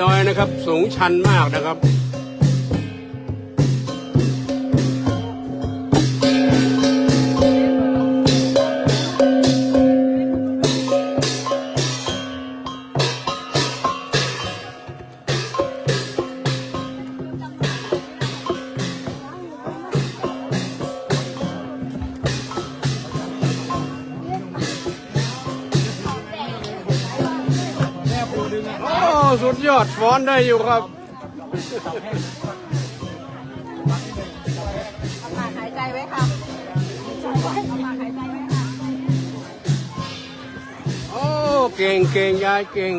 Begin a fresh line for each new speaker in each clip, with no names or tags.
ดอยนะครับสูงชันมากนะครับสุดยอดฟ้อนได้อยู่ครับ
หายใจไว้ค่ะหายใจไว้ค่ะ
โอ้เก่งเก่งยายเก่ง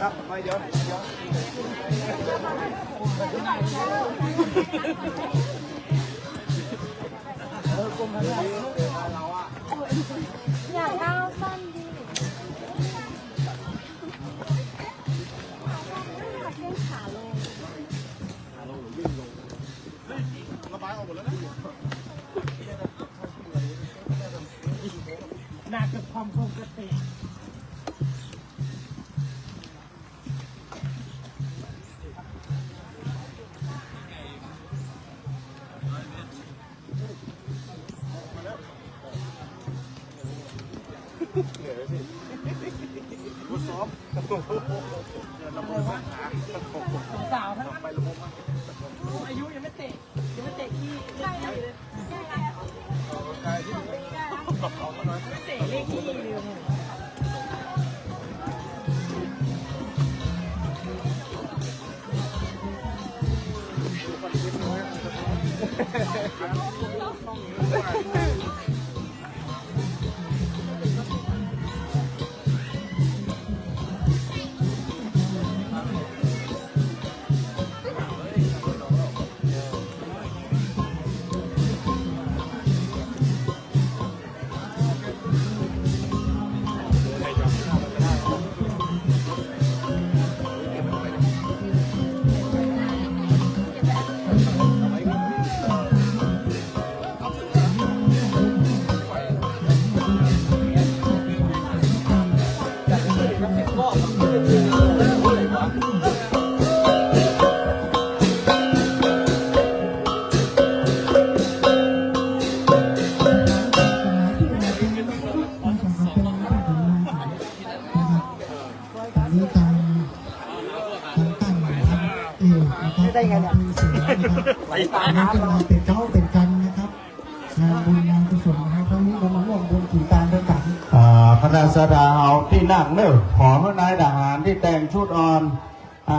ครับไปเดี๋ยว
อยากเอาสั้นดีเล่นขาลง
ระบายออกหมดแล้วนะหนักกับความปกติผู้ซ้อมสาวทั้งนั้นอายุยังไม่เตะขี้เลยไม่เตะเลขขี้เลย
ได้ไงเนี่ยเป็นเจ้าเป็นกันนะครับงานบุญงานกุศลนะครับครั้งนี้เรามาร่วมบุญขี่ตามด้วยกัน
คณะสดาเอาที่นั่งเนื้อขอให้นายทหารที่แต่งชุดอ่อน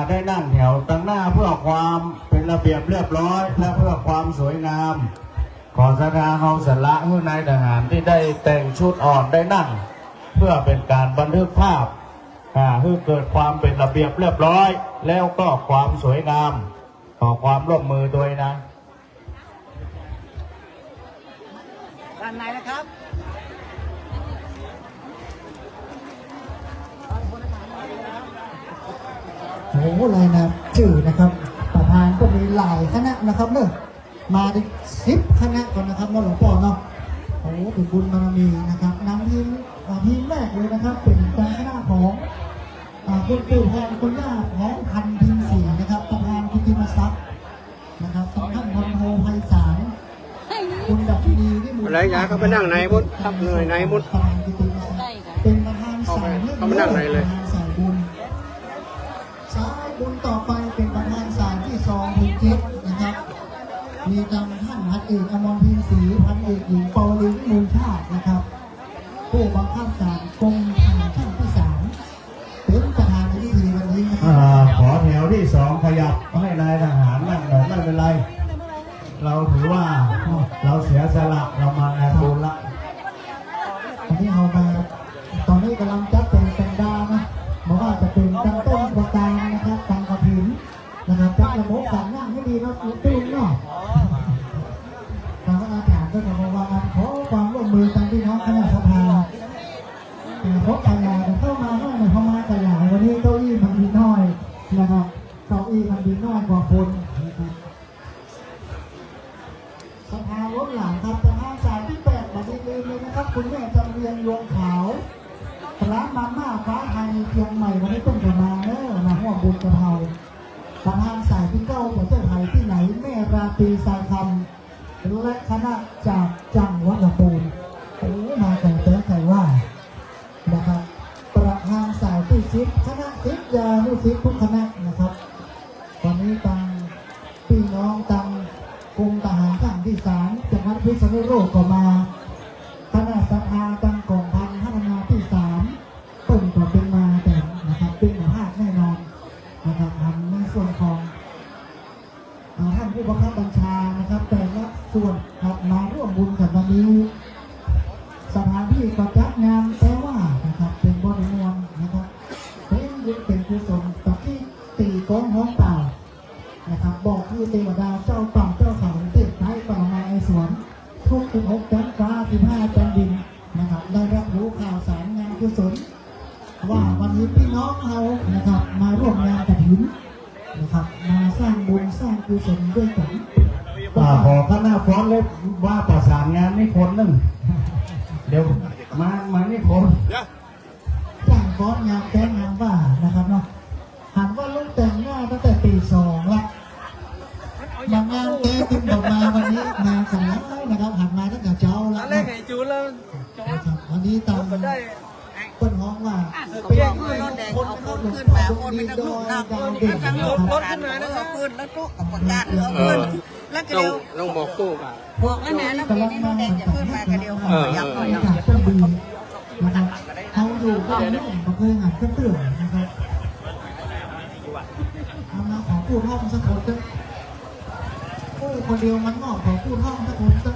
ได้นั่งแถวตั้งหน้าเพื่อความเป็นระเบียบเรียบร้อยและเพื่อความสวยงามขอสดาเอาสละให้นายทหารที่ได้แต่งชุดอ่อนได้นั่งเพื่อเป็นการบันทึกภาพเพื่อเกิดความเป็นระเบียบเรียบร้อยแล้วก็ความสวยงามขอความร่วมมือด้วยนะ
ด้านในนะครับโอ้โหลายนามชื่อนะครับประธานก็มีหลายคณะนะครับเนอะมาได้10 คณะก่อนนะครับหลวงพ่อเนาะโอ้เป็นบุญบารมีนะครับนำทีมแรกเลยนะครับเป็นการคณะของคุณปู่แทนคุณย่าแทนพันพิมศรีนะครับประธานคุณติมศักดิ์นะครับท่านพันโทไพศาลคุณดับดีที่มุ
อะไรยายเขาไปนั่งไหนมุดทับเหนื่อยไหนมุด
เป็นประธานสาย
เขามานั่งไหนเลย
สายบุญสายบุญต่อไปเป็นประธานสายที่2ถึง7นะครับมีทางท่านพันเอกอมรพิมศรีพันเอกหญิงปอลินมูลชาตินะครับผู้บังคับการกรมทหารช่างที่3เป็นประธานในพิธีวันนี้นะครับ
ขอแถวที่2ขยับให้นายทหารนั่งหน่อยไม่เป็นไรเราถือว่าเราเสียสละเรามางานบุญละ
ตอนนี้เรามาตอนนี้กำลังจัดเป็นดานะบอกว่าจะเป็นตั้งต้นประการนะครับตั้งกระถิ่นนะครับจัดระบบการนั่งให้ดีนะตุ้นเนาะทางอาจารย์ก็จะบอกว่าขอความร่วมมือทางพี่น้องคณะสภาเพราะขยายเข้ามาเมื่อไหร่เข้ามาขยายวันนี้เก้าอี้มันมีน้อยนะครับเก้าอี้มันมีน้อยกว่าคนนะครับสภาล้นหลามครับสภาสายที่8บัดนี้ลืมเลยนะครับคุณแม่จำเรียนยวงค นกับมาเนอะมาห่วงบุญกระเพราประธานสายที่เก้าประเทศไทยที่ไหนแม่ราตรีสายคำและคณะจากจังหวัดลำพูนโอ้มาแต่เต้ใครว่านะครับประธานสายที่10คณะศิษยานุศิษย์ทุกคณะนะครับวันนี้ตังพี่น้องตังกรมทหารข้างที่3จังหวัดพิษณุโลกก็มาคณะสภาตังกองพันพัฒนาที่3ต้นก็เป็นมาแต่นะครับเป็นมาภาคแน่นอนนะครับทำในส่วนของท่านผู้บังคับบัญชานะครับแต่ละส่วนครับมาร่วมบุญกับวันนี้สถานที่ก็จัดงานแต่ว่านะครับเป็นบริมวลนะครับเป็นกุศลกับที่ตีกองห้องเปล่านะครับบอกคือเทวดาเจ้าป่าเจ้าเขาเทพไทยป่าไม้ไอสวนทุก16จันทร์ฟ้า15จันทร์ดินนะครับได้รับรู้ข่าวสารงานกุศลว่าวันนี้พี่น้องเรานะครับมาร่วมงานกฐินนะครับมาสร้างบุญสร้างกุศลด้วยกัน
ขอคณะฟ้อนเลยว่าประสานงานนี่คนนึงเดี๋ยวมานี่คน
จ้างฟ้อนงานแต่งงานว่านะครับเนาะหันว่าลูกแต่งหน้าตั้งแต่ตี 2ละมางานแก้ติดออกมาวันนี้งานกันแล้วนะครับหันมาตั้งแต่เช้าแล้ว
อะไรไงจูแล้ว
วันนี้ตามคนห้องว่า
เป็นขึ้นรถแดงเอาคนขึ้นมาคนเป็นนักลูกนักคนเป็นนักลูกรถขึ้นมาแล้วขึ้นแล้วตู้กับประกาศเอาขึ้นแล้วก็เดียว
ต้องบอกตู้ป่ะ
บอกแล้วนะแล้วปีนี้รถแดงจะขึ้นมากระเดียวขอยับหน่อย
จากเครื่องบินนะครับเขาอยู่ก็ไม่เคยหันเครื่องตื่นนะครับเอามาขอพูดห้องสักคนก็ผู้คนเดียวมันงอกขอพูดห้องสักคนก็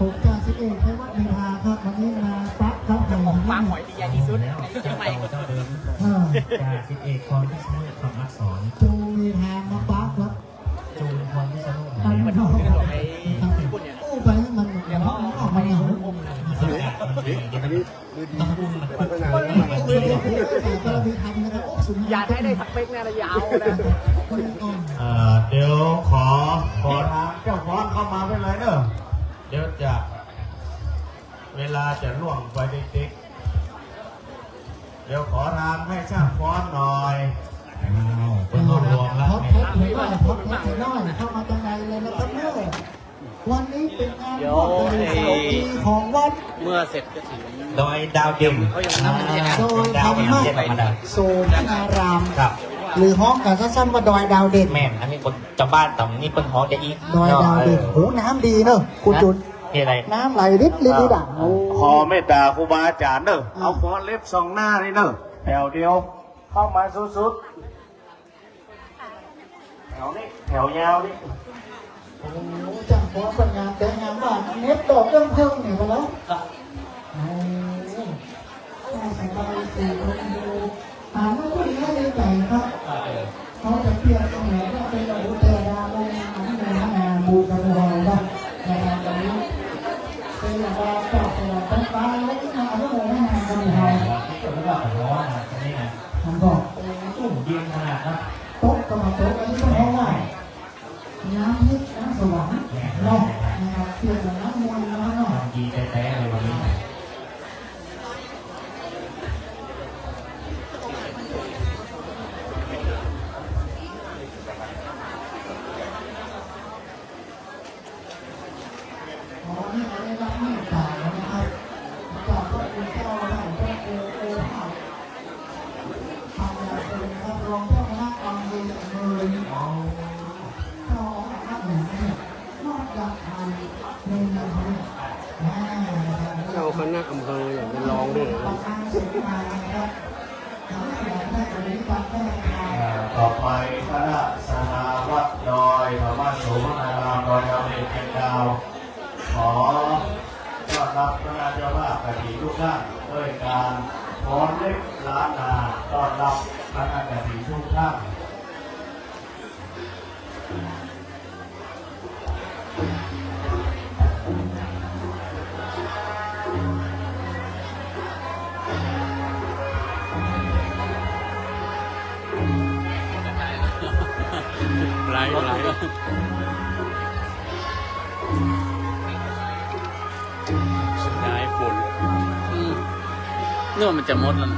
ผมจ่าสิบเอกให้วัดเมธาครับวันนี้มาปั๊บครับผม
ฟาร์มหอยดีใหญ่ที่สุดในเชียงใหม่
เจ้าเดิมจ่าสิบเอกพรพิษณุคำอักษร
จูเมธามาปั๊บครับ
จูนพรพิษณุ
มันออกไปกู้ไปให้มันเดี๋ยวมันออกมาเหงา
อย่าให้ได้สักเป๊กเนี่ยระยาวนะ
เดี๋ยวขอทางเจ้าฟ้อนเข้ามาไปเลยเนอะเดี๋ยวจะเวลาจะล่วงไปติ๊กเดี๋ยวขอทางให้ช่างฟ้อนหน่อยเป็นรวมแล้ว
พบหน่อยเข้ามาจังไรเลยนะครับเมื่อวันนี้เป็นงานมอบเป็นเสาปีของวัด
เมื่อเสร็จก็ถึง
โดยดาวเด่น
โดยธรรมะโสนารามหรือห้องกันสั้นๆว่าดอยดาวเด่น
แม่นอันนี้คนจำบ้านต่ำนี่เป็นห้องจะอีก
ดอยดาวเด่นโหน้ำดีเนอะคุณจุน
อะไร
น้ำไหลริดอ่ะ
ขอเมตตาครูบาอาจารย์เนอะเอาฟ้อนเล็บสองหน้านี่เนอะแถวเดียวเข้ามาสุดๆแถวนี้แถวยาวนี่
โอ้จังฟ้อนเป็นงานแต่งงานบ้านเน็ตดอกเรื่องเพิ่มเนี่ยมาแล้วโอ้สบายสี่คนดูว่าผู้หญิงไม่ได้ใจครับเขาจะเปลี่ยนตรงไหนก็เป็นอาวุธเตะดาวลงมาบูกันรอยบ้างนะครับตอนนี้เป็นแบบว่าจับตัวตั้งฟ้าแล้วก็มาเรื่องอะไรงานกันอยู่ไทย
ที่สุดแล้วก็ร้อนนะนี่ไง
ผมบอก
ตู้เย็นขนาดนั้น
โต๊ะก็มาโต๊ะอันนี้ก็เพราะว่าน้ำนิดน้ำสว่างเนาะนะครับเปลี่ยนจากน้ำมวยแล้วเนาะ
ดีแท้ๆเลยวันนี้
เราคณะอำเภออย่างเป็นรองด้วย
ต่อไปคณะสหวัดดอยธรรมโสมนารามดอยดาวเด่นเป็นดาวขอต้อนรับคณะเจ้าภาพกฐินทุกท่านด้วยการฟ้อนเล็บล้านนาต้อนรับคณะกฐินทุกท่าน
ไหลสุดท้ายฝนเนื่อมันจะมดแล้ว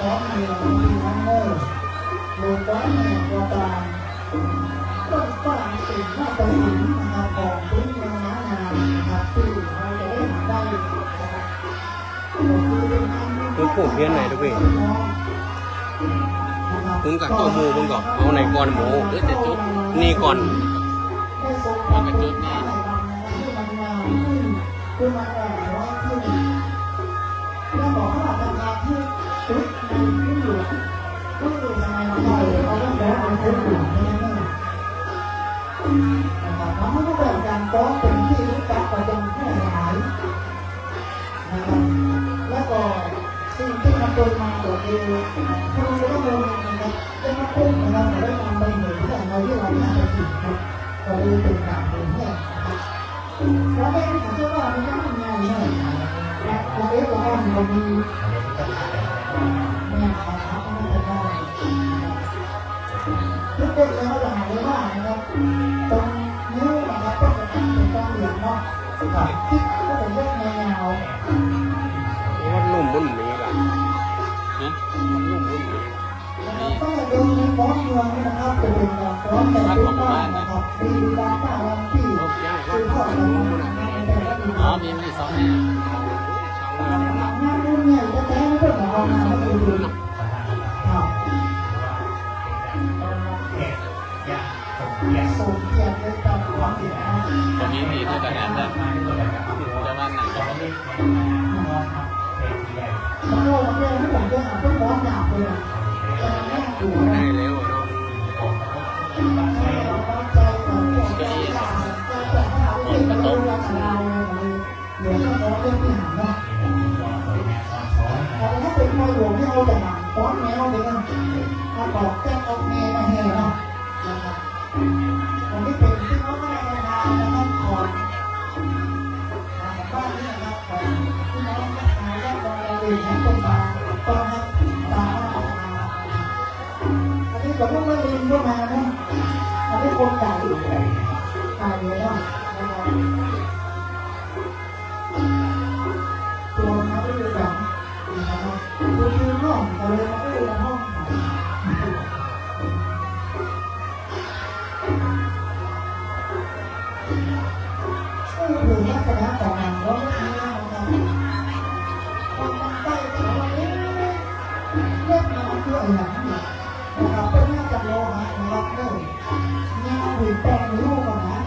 ร้อนเมืองที่นั่นเนอร์โลกร้อนแห่งกระตางต้นฝรั่งสิ่งน่าจะสินนะครับของพื้นเมืองน้างามนะครับที่เราจะได้หาได้นะครับ
มึงพูดเพี้ยนไหนดูพี่มึงกับตัวหมูมึงก่อนเอาไหนก่อนหมูหรือจะจุดนี่ก่อนมันก็จุดนี่
คือมันว่าคือเราบอกว่าราคาที่ชุดในที่อยู่ก็คือทำไมเราเอาเรื่องแล้วเอาเรื่องอื่นไม่ได้นะครับมันไม่ต้องแบบการฟ้องเป็นที่รู้จักประจำแค่หลายนะครับแล้วก็สิ่งที่มันโดนมาก็คือคนเราต้องลงนะครับจะมาพุ่งนะครับได้นำไปเหมือนที่เราที่เราไม่ได้สิ่งครับก็เลยเป็นการเป็นแค่เราไม่ได้คิดว่ามันจะทำงานเนี่ยเราเอ๊ะเราเรามีเนี่ยครับไม่ได้ทุกคนเราจะหาได้ว่านะครับตรงนิ้วนะครับต้องเป็นการเหลี่ยมเนาะคิดก็เป็นเรื่องแนว
ว่านุ่มบุ้นมีล่ะนุ่มบุ้นมี
ก็จะดูในฟ้อนเมืองนะครับจะเป็นการฟ้อนแต่เป็นบ้านนะครับมีบางบ้านบางที่คือพ่อเรา
อ๋อมีสองเนี่ย
งานรุ่นเนี่ยจะแต่งเพื่อของเราไม่ได้ดูครับส่งเกียรติตามความเสียหาย
ตรงนี้มีเท่ากันนะแต่ว่าหนังก็ไม่
มันโลกมันเรื่องที่ผมจะหาเพื่อฟ้อนหยาบเลย
ได้แล้วเนาะ
เดี๋ยวก็ฟ้อนเรื่องที่หาเนาะแต่ถ้าเป็นมวยหลวงที่เอาแต่หนังฟ้อนแมวเลยนะถ้าบอกแจ้งเอาแมวมาแห่เนาะนะครับผมไม่เป็นที่เขาไม่ได้ทานนะครับก่อนบ้านนี้นะครับของพี่น้องนักข่าวและบริเวณของคนตาตอนนั้นตาอันนี้ผมก็ไม่ลืมเข้ามานะอันนี้คนจ่ายเลยเนาะนะครับตัวมันไม่ได้ดังนะครับคือห้องแต่เลยมันไม่ได้ห้องหรือลักษณะของหนังก็ไม่มีนะครับคนตั้งใจแต่วันนี้เลือกมาเพื่อหนังนะครับเป็นน่าจะโลหะนะครับเลยแนวหรือแปลงรูปกันนะ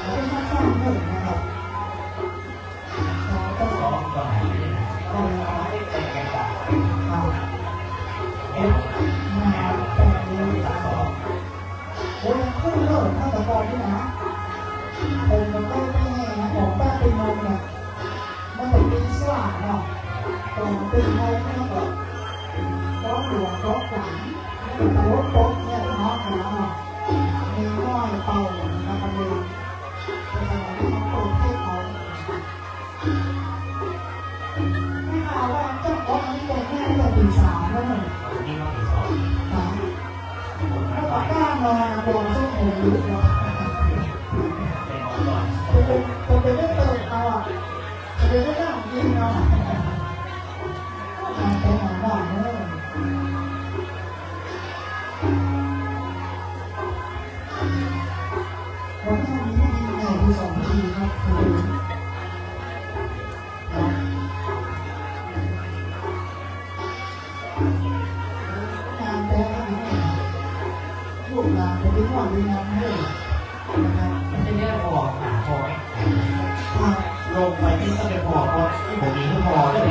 เป็นนักสร้างหนึ่งนะครับก็สองก็หายก็ไม่ได้แต่งกันต่างมาแต่งรูปสองโอ้ยขึ้นเลยถ้าแต่ก่อนนี่นะผมมันก็ไม่แน่นะของแป้งเป็นนมเนี่ยมันเป็นปีศาจเนาะตรงเป็นไงนะแบบร้อนหลวงร้อนหลังแต่รถโต๊ะเนี่ยเนาะมีน้อยเป่านะครับเลยเป็นอะไรที่เขาเปิดให้เขาไม่เอาว่าเจ้าของอันนี้เป็นแค่เดือนที่3แล้วเนี่ยแล้วก็กล้ามาโดนส้มโอยุบเนาะผมเป็นเรื่องเติมเอาอ่ะเป็นเรื่องยิงเอาเป็นหนังบ้านเนี่ยผมทำดีไม่ดีไงดู2 ทีครับคืองานแต่ละนี้ลูกหลานจะดิ้นว่าดิ้นน้ำให้นะครับ
ไม่ได้พอหาพอไหมลงไปที่ต้องไปพอเพราะผมมีที่พอด้วย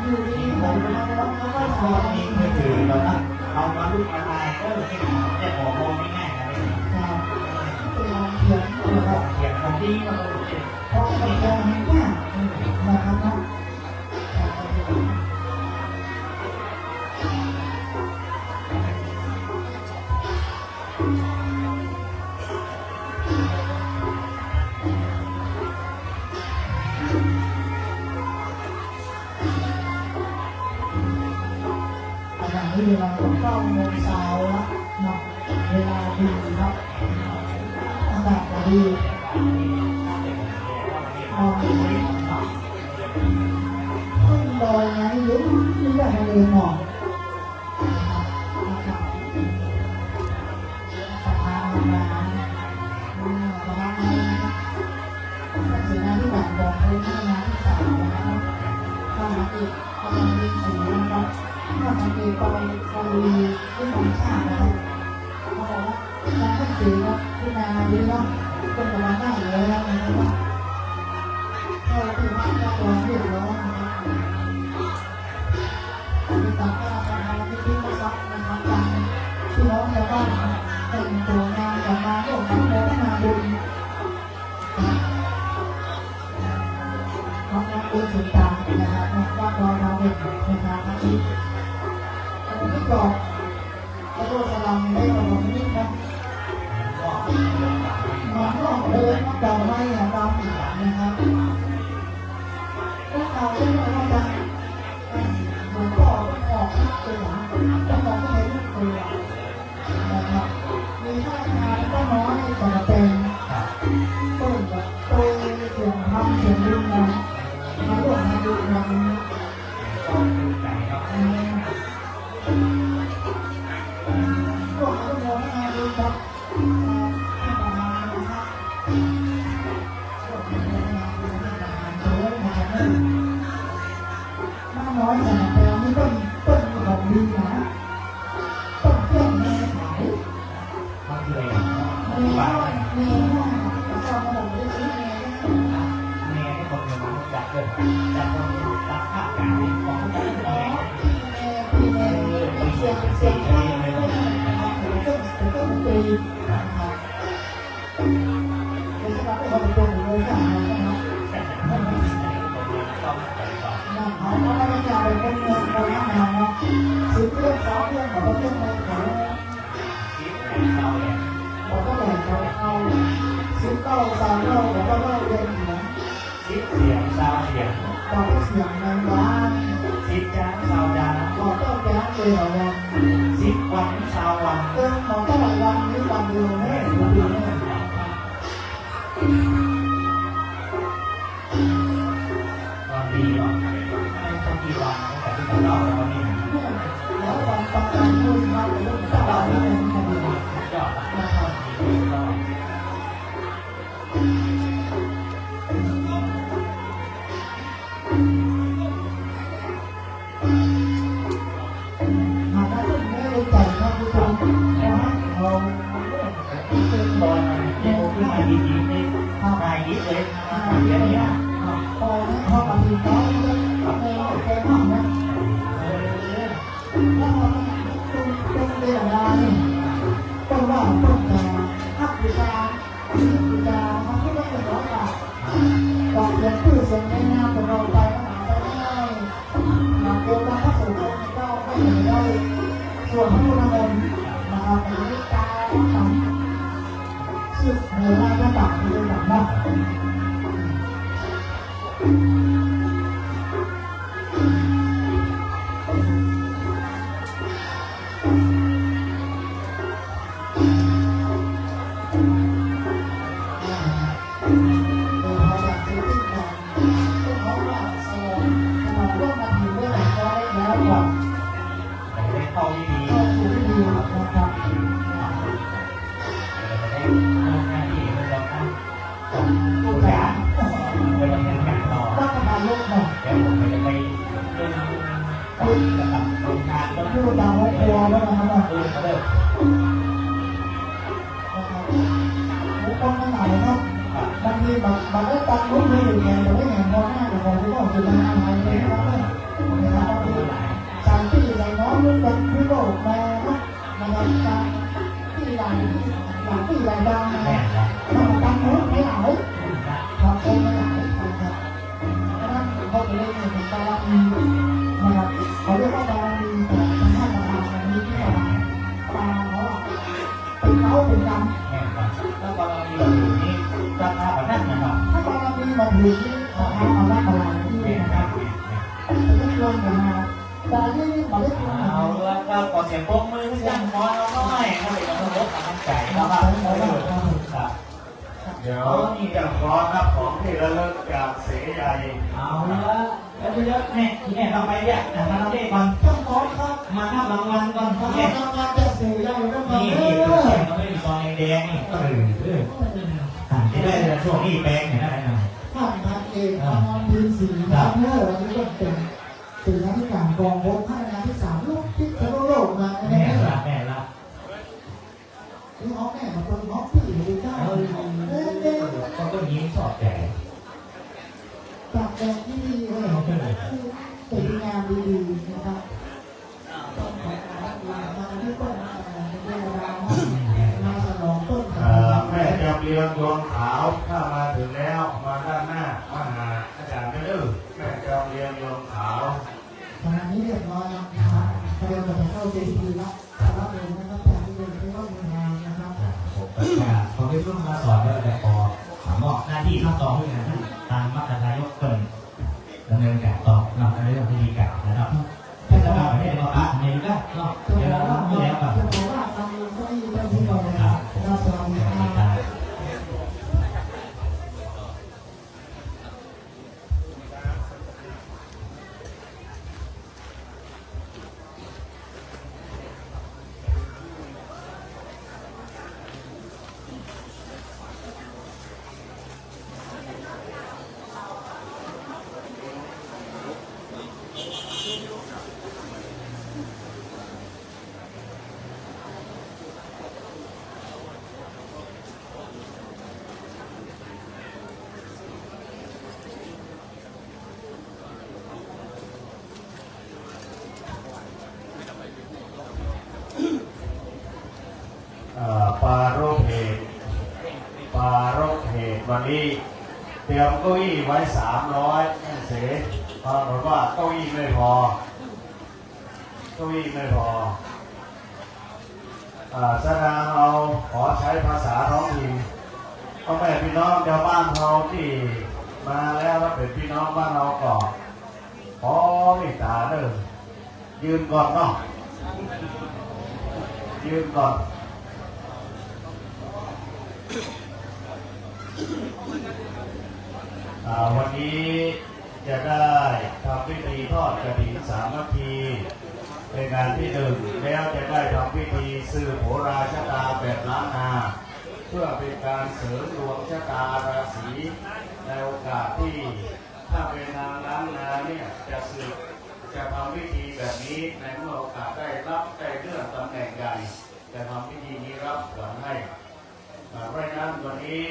อยู่ดีผมมาแล้วก็ไม่พอ
มีมือถือเราตั้งเอามาลูกมาก็จะออกมองง่ายๆนะ
เป็นลองเขียนนะครับ
เขียนคนที่มันก็เขียน
เพราะมันจะมีแค่นะครับนะเวลา9 โมงเช้าแล้วนะเวลาดีครับอากาศดีนอนดีครับ ดอยไงยุ่งยุ่งได้ทะเลหมอกสะพานมาประมาณนี้นะครับสิ่งที่แบบบอกเลยที่งานที่สามนะครับข้าวมันอีกข้าวมันอีกสีนะครับข้าวมันอีกไปที่ธรรมชาตินะครับเขาบอกว่าการทำสีครับที่นาดีเนาะเป็นประมาณนั้นเลยนะครับก็ที่ว่าตัวเรียบร้อยนะครับมีต่างก็ทำที่ที่มาซักนะครับการที่น้องชาวบ้านเป็นตัวงานกับมาร่วมกันโมทนาบุญน้องๆคุณสุดตานะครับว่าเราเด็กนะครับที่ก่อนแล้วก็สลัมได้ของผมนี่นะมันก็เดินต่อไม่ตามนะครับก็เอาเรื่องว่าจะหลวงพ่อออกตัวต้องมองให้ลูกตัวนะครับมีท่าทางก็น้อยแต่เป็นต้นแบบโตเสียงทำเสียงรุ่นนะมาร่วมมาดูนะก็มาร่วมมาดูครับน้อยแต่แต่นี่ต้นของดีนะต้นเพื่อนแม่ขาย
มันเลย
แม่ว่าแต่ชอบมาบอกได้ซื้อแม่
แม่ให้คนเงินมันจัดเลยแต่คนรับค่าการของผู้ใหญ่
พี่แม่เสียงแค่ไม่ได้ต้นปีนะครับเป็นสำหรับคนเป็นเลยนะครับเขาก็ไม่อยากเป็นคนเมืองคนน้ำหนาวซื้อเพื่อนสาวเพื่อนของเพื่อนในเขาบอกก็แบ่งเขาเอาซื้อเต้าสาวเต้าบอกว่าเต้าเย็นเหมือน
ซิปเสียงซาวเสียง
บอกว่าเสียงในร้าน
ซิปจ้าซาวจ้า
บอกเต้าแย้งเลยเหรอวะ
ซิปวันซาววัน
บอกเต้าวันนี้วันเดียวแม่ดูแม่
ตอนดีหรอไม่ต้องกี่วันแต่ที่เราเล่าแล้วนี่
แล้ววันประกันพูดมาเป็นเรื่องเต้าที่เป็นคดี
ยอด
นะครับ
ก็
หากว่าคุณแม่รู้ใจนะคุณผู้ชมนะเรา
เป็นบอลที่มาดีๆนี่นายยิบเลยเดี๋ยวนี้
พอนะพอบางทีเขาในแกห้องนะแล้วพอต้องเรียนอะไรต้องว่าต้องแต่อัพวิชาวิชามันก็ไม่เป็นร้อยบาทบอกเรียนชื่อเสียงในนามของเราไปก็หาไปได้หากเกิดมาพระสงฆ์เจ้าไม่เห็นได้ส่วนผู้นำนะครับเป็นวิชาทำชื่อในรายระดับที่เป็นแบบนั้น
เข้าที่ดี
ก็คือที่ดีนะครับ
ได้หน้าที่เราทำทุกอย่างไปดำเนินการต่อ
รัฐบาลโลกบอก
เดี๋ยวผมจะไปดึงกับโรงงานก็
ผู้ดาวครัวแล้วนะครับ
ดึงเขาเลย
ผู้คนทั้งหลายครับบางทีบางได้ตังค์รุ่นนี้อยู่ไงแต่ไม่เห็นพอหน้าแต่ผมก็บอกจะมาอะไรเลยนะครับนะครับคือการที่ใหญ่น้อยรุ่นกันที่โลกมานะครับการที่ใหญ่ที่ใหญ่ดังนะค
แม่
รับ
นะ
ทำตังค์ไม่หลายทำเองไม่หลายนะครับเพราะนั้นเขาจะเรียกเป็นบารมีนะครับเขาเรียกว่าบารมีแต่ทางด้านบารมีที่ว่าตาเขาเป็นเขาเป็นดำ
แม่นะแล้วก็เรามีเราอยู่นี่ราคาแบบนั้นนะครับ
ถ้าบารมีมาถึงเขาเอาละบารมี
แม่
นะ
นะ
ครับเป็นเรื่องของมาแต่นี่มาเรียกว่า
เอาแล้วก็ขอเสียงปรบมือให้ยังพอเราหน่อยเขาเลยเราลดความมั่นใจนะครับครับ
เดี๋ยวจะขอรับของที่ระลึกจากเสใหญ่
เอาละแล้วเยอะๆแม่ที่แม่เราไปเนี่ยมาเราได้ก่อน
ต้องขอครับ
มานับรางวัลก่อน
ขอ
แม่
รางวัลจะเสียใหญ่ก็มา
นี่
เอ
นี่
อ
ตัวแข่งเราไม่มีซองแดงๆนี่ที่ได้ช่วงนี้แปลงเนี่ยนะ
ท่านพันเอกอมรพินศรีครับเมื่อวันนี้ก็เป็นนักวิการกองพลพัฒนาที่3ลูกพิษณุโลกมา
แม่
แน่
ละแม่ละ
นี่ฮอกแม่มาคนฮอกพี่หรือเจ้าเด้
ก็ต้องยิ้มสอดแก่
ปรับแต่งที่ดีเลยเป็นงานดีๆนะครับต้องขอการมาที่ต้นเป็นเวลามาฉลองต้น
แม่จำเรียงดวงขาวถ้ามาถึงแล้วมาด้านหน้ามาหาอาจารย์ไปดื้อแม่จำเรียงดวงขาว
ตอนนี้เรียบร้อยแล้วนะครับเดี๋ยวเราจะเข้าเจดีย์แล้วรับเองนะครับจากที่เป็นที่ว่ามีงานนะครับ
ผมก็จะพอได้ร่วมมาสอนแล้วแต่พอมอบหน้าที่ขั้นตอนด้วยนะตามมาตรฐานยกเกินดำเนินการต่อนำในเรื่องพิธีการนะครับแต่สำหรับประเทศเราในก็เนาะ
จะ
เดี๋ยว
บอก
เรา
ว่า
ไม่แล้วกับ
จะบอกว่าทำเองก็มีเจ้าที่เราเลยครับเราสวัสดีครับ
ปารกเหตุวันนี้เตรียมเก้าอี้ไว้300เสปรากฏว่าเก้าอี้ไม่พอสถานเราขอใช้ภาษาท้องถิ่นพ่อแม่พี่น้องชาวบ้านเราที่มาแล้วเป็นพี่น้องบ้านเราก่อนขอไม่ตาเด้อยืนก่อนเนาะยืนก่อนวันนี้จะได้ทำพิธีทอดกฐินสามัคคีเป็นงานที่หนึ่งแล้วจะได้ทำพิธีสืบโหราชะตาแบบล้านนาเพื่อเป็นการเสริมดวงชะตาราศีในโอกาสที่ถ้าเป็นนางล้านนาเนี่ยจะทำพิธีแบบนี้ในเมื่อโอกาสได้เลื่อนตำแหน่งใหญ่จะทำพิธีนี้รับหลังให้เพราะฉะนั้นวันนี้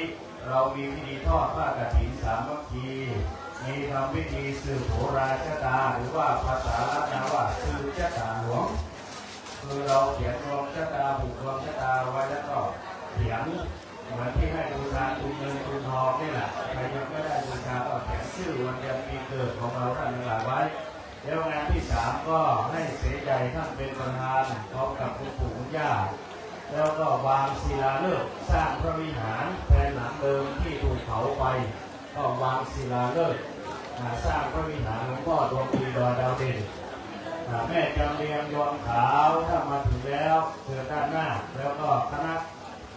เรามีพิธีทอดผ้ากฐินสามัคคีมีทำพิธีสืบโหราชะตาหรือว่าภาษาล้านนาว่าสืบชะตาหลวงคือเราเขียนดวงชะตาผูกดวงชะตาไว้แล้วก็เขียนเหมือนที่ให้บูชาตุนเงินตุนทองนี่แหละใครยังไม่ได้บูชาก็เขียนชื่อวันเดือนปีเกิดของเราท่านทั้งหลายไว้แล้วงานที่3ก็ให้เสใหญ่ท่านเป็นประธานพร้อมกับคุณปู่คุณย่าแล้วก็วางศิลาฤกษ์สร้างพระวิหารแทนหลังเดิมที่ถูกเผาไปก็วางศิลาฤกษ์สร้างพระวิหารหลวงพ่อดวงดีดอยดาวเด่นแม่จำเรียงดวงขาวถ้ามาถึงแล้วเชิญด้านหน้าแล้วก็คณะ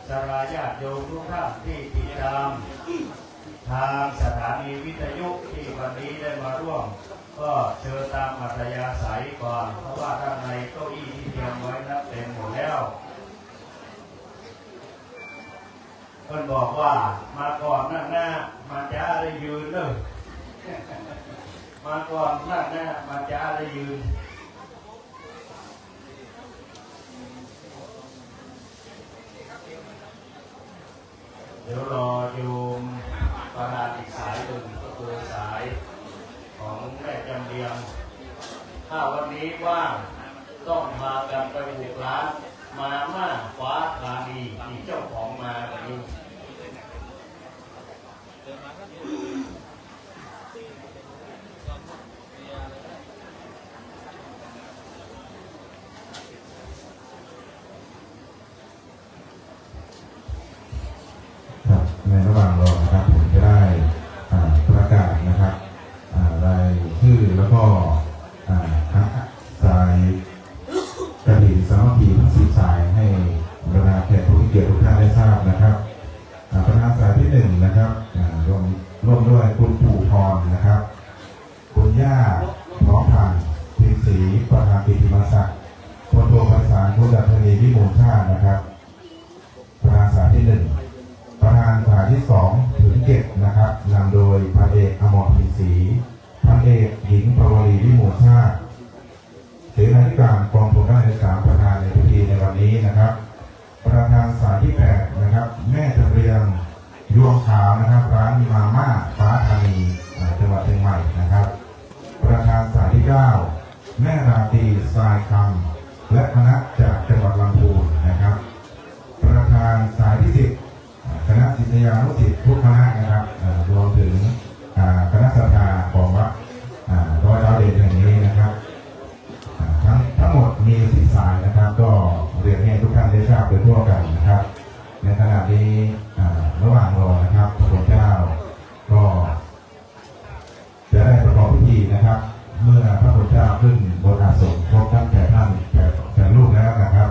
สารญาติโยมทุกท่านที่ติดตามทางสถานีวิทยุที่วันนี้ได้มาร่วมก็เชิญตามอัธยาศัยก่อนเพราะว่าด้านในเก้าอี้ที่เตรียมไว้นั้นเต็มหมดแล้วเพิ่นบอกว่ามาก่อนนั่นหน้ามาจ้าได้ยืนเลยมาก่อนนั่นหน้ามาจ้าได้ยืนเดี๋ยวรอโยมประธานอีกสายหนึ่งก็คือสายของแม่จำเรียงถ้าวันนี้ว่างต้องพากันไปบุกร้านมาม่าฟ้าธานีที่เจ้าของมาแบบนี้
ในระหว่างรอนะครับผมจะได้ประกาศนะครับรายชื่อแล้วก็สายกฐินสามัคคีทั้ง10 สายให้บรรดาแขกผู้มีเกียรติทุกท่านได้ทราบนะครับประธานสายที่ นะครับร้านมาม่าฟ้าธานีจังหวัดเชียงใหม่นะครับประธานสายที่ 9 แม่ราตรีทรายคำและคณะจากจังหวัดลำพูนนะครับประธานสายที่ 10 คณะศิษยานุศิษย์ทุกคณะนะครับรวมถึงคณะศรัทธาของวัดร้อยดาวเด่นแห่งนี้นะครับทั้งหมดมี10 สายนะครับก็เรียนให้ทุกท่านได้ทราบโดยทั่วกันนะครับในขณะนี้ระหว่างรอนะครับพระพุทธเจ้าก็จะได้ประกอบพิธีนะครับเมื่อพระพุทธเจ้าขึ้นบนอาสนะครบทั้งแก่ท่านแก่ลูกแล้วนะครับ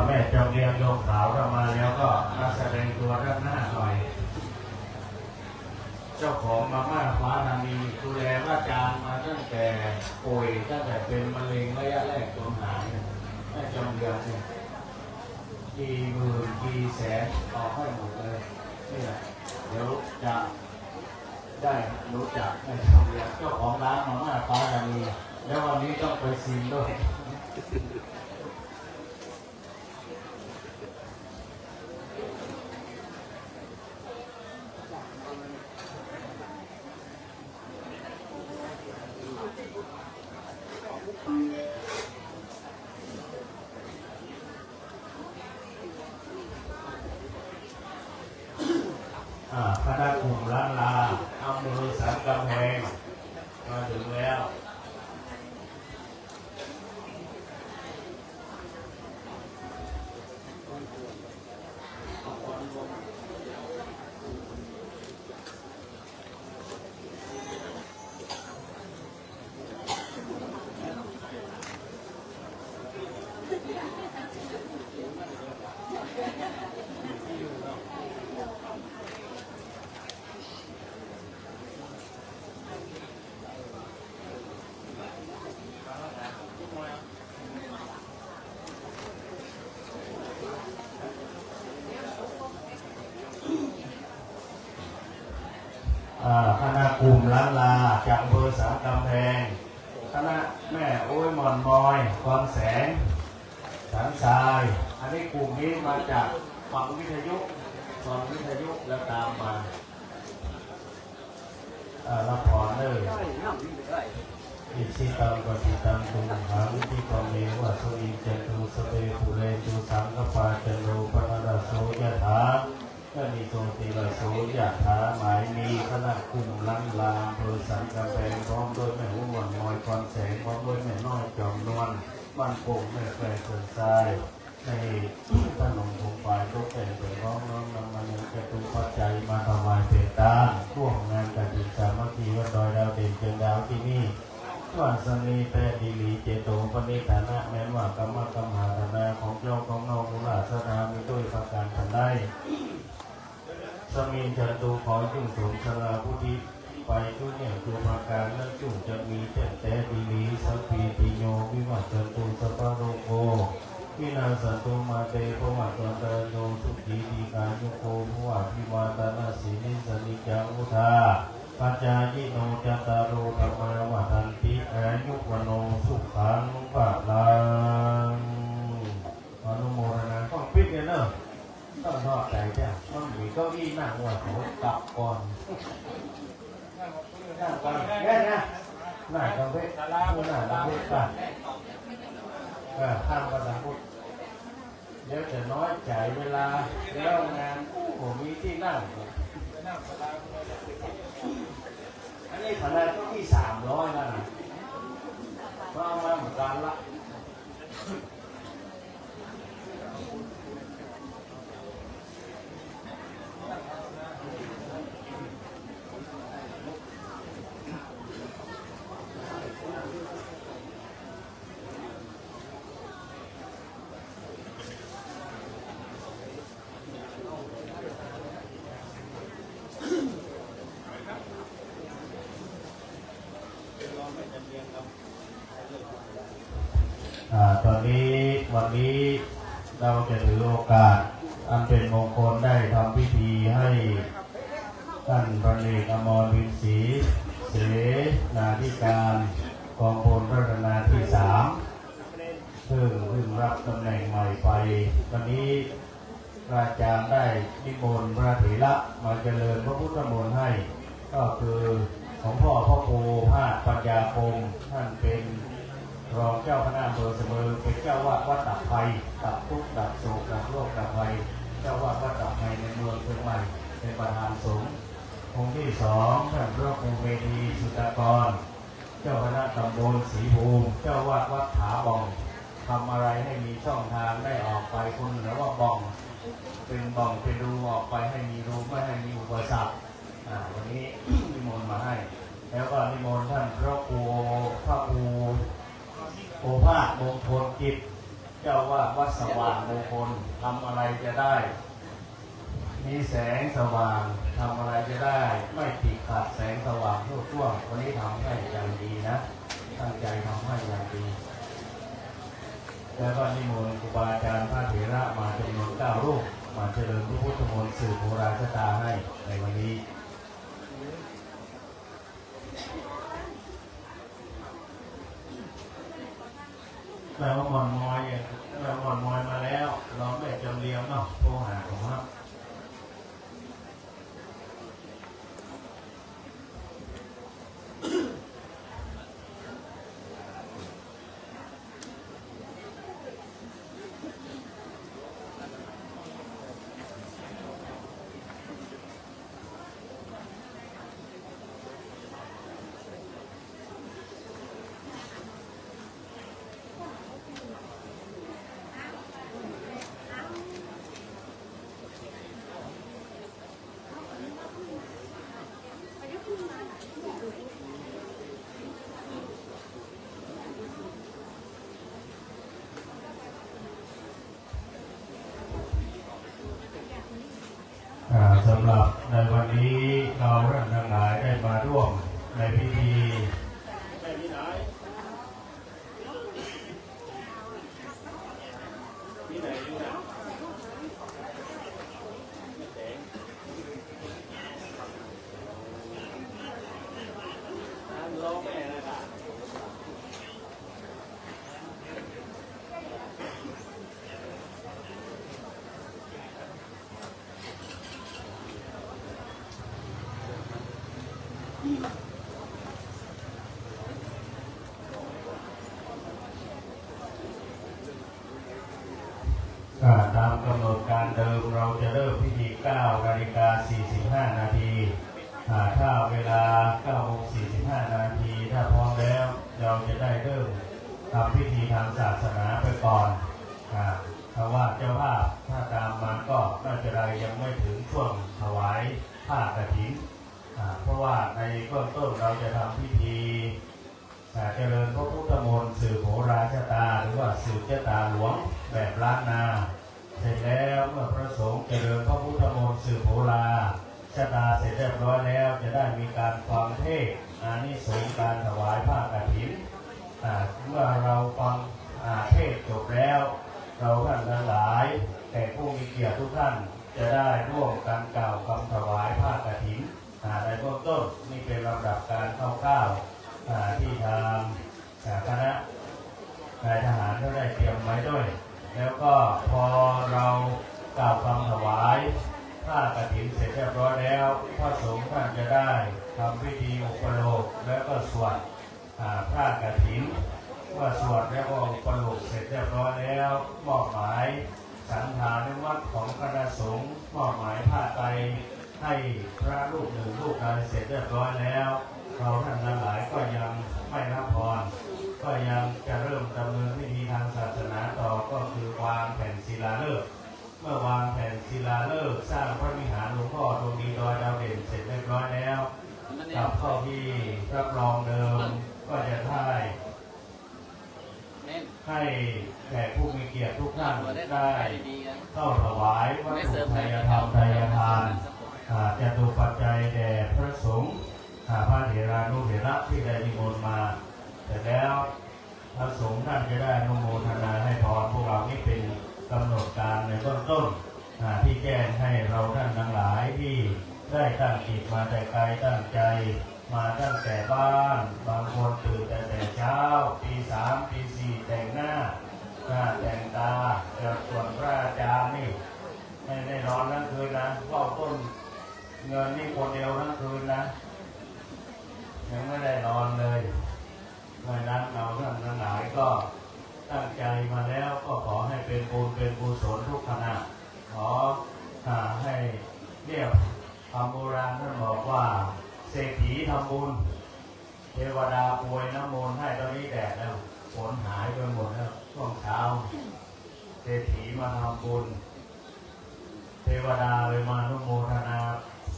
แม่จำเรียงโยมขาวเข้ามาแล้วก็มาแสดงตัวด้านหน้าหน่อยเจ้าของมาม่าฟ้าธานีดูแลว่าจารย์มาตั้งแต่ป่วยตั้งแต่เป็นมะเร็งระยะแรกจนหายแม่จำเรียงเนี่ยกี่หมื่นกี่แสนต่อให้หมดเลยนี่แหละเดี๋ยวจะได้รู้จักแม่จำเรียงเจ้าของร้านมาม่าฟ้าธานีแล้ววันนี้ต้องไปซิมด้วยคณะกลุ่มล้านลาอำเภอสันกำแพงมาถึงแล้ว คณะกลุ่มล้านลาจากอำเภอสันกำแพงคณะแม่โอ้ยหมอนมอยความแสงสันทรายอันนี้กลุ่มนี้มาจากฝั่งวิทยุแล้วตามมารับพรเลยอิสิตังปฏิตังตุมหังที่กเมวะสุอิเจตุสเปปุเรตุสังกปาจโนปนรโสยถาก็มีโซติระโสยถาหมายมีคณะกลุ่มล้านลาอำเภอสันกำแพงพร้อมด้วยแม่หัวหม่อนมอยคอนแสงพร้อมด้วยแม่น้อยจอมนวลบ้านโป่งแม่แฝดเกินทรายในถนนคงฝ่ายทุกแต่งเป็นร้องน้องนำมาเงินกระตุ้นปัจจัยมาถวายเปตาร่วมงานกฐินสามัคคีวัดดอยดาวเด่นเชียงดาวที่นี่วันสนีแต่ดีหลีเจโตปณิธานะแม้ว่ากรรมหาธนาของเจ้าของนองมุลาสนามีด้วยประการทันได้สมินจันตูขอจุ่มสมสลาพุทธิไปทุกอย่างตัวประการนั้นจุ่มจะมีแต่ดีหลีสัพพีติโยวิวัตจันตูสัพพะโรโกวินาสันตุมาเตภวัตวันตรโยสุขีดีกายุโกภวะพิวาตนาสีนิสนิจังอุทาปัจจายิโนจัตตารโอธรรมวัฏันติอายุวโนสุขังปะลังอนุโมทนาต้องปิดเลยเนอะต้องทอดใจจ้ะต้องมีเก้าอี้นั่งว่าเขากลับก่อนนั่งก่อนแค่นี้นั่งกันเว้ยนั่งกันเว้ยป่ะข้ามกันนะพุทธ เดี๋ยวจะน้อยใจเวลาเล่างานผมมีที่นั่งอันนี้พนักก็ที่300นั่นนะก็เอามาเหมือนกันละวันนี้เราจะถือโอกาสอันเป็นมงคลได้ทำพิธีให้ท่านพระเอกอมรวินศรีเสนาธิการกองพลพัฒนาที่3ซึ่งรับตำแหน่งใหม่ไปวันนี้พระอาจารย์ได้นิมนต์พระเถระมาเจริญพระพุทธมนต์ให้ก็คือของพ่อครูภาคปัญญาคมท่านเป็นรองเจ้าคณะอำเภอเสมอเป็นเจ้าวาดวัดดับภัยดับทุกข์ดับโศกดับโรคดับภัยเจ้าวาดวัดดับภัยในเมืองเชียงใหม่เป็นประธานสงฆ์องค์ที่2ท่านพระครูเมธีสุตกรเจ้าคณะตำบลศรีภูมิเจ้าวาดวัดผาบ่องทำอะไรให้มีช่องทางได้ออกไปคนหรือว่าบ่องเป็นรูออกไปให้มีรูไม่ให้มีอุปสรรควันนี้ นิมนต์มาให้แล้วก็นิมนต์ท่านพระครูโอภาสมงคลกิจเจ้าวาดวัดสว่างมงคลทำอะไรจะได้มีแสงสว่างทำอะไรจะได้ไม่ติดขัดแสงสว่างทั่วๆวันนี้ทำให้อย่างดีนะตั้งใจทำให้อย่างดีแล้วก็นิมนต์ครูบาอาจารย์พระเถระมาจำนวน9 รูปมาเจริญพระพุทธมนต์สื่อโบราณชะตาให้ในวันนี้แม่ว่าหมอนมอยมาแล้วเราไม่จำเรียงเนาะโทรหาผมครับสำหรับในวันนี้เราทั้งหลายได้มาร่วมในพิธีตามกำหนดการเดิมเราจะเริ่มพิธี 9:45 นาทีถ้าเวลา 9:45 นาทีถ้าพร้อมแล้วเราจะได้เริ่มทำพิธีทางศาสนาไปก่อนเพราะว่าเจ้าภาพถ้าตามมาก็น่าจะได้ยังไม่ถึงช่วงถวายผ้ากฐินเพราะว่าในเบื้องต้นเราจะทำพิธีเจริญพระพุทธมนต์สืบโหราชะตาหรือว่าสืบชะตาหลวงแบบล้านนาเสร็จแล้วเมื่อพระสงฆ์เจริญพระพุทธมนต์สืบโหราชะตาเสร็จเรียบร้อยแล้วจะได้มีการฟังเทศน์อานิสงส์การถวายผ้ากฐินเมื่อเราฟังเทศน์จบแล้วเราท่านทั้งหลายแต่ผู้มีเกียรติทุกท่านจะได้ร่วมกันกล่าวคำถวายผ้ากฐินในเบื้องต้นนี่เป็นลำดับการคร่าวๆที่ทางคณะนายทหารก็ได้เตรียมไว้ด้วยแล้วก็พอเรากล่าวคำถวายผ้ากฐินเสร็จเรียบร้อยแล้วพระสงฆ์ท่านจะได้ทำพิธีอุปโลกแล้วก็สวดผ้ากฐินเมื่อสวดแล้วก็อุปโลกเสร็จเรียบร้อยแล้วมอบหมาย สังฆานุวัตรของคณะสงฆ์มอบหมายผ้าไตรให้พระรูปหนึ่งรูปใดเสร็จเรียบร้อยแล้วเราท่านทั้งหลายก็ยังไม่รับพรก็ยังจะเริ่มดำเนินพิธีทางศาสนาต่อก็คือวางแผ่นศิลาฤกษ์เมื่อวางแผ่นศิลาฤกษ์สร้างพระวิหารหลวงพ่อตรงนี้ดอยดาวเด่นเสร็จเรียบร้อยแล้วกลับเข้าที่รับรองเดิมก็จะให้แขกผู้มีเกียรติทุกท่านได้เข้าถวายวัตถุทายธรรมทายทานจตุปัจจัยแด่พระสงฆ์พระเถรานุเถระที่ได้นิมนต์มาแต่แล้วพระสงฆ์ท่านจะได้อนุโมทนาให้พรพวกเรานี่เป็นกำหนดการในเบื้องต้นที่แจ้งให้เราท่านทั้งหลายที่ได้ตั้งจิตมาแต่ไกลตั้งใจมาตั้งแต่บ้านบางคนตื่นแต่เช้าตี3ตี4แต่งหน้าแต่งตาส่วนพระอาจารย์นี่ไม่ได้นอนทั้งคืนนะเฝ้าต้นเงินนี่คนเดียวทั้งคืนนะยังไม่ได้นอนเลยเพราะนั้นเราท่านทั้งหลายก็ตั้งใจมาแล้วก็ขอให้เป็นบุญเป็นกุศลทุกขณะขอให้เรียกคำโบราณท่านบอกว่าเศรษฐีทำบุญเทวดาป่วยน้ำมนต์ให้ตอนนี้แดดแล้วฝนหายไปหมดแล้วช่วงเช้าเศรษฐีมาทำบุญเทวดาเลยมานุโมทนา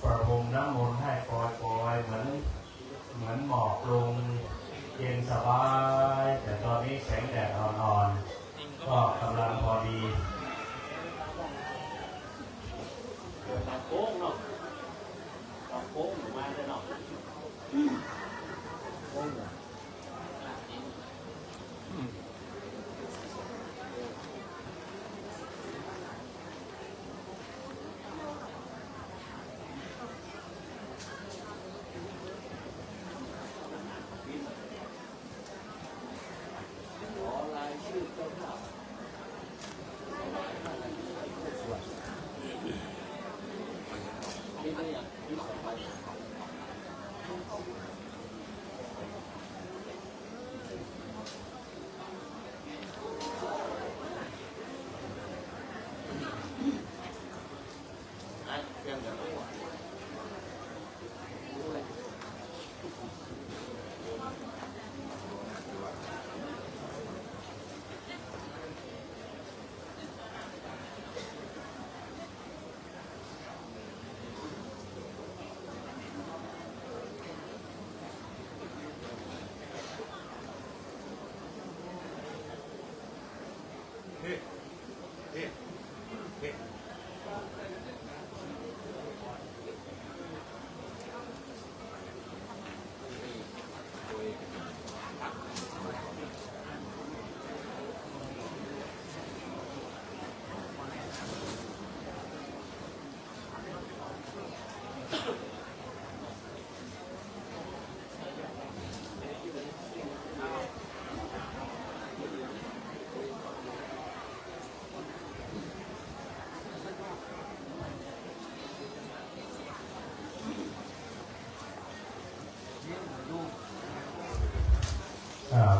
ประพรมน้ำมนต์ให้ปล่อยเหมือนหมอกลงเย็นสบายแต่ตอนนี้แสงแดดอ่อนๆก็กำลังพอดีโค้งเนาะโค้งหรือมาจะเนาะโค้ง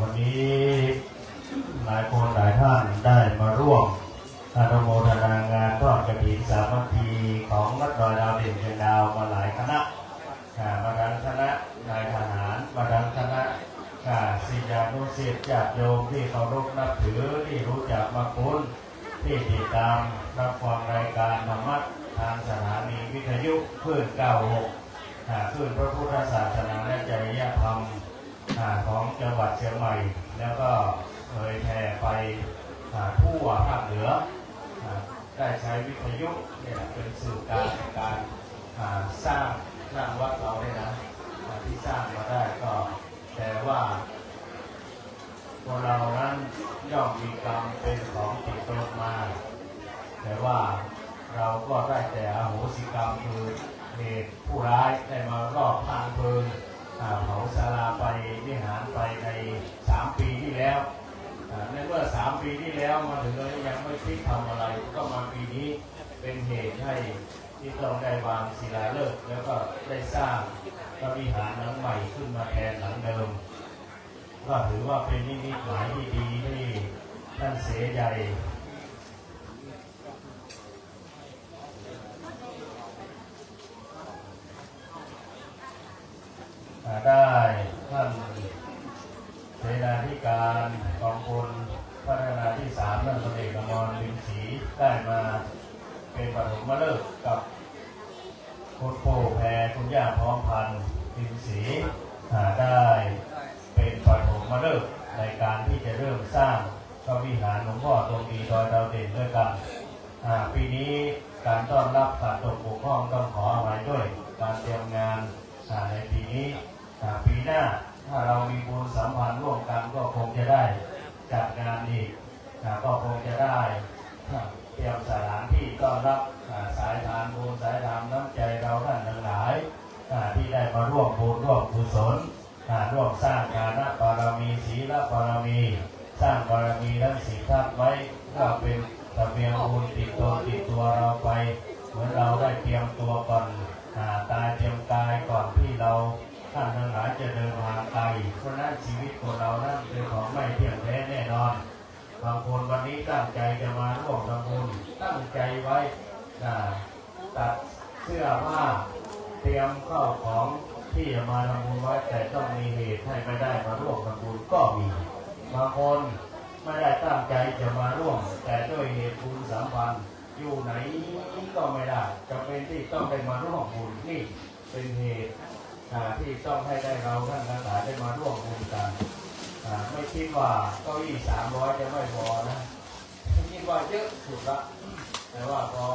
วันนี้หลายคนหลายท่านได้มาร่วมอนุโมทนางานทอดกฐินสามัคคีของวัดดอยดาวเด่นเชียงดาวมาหลายคณะมาดังคณะนายทหารมาดังคณะศิษยานุศิษย์ญาติโยมที่เคารพนับถือที่รู้จักมาคุ้นที่ติดตามรับฟังรายการธรรมะทางสถานีวิทยุคลื่น96คลื่นพระพุทธศาสนาและจริยธรรมของจังหวัดเชียงใหม่แล้วก็เผยแผ่ไปทั่วภาคเหนือได้ใช้วิทยุเนี่ยเป็นสื่อกลางในการสร้างวัดเราเนี่ยนะที่สร้างมาได้ก็แต่ว่าคนเรานั้นย่อมมีกรรมเป็นของติดตัวมาแต่ว่าเราก็ได้แต่อโหสิกรรมคือเหตุผู้ร้ายได้มารอบทางเพลิงเผาศาลาไปวิหารไปใน3 ปีที่แล้วในเมื่อ3 ปีที่แล้วมาถึงแล้วยังไม่คิดทำอะไรก็มาปีนี้เป็นเหตุให้ที่ต้องได้วางศิลาฤกษ์แล้วก็ได้สร้างพระวิหารหลังใหม่ขึ้นมาแทนหลังเดิมก็ถือว่าเป็นนิมิตหมายที่ดีที่ท่านเสใหญ่ ได้ท่านเสนาธิการกองพลพัฒนาที่3ท่านพลเอกอมรลิมศรีได้มาเป็นปฐมฤกษ์กับคุณปู่แพรคุณย่าพร้อมพันธ์ลิมศรีได้เป็นปฐมฤกษ์ในการที่จะเริ่มสร้างพระวิหารหลวงพ่อทรงดีดอยดาวเด่นด้วยกันปีนี้การต้อนรับขาดตกบกพร่องต้องขออภัยด้วยการเตรียมงานในปีนี้ปีหน้าถ้าเรามีบุญสัมพันธ์ร่วมกันก็คงจะได้จัดงานอีกก็คงจะได้เตรียมสถานที่ต้อนรับสายทานบุญสายทานน้ำใจเราท่านทั้งหลายที่ได้มาร่วมบุญร่วมกุศลร่วมสร้างฐานะบารมีศีลบารมีสร้างบารมีทั้ง4ทัศไว้ก็เป็นเสบียงบุญติดตัวเราไปเหมือนเราได้เตรียมตัวก่อนตายเตรียมกายก่อนที่เราท่านทั้งหลายจะเดินทางไกลเพราะนั้นชีวิตของเรานั้นเป็นของไม่เที่ยงแท้แน่นอนบางคนวันนี้ตั้งใจจะมาร่วมทำบุญตั้งใจไว้ตัดเสื้อผ้าเตรียมข้าวของที่จะมาทำบุญไว้แต่ต้องมีเหตุให้ไม่ได้มาร่วมทำบุญก็มีบางคนไม่ได้ตั้งใจจะมาร่วมแต่ด้วยเหตุบุญสัมพันธ์อยู่ไหนก็ไม่ได้จะเป็นที่ต้องได้มาร่วมบุญนี่เป็นเหตุที่ต้องให้ได้เราท่านทั้งหลายได้มาร่วมบุญกันไม่คิดว่าเก้าอี้300จะไม่พอนะคิดว่าเยอะสุดละแต่ว่าพอ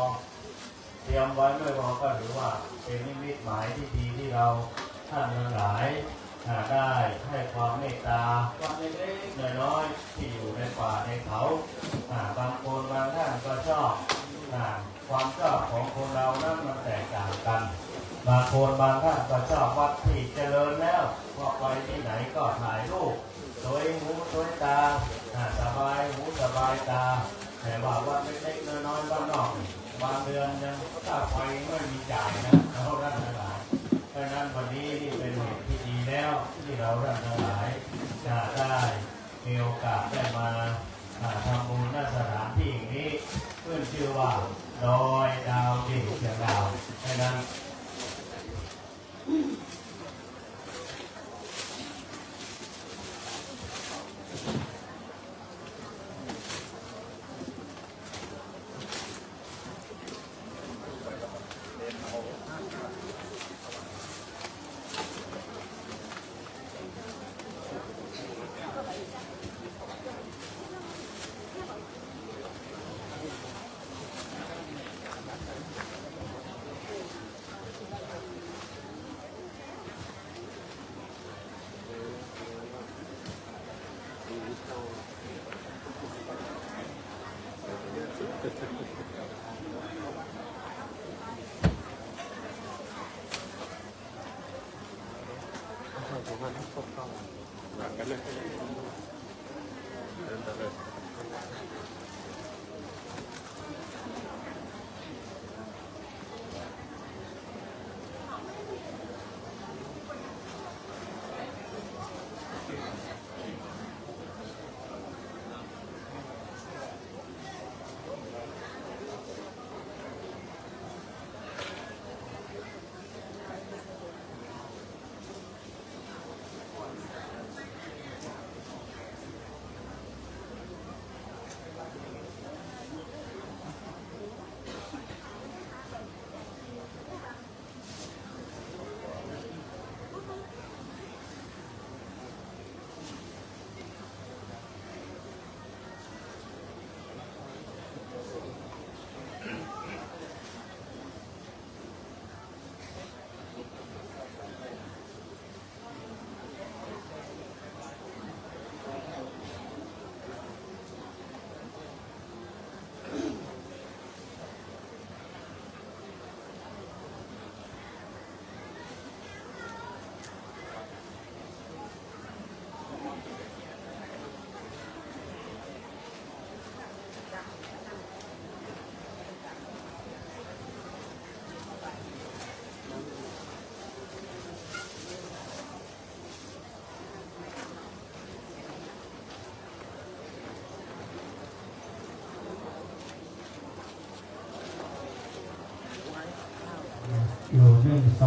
เตรียมไว้ไม่พอก็ถือว่าเป็นนิมิตหมายที่ดีที่เราท่านทั้งหลายได้ให้ความเมตตาความเล็กๆน้อยๆที่อยู่ในป่าในเขาบางคนบางท่านก็ชอบความชอบของคนเรานั้นมันแตกต่างกันบางคนบางท่านก็ชอบวัดที่เจริญแล้วพอไปที่ไหนก็ถ่ายรูปสวยหูสวยตาสบายหูสบายตาแต่ว่าวัดเล็กๆน้อยๆบ้านนอกบางเดือนยังค่าไฟไม่มีจ่ายนะเราท่านทั้งหลายเพราะนั้นวันนี้นี่เป็นเหตุที่ดีแล้วที่เราท่านทั้งหลายจะได้มีโอกาสได้มาทำบุญณสถานที่นี้ขึ้นชื่อว่าดอยดาวดิ่งเชียงดาวเพราะนั้นอยู่1 2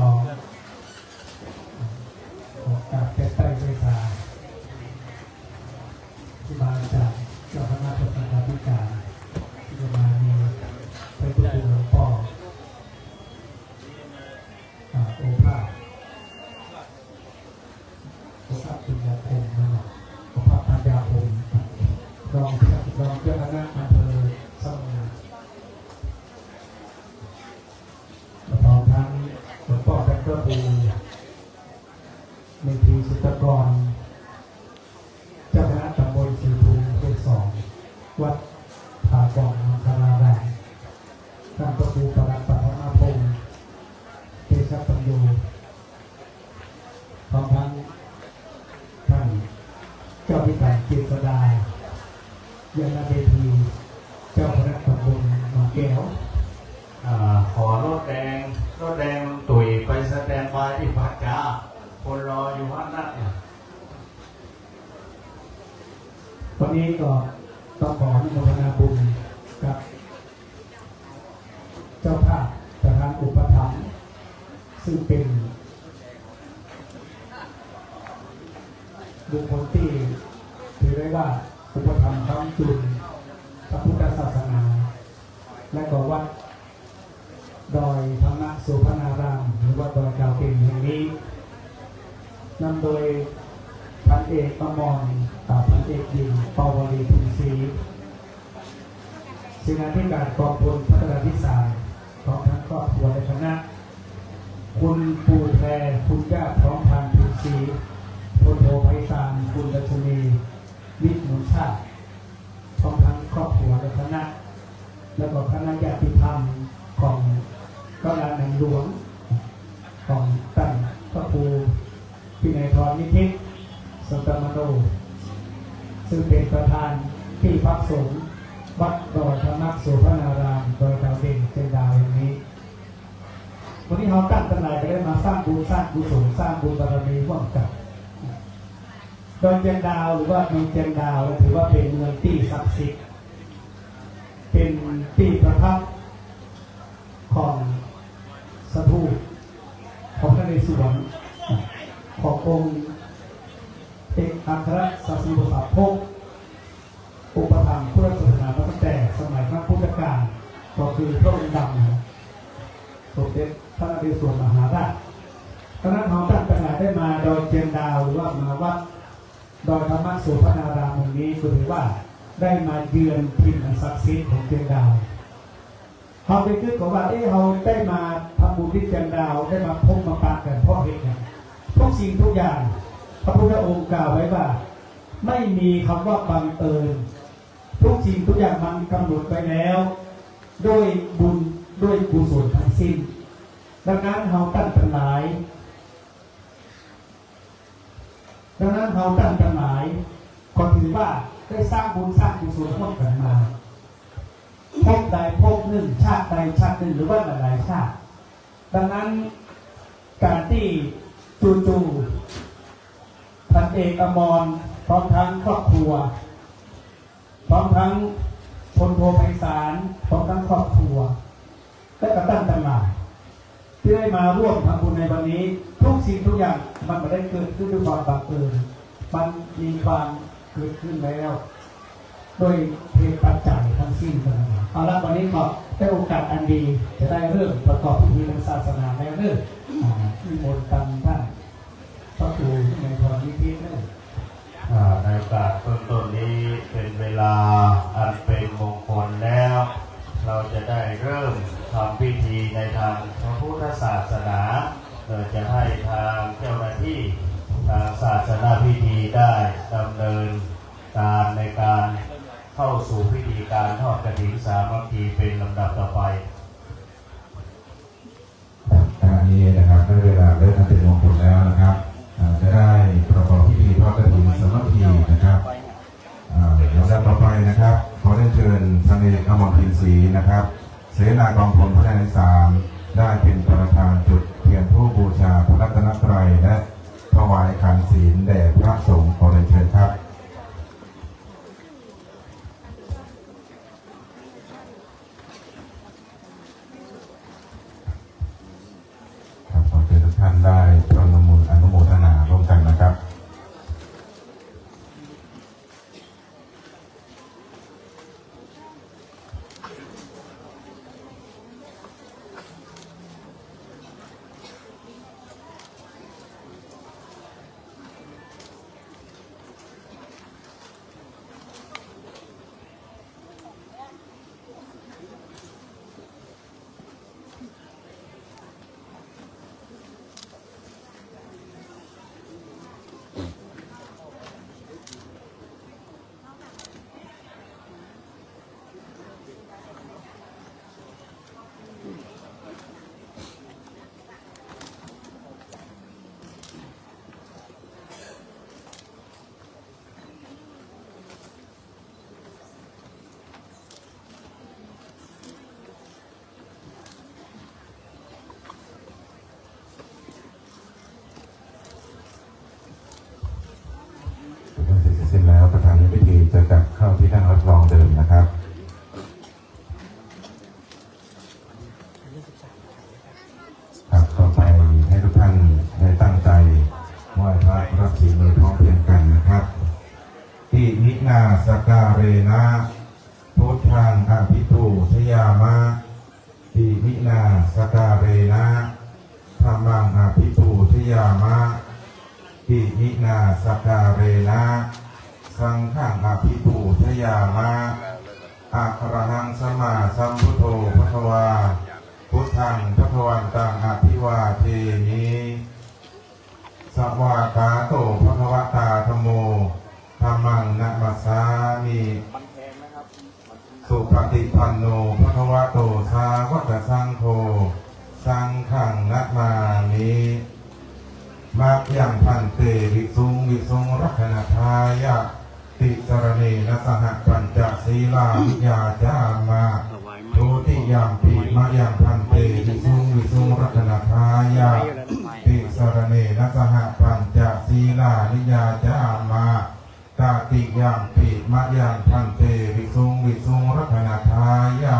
รูเมธีสุตกรเจ้าคณะตำบลสีภูมิเขต2วัดผากองมังคลารามท่านพระครูประหลัดปัทมาพงศ์เทศปัญโยพร้อมทั้งท่านเจ้าพิการเจษฎายันเวทีเจ้าคณะตำบลหนองแก้ว
ขอรถแดงตุ๋ยไปแสดงบายที่พัดจ้าคนรออยู่ว่านั่น
วันนี้ก็ต้องขออนุโมทนาบุญกับเจ้าภาพประธานอุปถัมภ์ซึ่งเป็นบุคคลที่ถือได้ว่าอุปถัมภ์ค้ำจุนพระพุทธศาสนา และก็วัดดอยธรรมโสภณารามหรือวัดดอยดาวเก่งแห่งนี้นำโดยพันเอกอมรพันเอกยิงปวลีทุนศรีสิ่งที่การกองพลพัฒนาพิสารของทั้งครอบครัวและคณะคุณปู่แพรคุณย่าพร้อมพันทุนศรีพลโทไพศาลคุณดัชนีวิทย์หนุนชาติของทั้งครอบครัวและคณะแล้วก็คณะญาติธรรมของกำลังหลวงของตั้งพระครูพินัยทรนิธิสันตมโนซึ่งเป็นประธานที่พักสงฆ์วัดดอยธรรมโสภณารามโดยดาวเด่นเจนดาวอย่างนี้วันนี้เราตั้งตั้งใจไปได้มาสร้างบุญสร้างกุศลสร้างบุญบารมีร่วมกันดอยเจนดาวหรือว่าเมืองเจนดาวถือว่าเป็นเมืองที่ศักดิ์สิทธิ์เป็นที่ประทับของสถูปของพระนเรศวรขององค์เอกอัครศาสนสัพพกอุปถัมภ์พุทธศาสนามาตั้งแต่สมัยพระพุทธกาลก็คือพระองค์ดำสมเด็จพระนเรศวรมหาราชคณะของท่านต่างๆได้มาดอยเจียนดาวหรือว่ามาวัดดอยธรรมโสภณารามแห่งนี้ก็ถือว่าได้มาเยือนถิ่นอันศักดิ์สิทธิ์ของเจียนดาวเขาไปคิดของว่าเขาได้มาทำบุญที่เจียนดาวได้มาพบมาปะกันเพราะเหตุนั้นทุกสิ่งทุกอย่างพระพุทธองค์กล่าวไว้ว่าไม่มีคำว่าบังเอิญทุกสิ่งทุกอย่างมันกำหนดไปแล้วด้วยบุญด้วยกุศลทั้งสิ้นดังนั้นเราตั้งกันหลายก็ถือว่าได้สร้างบุญสร้างกุศลร่วมกันมาพบใดพบหนึ่งชาติใดชาติหนึ่งหรือว่าหลายชาติดังนั้นการที่จู่ๆพันเอกอมรพร้อมทั้งครอบครัวพร้อมทั้งพลโทไพศาลพร้อมทั้งครอบครัวและกระตั้งตลาดที่ได้มาร่วมทำบุญในวันนี้ทุกสิ่งทุกอย่างมันไม่ได้เกิดขึ้นด้วยความบังเอิญมันมีความเกิดขึ้นแล้วโดยเหตุปัจจัยทั้งสิ้นนะครับเอาละวันนี้ก็ได้โอกาสอันดีจะได้เรื่องประกอบพิธีทางศาสนาในเรื่องที่มนต์กันท่านพระครูในพรนิธินั่น
ในโอกาสต้นนี้เป็นเวลาอันเป็นมงคลแล้ว เราจะได้เริ่มทำพิธีในทางพระพุทธศาสนาเราจะให้ทางเจ้าหน้าที่ทางศาสนาพิธีได้ดำเนินการในการเข้าสู่พิธีการทอดกฐินสามัคคีเป็นลำดับต่อไป
ขณะนี้นะครับได้เวลาเริ่มเป็นมงคลแล้วนะครับจะได้ประกอบพิธีทอดกฐินสามัคคีนะครับลำดับต่อไปนะครับขอได้เชิญพันเอกอมรพินศรีนะครับเสนากองพลพระนเรศวรได้เป็นประธานจุดเทียนผู้บูชาพระรัตนตรัยและถวายขันธ์ศีลแด่พระสงฆ์ขอเรียนเชิญครับขอเชิญทุกท่านได้ประนมมืออนุโมทนาร่วมกันนะครับ นาสการเรนะธรรมังอภิปูชยามะอิมินาสการเรนะสังฆังอภิปูชยามะอะระหังสัมมาสัมพุทโธภควาพุทธังภควันตังอภิวาเทมิสวากาโตภควตาธัมโมธัมมังนะมัสสามิสุปฏิปันโนภควโตสาวกสังโฆสังฆังนะมามิมัคยังพันเตวิสุงรัตนทายะติสรณีนสหปัญจศีลาวิยาจามาทุติยามปีมะยังพันเตวิสุงรัตนทายะติสรณีนสหปัญจศีลาวิยาจามาตติยามปีมะยังพันเตวิสุงรัตนทายะ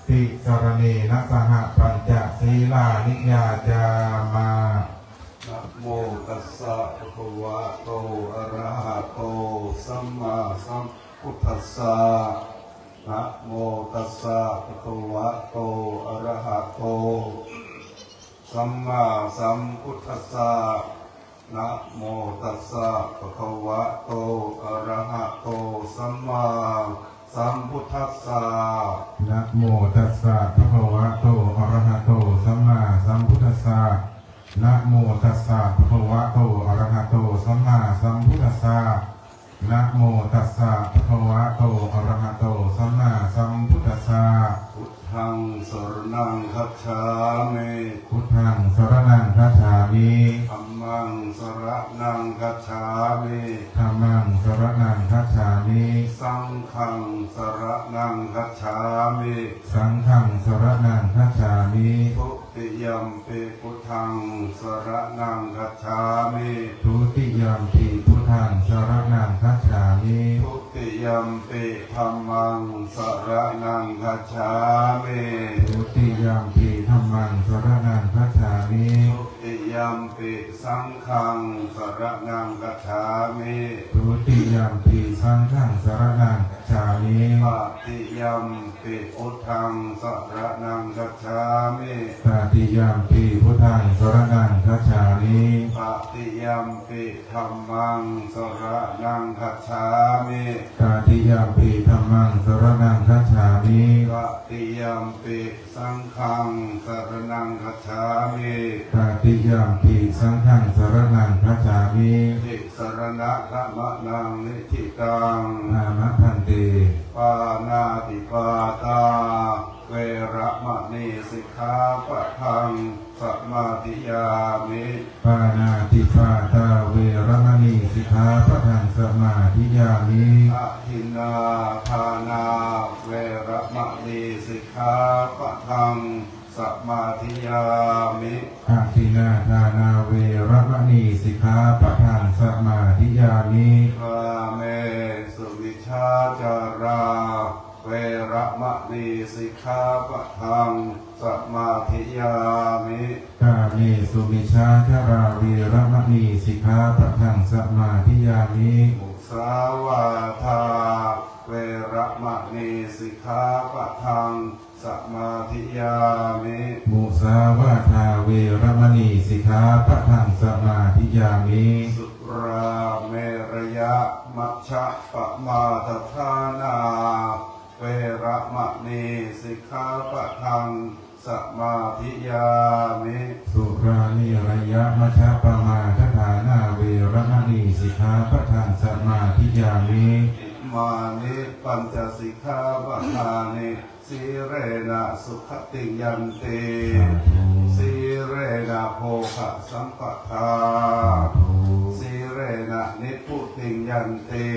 ติสรณีนสหปัญจศีลาวิยาจามานะโมตัสสะภะคะวะโตอะระหะโตสัมมาสัมพุทธัสสะนะโมตัสสะภะคะวะโตอะระหะโตสัมมาสัมพุทธัสสะนะโมตัสสะภะคะวะโตอะระหะโตสัมมาสัมพุทธัสสะนะโมตัสสะภะคะวะโตอะระหะโตสัมมาสัมพุทธัสสะนะโมตัสสะภะคะวะโตอะระหะโตสัมมาสัมพุทธัสสะนะโมตัสสะภะคะวะโตอะระหะโตสัมมาสัมพุทธัสสะพุทธังสรณังคัจฉามิพุทธังสรณังคัจฉามิธัมมังสรณังคัจฉามิธัมมังสรณังคัจฉามิสังฆังสรณังคัจฉามิสังฆังสรณังคัจฉามิทุติยัมปิพุทธังสรณังคัจฉามิทุติยัมปิพุทธังสรณังคัจฉามิทุติยัมปิธัมมังสรณังคัจฉามิทุติยัมปิธัมมังสรณังคัจฉามิทุติยัมปิสังฆังสรณังคัจฉามิทุติยัมปิสังฆังสรณังคัจฉามิปฏิยัมปิพุทธังสรณังคัจฉามิปฏิยัมปิพุทธังสรณังคัจฉามิปฏิยัมปิธัมมังสรณังคัจฉามิปฏิยัมปิธัมมังสรณังคัจฉามิปฏิยัมปิสังฆังสรณังคัจฉามิปฏิยัมปิสังฆังสรณังคัจฉามิติสรณะขมะนังนิธิตังนามะพันติปานาติปาตาเวระมะนีสิกขาปะทังสมาธิยามิปานาติปาตาเวระมะนีสิกขาปะทังสมาธิยามิอะทินนาทานาเวระมะนีสิกขาปะทังสมาธิยามิอะทินนาทานาเวระมะนีสิกขาปะทังสมาธิยามิกาเมสุวิชาจาราเวระมะนีสิกขาปะทังสมาธิยามิกาเมสุวิชาจาราเวระมะนีสิกขาปะทังสมาธิยามิมุสาวาทาเวระมะนีสิกขาปะทังสมาธิยามิมุสาวาทาเวระมะนีสิกขาปะทังสมาธิยามิสุราเมรยะมัชฌะปะมาทฐานาเวระมะนีสิกขาปะทังสมาธิยามิสุรานิระยะมัชฌะปะมาทฐานาเวระมะนีสิกขาปะทังสมาธิยามิอิมานิปัญจสิกขาปะทานิสีเรนะสุขติยันติสีเรนะโภคะสัมปทาสีเรนะนิพพุติยันติ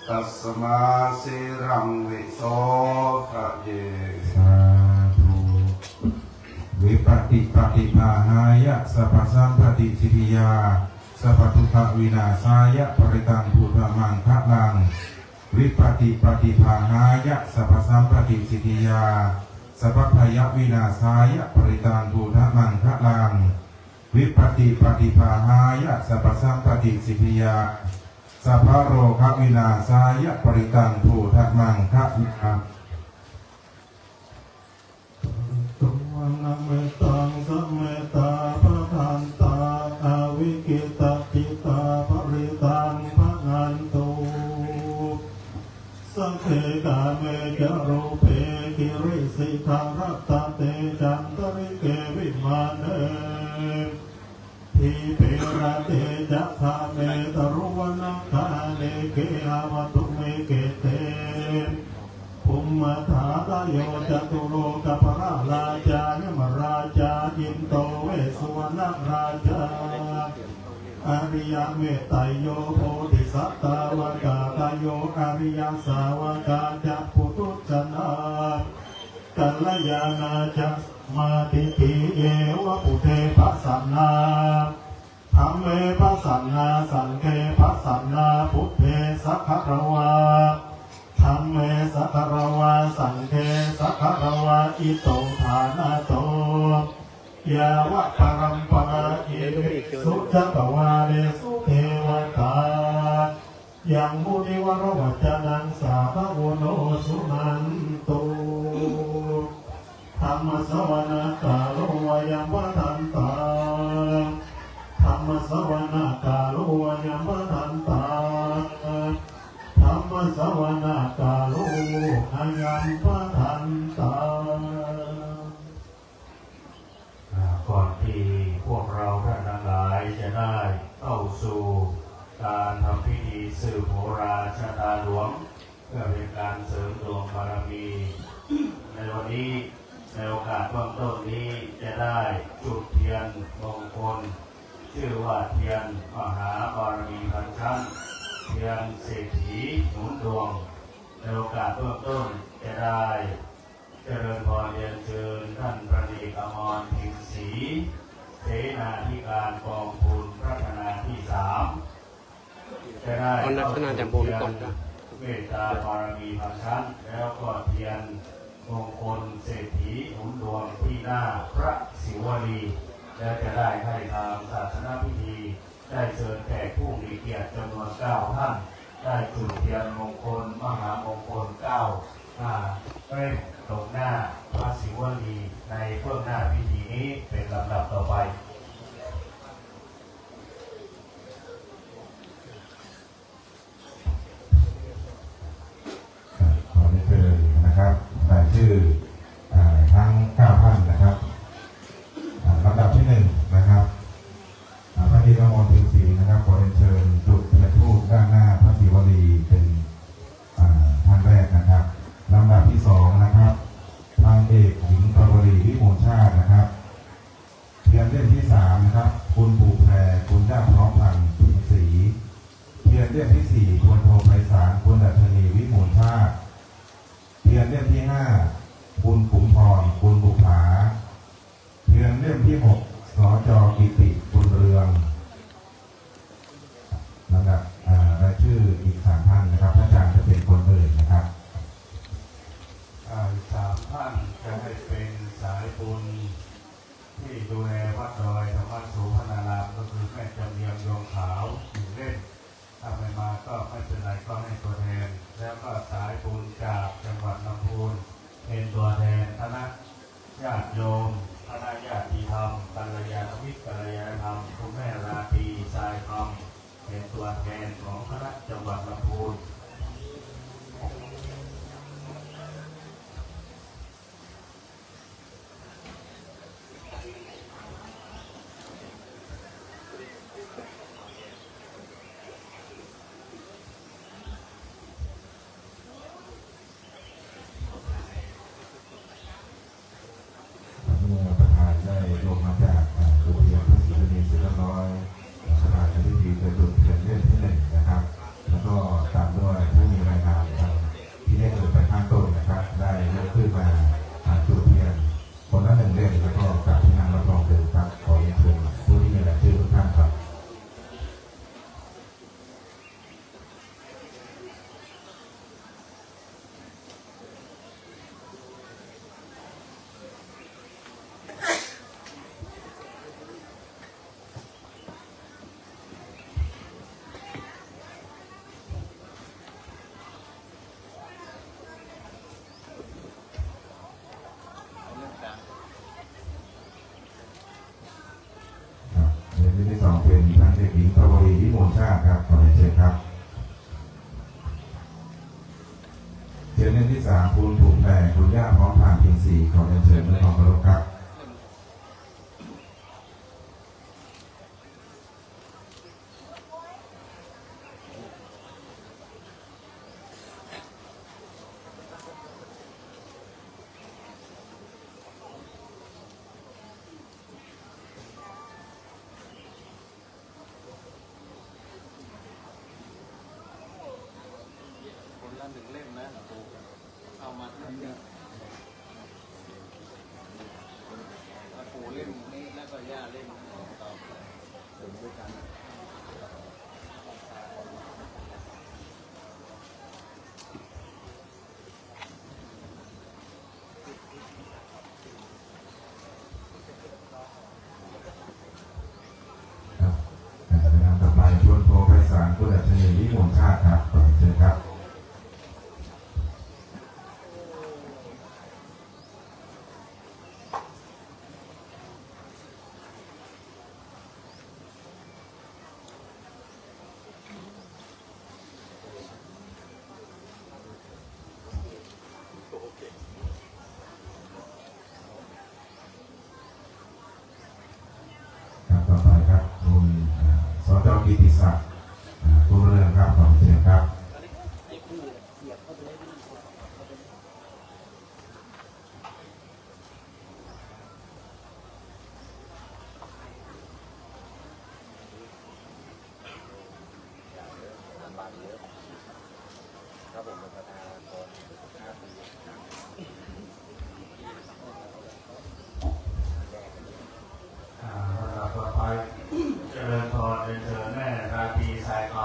ตัสมาสีรังวิโสทะเยสาธุวิปติปฏิภาหายะสัพพสัมปติสิทธิยาสัพพทุกขวินาศายะปริตังภูตมังคะลังวิปติปฏิภาหายะสัพพสัมปติสิทธิยาสัพพยวินาศายะปริตังภูตมังคะลังวิปติปฏิภาหายะสัพพสัมปติสิทธิยาสัพพโรควินาศายะปริตังภูตมังคะลังตุวังอ
อินโตเวสสุวรรณราชาอริยเมตไตโยโพธิสัตตาวกาตโยอริยสาวกาจะปุถุชนากัลยาณาจะมาติติเอวะปุเทภสันนาธรรมเมภสันนาสังเฆภสันนาพุทเทสัคคะวาธรรมเมสัคคะวาสังเฆสัคคะวาอิโตฐานาโตยาวะปรัมปราอิสุจักวาเลสุเทวตายังมุนิวรวัจนังสาภโวโนสุนันตุธรรมสวนาคาโลวยัมปทันตาธรรมสวนาคาโลวยัมปทันตาธรรมสวนาคาโลอายัมปทันตาก่อนที่พวกเราท่านทั้งหลายจะได้เข้าสู่การทำพิธีสืบโหราชะตาหลวงเพื่อเป็นการเสริมดวงบารมีในวันนี้ในโอกาสเบื้องต้นนี้จะได้จุดเทียนมงคลชื่อว่าเทียนมหาบารมีพันชั้นเทียนเศรษฐีหนุนดวงในโอกาสเบื้องต้นจะได้เจริญพรเรียนเชิญท่านประเดชอมรพิมพ์ศรีเสนาธิการกองทุนพัฒนาที่3จะได้เมตตาบารมีพันชั้นแล้วก็เทียนมงคลเศรษฐีหนุนดวงที่หน้าพระศิวลีและจะได้ให้ทางศาสนพิธีได้เชิญแขกผู้มีเกียรติจำนวน9ท่านได้จุดเทียนมงคลมหามงคล9เร่งตรงหน้าพระศิวลีในเบื้องหน้าพิธีนี้เป็นลำดับต่อไป
ขอได้เจอนะครับรายชื่อทั้ง9ท่านนะครับลำดับที่1นะครับพระธีรมนต์พิมพ์ศรีนะครับขอเรียนเชิญจุดเทียนธูปด้านหน้าพระศิวลีเป็นท่านแรกนะครับลำดับที่2นะครับพันเอกหญิงปวรีวิมูลชาตินะครับเทียนเล่มที่3นะครับคุณปู่แพรคุณย่าพร้อมพันธ์พิมพ์ศรีเทียนเล่มที่4คุณโทไพศาลคุณดัชนีวิมูลชาติเทียนเล่มที่5คุณขุมพรคุณบุภาเทียนเล่มที่6สจ.กิติบุญเรืองลำดับรายชื่ออีก3ท่านนะครับท่านอาจารย์จะเป็นคนเอ่ยนะครับ
อีก3ท่านจะให้เป็นสายบุญที่ดูแลวัดดอยธรรมสุพรรณารามก็คือแม่จำเรียงดวงขาว1 เล่มถ้าไม่มาก็ไม่เป็นไรก็ให้ตัวแทนแล้วก็สายบุญจากจังหวัดลำพูนเป็นตัวแทนคณะญาติโยมคณะญาติธรรมกัลยาณมิตรกัลยาณธรรมคุณแม่ราตรีสายธรรมเป็นตัวแทนของคณะจังหวัดลำพูน
ประธานได้ลงมาจากจุดเทียนพระศรีวลีเสร็จเรียบร้อยประธานจะพิธีจะจุดเทียนเล่มที่1นะครับแล้วก็ตามด้วยผู้มีรายงานที่ได้เอ่ยไปข้างต้นนะครับได้ยกขึ้นมาจุดเทียนคนละ1 เล่มแล้วก็กลับที่นั่งรับรองเดิมครับขอเรียนเชิญผู้ที่มีรายชื่อทุกท่านครับเล่มที่2เป็นพันเอกหญิงปวรีวิมูลชาติครับขอเรียนเชิญครับเทียนเล่มที่3คุณถูกแปลคุณย่าพร้อมผ่านพิมพ์ศรีขอเรียนเชิญด้วยความเคารพครับ
ถึงเล่นนะเอามาเนี่ยปู่เล่นนี่แล้วก็ย่าเล่นต่อด้วยกัน
ต่อไปชวนโทรไปสารผู้ดัชนีวิมลชาติครับขอเชิญครับต่อไปครับคุณสจ.กิติศักดิ์ผู้เรื่องครับขอเชิญครับ
ต่อไปเจริญพรเรียนเชิญแม่ราตรีสายคำ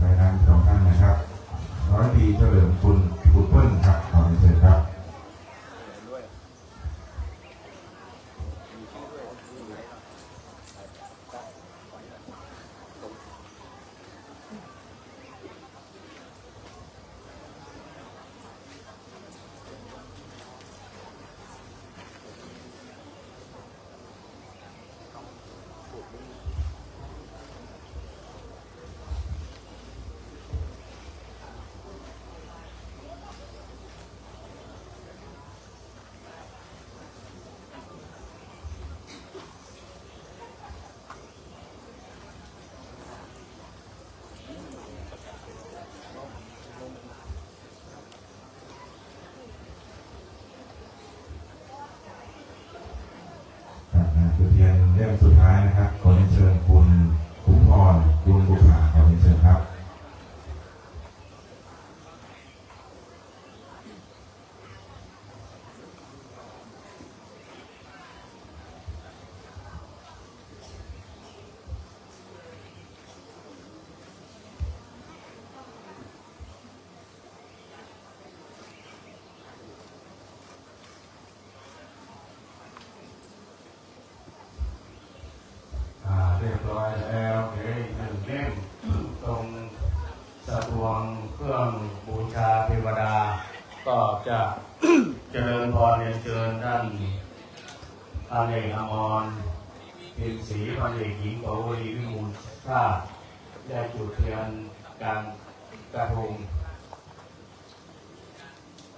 รายนามสองท่านนะครับร้อยตรีเฉลิมคุณบุญเปิ้ลครับขอเชิญครับจุดเทียนเล่มสุดท้ายนะครับขอเชิญคุณคุ้มพรบุญบุภาขอเชิญครับ
เรียบร้อยแล้วเดี๋ยวอีกหนึ่งเล่มตรงสะดวงเครื่องบูชาเทวดาก็จะ เจริญพรเรียนเชิญท่านพันเอกอมรพิมพ์ศรีพันเอกหญิงปวรีวิมูลชาติได้จุดเทียนกลางกระทง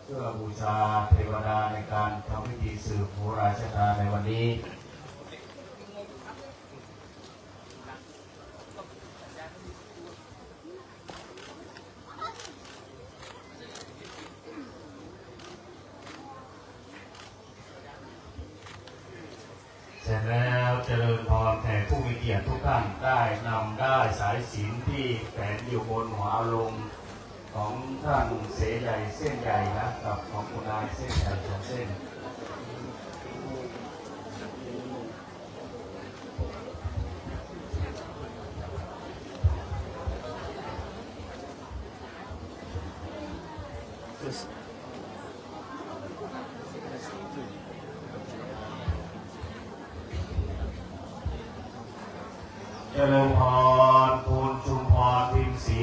เพื่อบูชาเทวดาในการทำพิธีสืบโหราชกาลในวันนี้เสร็จแล้วเจริญพรแผ่ผู้มีเกียรติทุกท่านได้นำได้สายสิญจน์ที่แขวนอยู่บนหัวอารมณ์ของท่านเสใหญ่เส้นใหญ่นะกับของคุณนายเส้นใหญ่2เส้นเจริญพรภูลชุมพรพิมพ์ศรี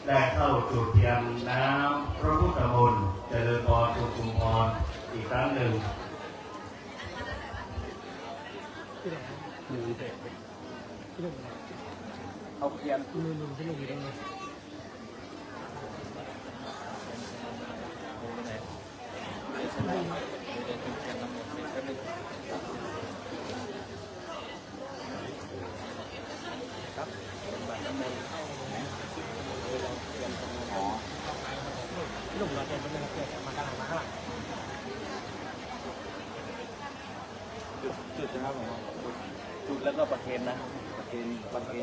ได้เข้าจุดเทียนน้ำพระพุทธมนต์เจริญพรภูลชุมพรอีกครั้งหนึ่ง
เอาเพียน
ค
จุดนะครับผมจุดแล้วก็ประเคนนะประเค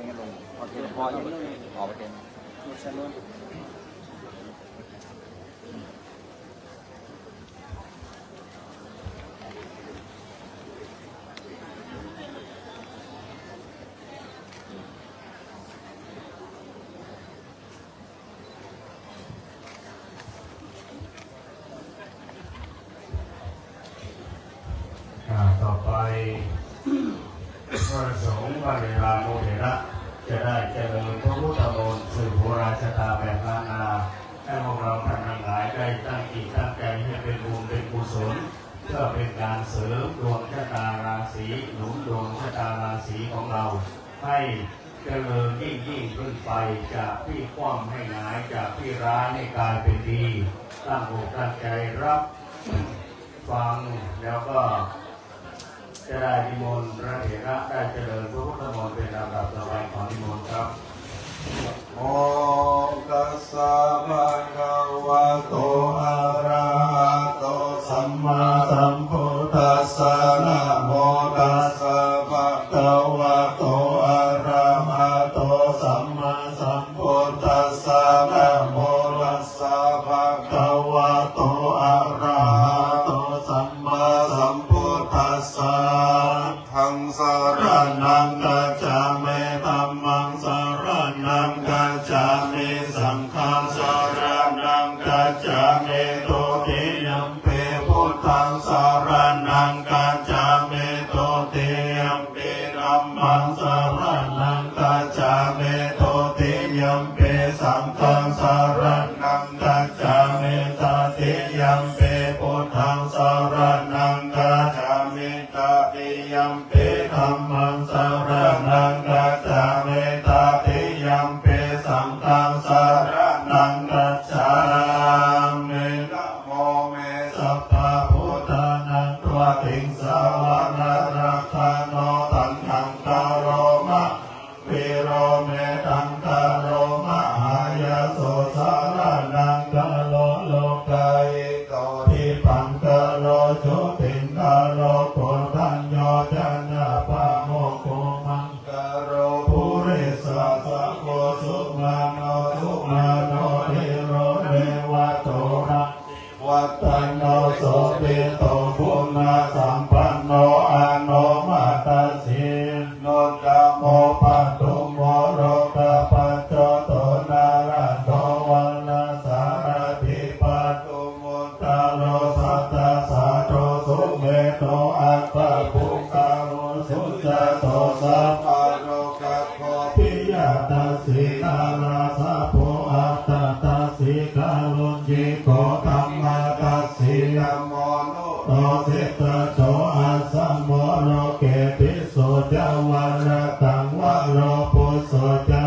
นกันลงประเคนพออยู่ออกประเคนจุดชั้นนู้น
ต่อไปพระสงฆ์พระเวลาโมเถระจะได้เจริญพระพุทธมนต์สืบโบราณชะตาแบบล้านนาให้พวกเราท่านทั้งหลายได้ตั้งจิตตั้งใจให้เป็นบุญเป็นกุศลเพื่อเป็นการเสริมดวงชะตาราศีหนุนดวงชะตาราศีของเราให้เจริญยิ่งขึ้นไปจากที่คว่ำให้หงายจากที่ร้ายให้กลายเป็นดีตั้งอกตั้งใจรับฟังแล้วก็จะได้นิมนต์พระเถระได้เจริญพระพุทธมนต์เป็นลำดับต่อไปขอนิมนต์ครับโมตัสสะภะคะวะโตอะระหะโตสัมมาสัมพุทธัสสะนะโมตัสสะภะคะวะโตอะระหะโตสัมมาสัมพุทธัสสะนะโมตัสสะภะคะวะโตอะระหะโตสัมมาสัมพุทธัสสะทังสารนังกัจจามิธัมมังสารนังกัจจามิสังฆังสารนังกัจจามิตุติยัมปิพุทธังสารนังกัจจามิตุติยัมปิธัมมังสารนังกัจจามิตุติยัมปิสังฆังสารนังกัจจามิตติยัมปิพุทธังสารนังกัจจามิตติยัมปิธัมมังสารนังกัจจามิตติยัมปิสังฆังสารนังกัจจามินะโมเมสัพพะพุทธานังตัวติงสาวนารักขาโนตัณหังกาโรมะวิโรเมตังกาโรมะหายาโสสารนังกาโลโลกายโตทิปังกาโลโชติงกาโลปุถัญโยจนะปะโมโคมังกาโรปุริสัสสะโกสุมาโนสุมาโนเทโรเรวะโตระวัตตันโนโสปิโตปุณณสัมปันโนอาโนมาตาสิโนตโมปัตตุโมโรกะปัจจโตนาราโตวันนาสารถิปัตตุโมตาโลสัตตาสาโตสุเมโตอัปปะปุกาโรสุจโตสัพพะโลกะโคปิยะตัสสิกาลาสะโพอัตตตัสสิกาลุญญิโกธัมมาตัสสิยโมโนโตเสตโตอัสสะโมโลเกติโสจาวาระตังวะโลปุโสจา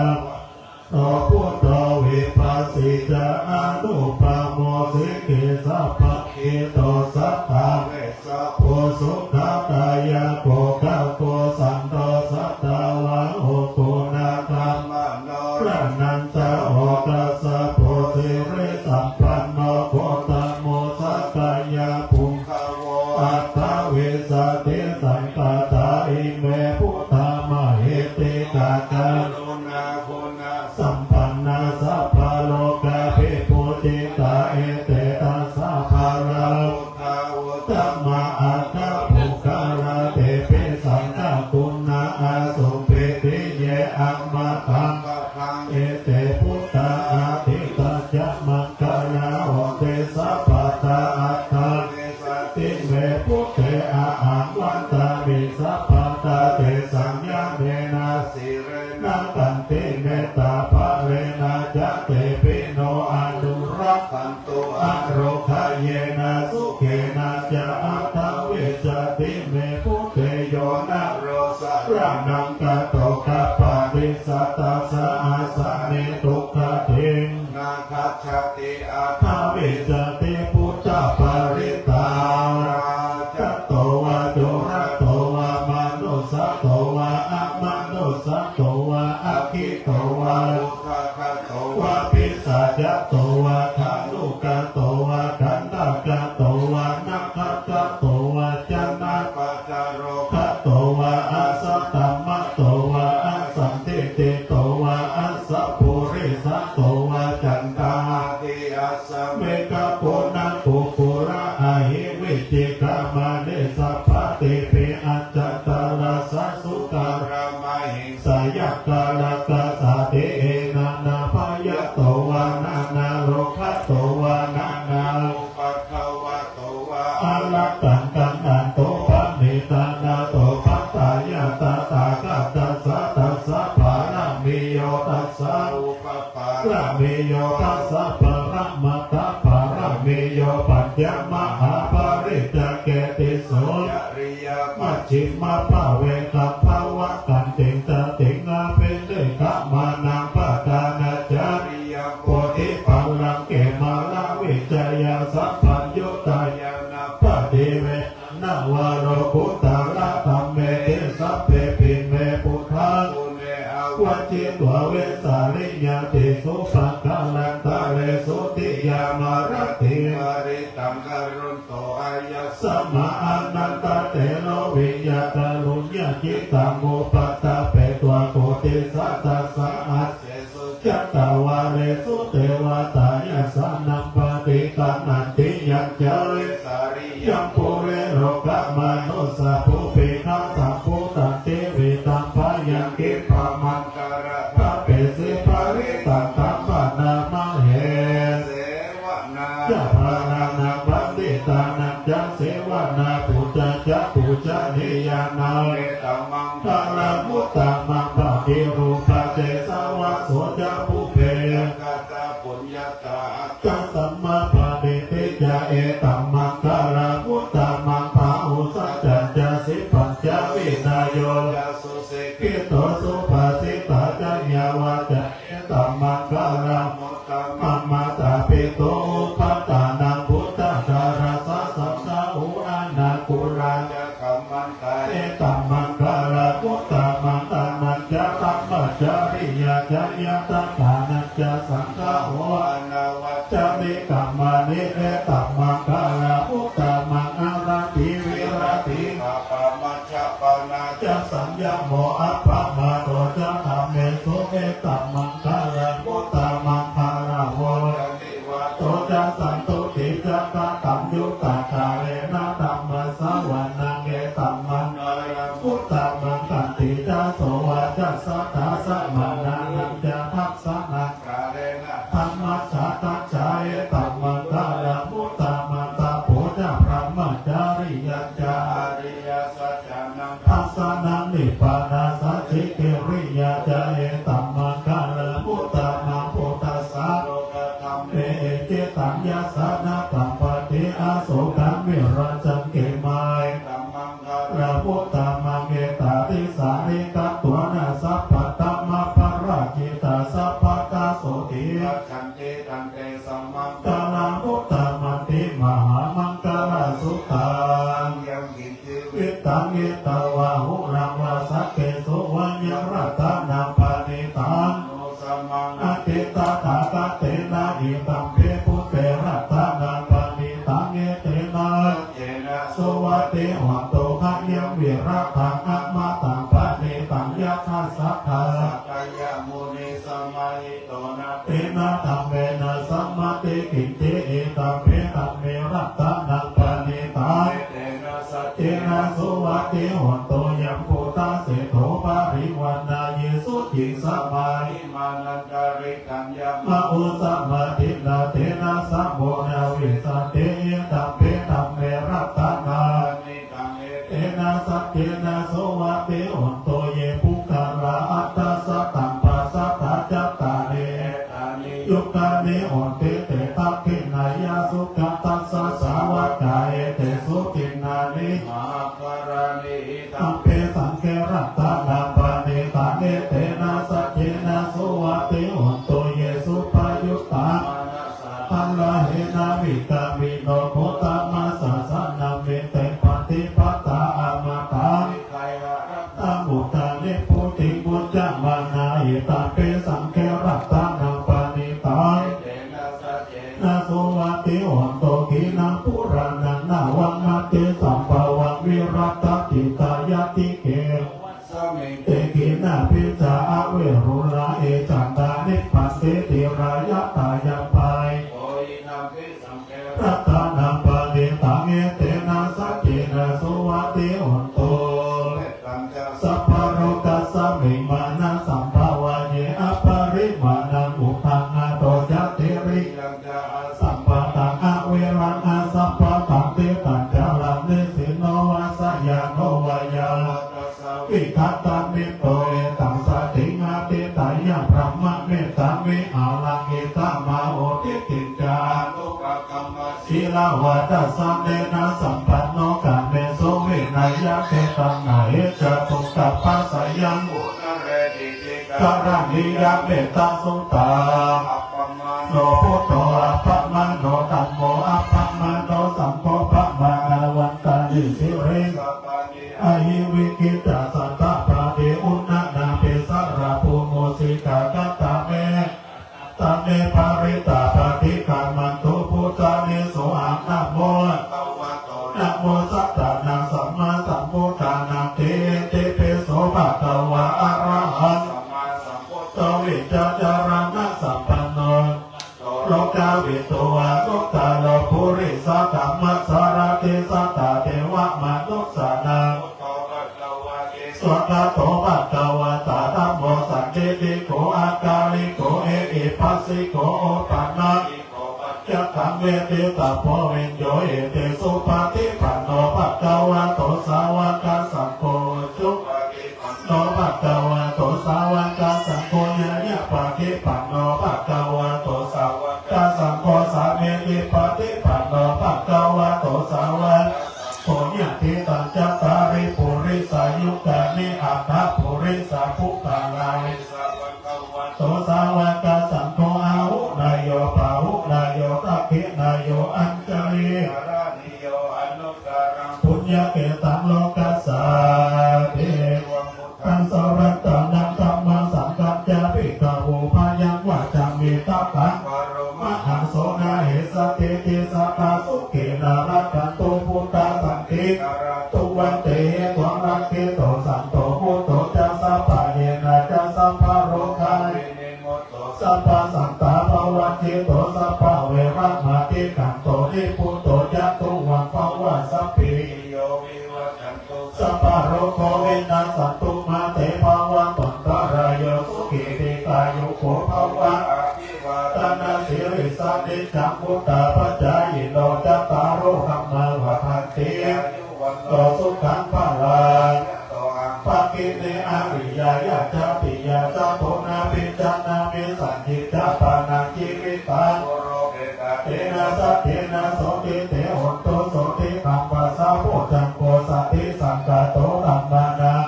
โตพุทโธวิปัสสิจาอนุปโมสิกิสัพพะคิโตสัพพะเวสะโพสุขกายโกกะโกสันโตสัตตาวะโอโกนาคัมมโนระนันตะโอกัสสะโพธิริสัมปันโนโคตโมสักกายาปุงคโวอัตถเวสติสังกตาอิเมพุทธามเหติกาการุณาคุณาสัมปันนาสัพพะโลกาภิปุติตาเอเตตัสสะภาราพุทธาวุตตมะอัตถะภูคาราเตปิสังฆคุณาอาสุปิติเยอัมมะตังเอเตพุทธาอาทิตัจจะมังคลาโอเตสัพพะตาอัตถะติเมพุทเตอาหังวันตามิสัพพะตาเตสัญญาเนนะสิเรนะตันติเมตตาภะเรนะจะเตปิโนอนุรักขันตุอโรคเยนะสุเขนะจะอัตถเวจติเมพุทเตโยนะโรสะระนังกะโตกะปะติสัตตะสะอาสะเนทุกขทิงนาคัจฉติอัตถเวจติพุทธปริตาจัตโตวะโยระโตวะมนุสะโตวะอะมนุสะโตวะอะคิโตวะอุทะคะโตวะปิสัจจะโตวะทานุกะโตวะขันธะกะโตวะนัคคะโตวะจันนะปัจจโรคะ วะอาสัตตมะโตวะอาสันติติโตวะอาสัพปุริสัตโตวะจันตาติอาสเมกะปุนังปุปุระอาหิวิจิกามาเนสัพพะเตปิอัจจตระสัสุการะมหิงสายกาลกะสะเตเอนะนาพยโตวะนานาโรคะโตวะนานาอุปะคะวะโตวะอะระกังกังอันโตปะเมตานาโตปัตตายะตาตากะตัสสะตัสสะภาระมิโยตัสสะอุปปาระมิโยตัสสะภาระมะตะภาระมิโยปัจจมหาภริจเกติโสยริยมัชฌิมาภาเวกัปภวะกันติงตะติงอาเปเตกะมานังปะทานาจาริยโพธิปัลลังเกมาลาวิจยาสัพพัญญุตายานาปะเทเวนาวาโรพุตตะระธัมเมเอสัพเพปิเมพุทธังวัจจิตวเวสาริยติสุปังคะลันตะเรสุติยามารติวริตังกรุณโตอายัสสมาอนันตเตโลวิยะตะลุญญจิตังโมปัตตะเปตวะโกติสัตตะสะอัสเสสุจัตตวาเรสุเทวตายะสนัมปติกัณันติยัจเจริสาริยัมปุเรโรกะมโนสัพพุปินัสสัพพุตันติวิตังพายังกิปะมันการะพะเปสิปาริตังตัมปะนามะเหเสวนาจะพานานาบัณฑิตานัจจะเสวนาปุจจะปุจนิยานาเวตมังคาลมุตตะมังปะติรูปะเตสาวะโสจะปุเพกัตตะปุญญาตาจัสสัมมาปะเดติจะเอตัมมังคาลมุตตะมังปะอุสัจจะสิปัญจวินายโยจะสุเสกิโตสุภาสิตาจัญญาวาจะเอตัมมังคาลมุตตะมังมาตาปิโตปัตตานังพุทธจาราสะสัมสาอุอานาคุราจะกัมมันตาเอตัมมังคาลมุตตะมังตานัจจะตัมมัจจาริยะจะยะตักานัจจะสังฆาโหอนาวะจะมิกัมมานิเอตัมมังคาลมุตตะมังอาราติวิราติมาปะมัจฉปานาจะสัญญาโมอัปปะมาโตจะธรรมเมสุเอตัมมังคาลมุตตะมังคาลโวโตจะสันตุติจะกะตัมยุตตะคาเรนะธัมมะสวรนังเอตัมมังคาลมุตตะมังกันติจะโสวะจะสัทธาสมานานังจะทัสสะนังคาเรนะธัมมัสสะตัจจาเอตัมมังคาลมุตตะมังตะโพจะพระมจาริยัจจาริยสัจจานังทัสสะนังนิพพานาสัจจิเกริยาจะเอตัมมังคาลมุตตะมังโพธัสสะโลกธรรมเอเจตัญญาสนะตัมปะติอาโสกัมมิราจังเกมัยตัมมังคาลมุตตะมังเอตาติสาริกัตตัวนาสัพพะตัมมะปะราจิตาสัพพะตาโสติขันติตังเตสัมมังคาลมุตตะมันติมหามังคลสุตังยังกิจิวิตังเอตวะหุรังวาสักเกสุวัญญรัตนาปานิตังโนสัมมังอติตาตากะเตนะอิตังเพปุเตรัตนาปานิตังเอเตนะเจนะสวัสดิหันโตขะยังวิรัตังอัมมาตังปานิตังยัคฆสัพพะสักกายมุนิสัมมาหิโตนะเตนะธัมเมนะสัมมาติกิติเอตัมเพธัมเมรัตนาปานิตังเตนะสัจเจนะสวัสดิหันโตยัมพุตตะเสโธปาริวันนาเยสุจิสัมมาหิมานันตาริกัญญามะอุสัมมาทิฏฐาเตนะสัมโมนาวิสัตเตตัมเพธัมเมรัตนานิตังเอเตนะสัจเจนะสวัสดิหันโตเยปุคาราอัตตะสัตตังปัสสัทธะจัตตาเนตานิยุคานิหันเตเตตักขินายาสุขตัสสะสาวกาเอเตสุขินานิมหาปารานิตัมเพสังเกรัตนาปานิตังเอเตนะสัจเจนะสวัสดิหันโตเยสุปายุตตาอัลลาเหนาวิกามิโนโพตามาสสะนาเมเตปฏิปัตตาอมตาตังอุตตะเนปุติมุจจามานาอิตาเปสังเกรัตนาปานิตังนาโสวัสดิหันโตขีนังปุรานังนาวังนาเตสัมภวังวิรัตติตายติ ธิเกเตกินาพิจาเวรุลาเอจันตานิปัสเสติรายะตายาภัยรัตนาปะเดตังเอเตนะสัจเจนะสุวัติอุตโตสัพพะโรกัสสะมิมานะสัมภาวะเยอปาริมาณังอุปังอาโตจัตติริสัมปะตังอะเวรังอาสัพพะตังเตตังจารังเนสิโนวาสยาโนวายาวิคัตตังมิโตเอตังสติงาติตายะพระมะเมตตังวิอาลังเอตัมมาโอติติจานุปกัมมัสสิลาวะตัสสะเนนะสัมปันโนกะเมโสเวนายะเตตังนาเอจะตุตตะปัสสยังกะรังนิยะเมตตาสุตาโนพุทโธอะปะมะโนธัมโมอะปะมะโนสัมโฆปะมะนาวันตานิสิเรอหิวิกิตาสัตตะปะเดอุณนะนาเปสัรราภูโมสิกากัตตะเมตัมเมปาริตาปฏิกามันตุพุทธานิโสอะนะโมนะโมสัตตะนังสัมมาสัมพุทธานังเตเตเปโสภะคะวะอะระหังตวิจจารานะสัมปันโนโลกาวิโตวะโลกาโลภุริสัตตมัสสารติสัตตเทวะมนุสสานังสวากาโตภะคะวะตาธัมโมสันติติโกอากาลิโกเอหิปัสสิโกโอปันนะจักขังเวทิตาโพวิญโยเอเตสุปฏิปันโนภะคะวะโตสาวกสังโฆจุโนภะคะวะโตสาวกสังโฆยะยะปฏิปันโนภะคะวะโตสาวกสังโฆสามีติปฏิปันโนภะคะวะโตสาวกโพญะทิตังจัตตาริปุริสายุกานิอัตถปุริสาภุตาลาโตสาวกสังโฆอาหุนายโยปาหุนายโยตักขินายโยอัญจลีปุญญเกตังโลกัสสาเทตังสรัตตานังธัมมังสังกัจจาภิกขวูพายังวะจังมีตัพพังมหังโสนาเหสติติสัพพะสุขินารักขันตุพุทธาสังคิตุวันเตตวรักขิโตสันโตพุทโตจะสัพพะเยนะจะสัพพะโรคาสัพพะสันตาภวัตถิโตสัพพะเวรมะติขันโตนิพุทโตจะตุวังภวะสัพพิสัพพะโรโควินาศสันตุมาเตภวัตตรายโยสุขิติกายุโกภวะตานาสิริสันติจักพุทธาปัจจายโนจัตตารโอธัมมาวะทันติโตสุขังพลังปะกิเนอริยายะจติยะจโตนาปิจานามิสันติจปานังจิริตังเตนะสัตเตนะโสติเตหุนโตโสติคัมปัสสะโพจังโกสัตติสังกาโตธัมมานัง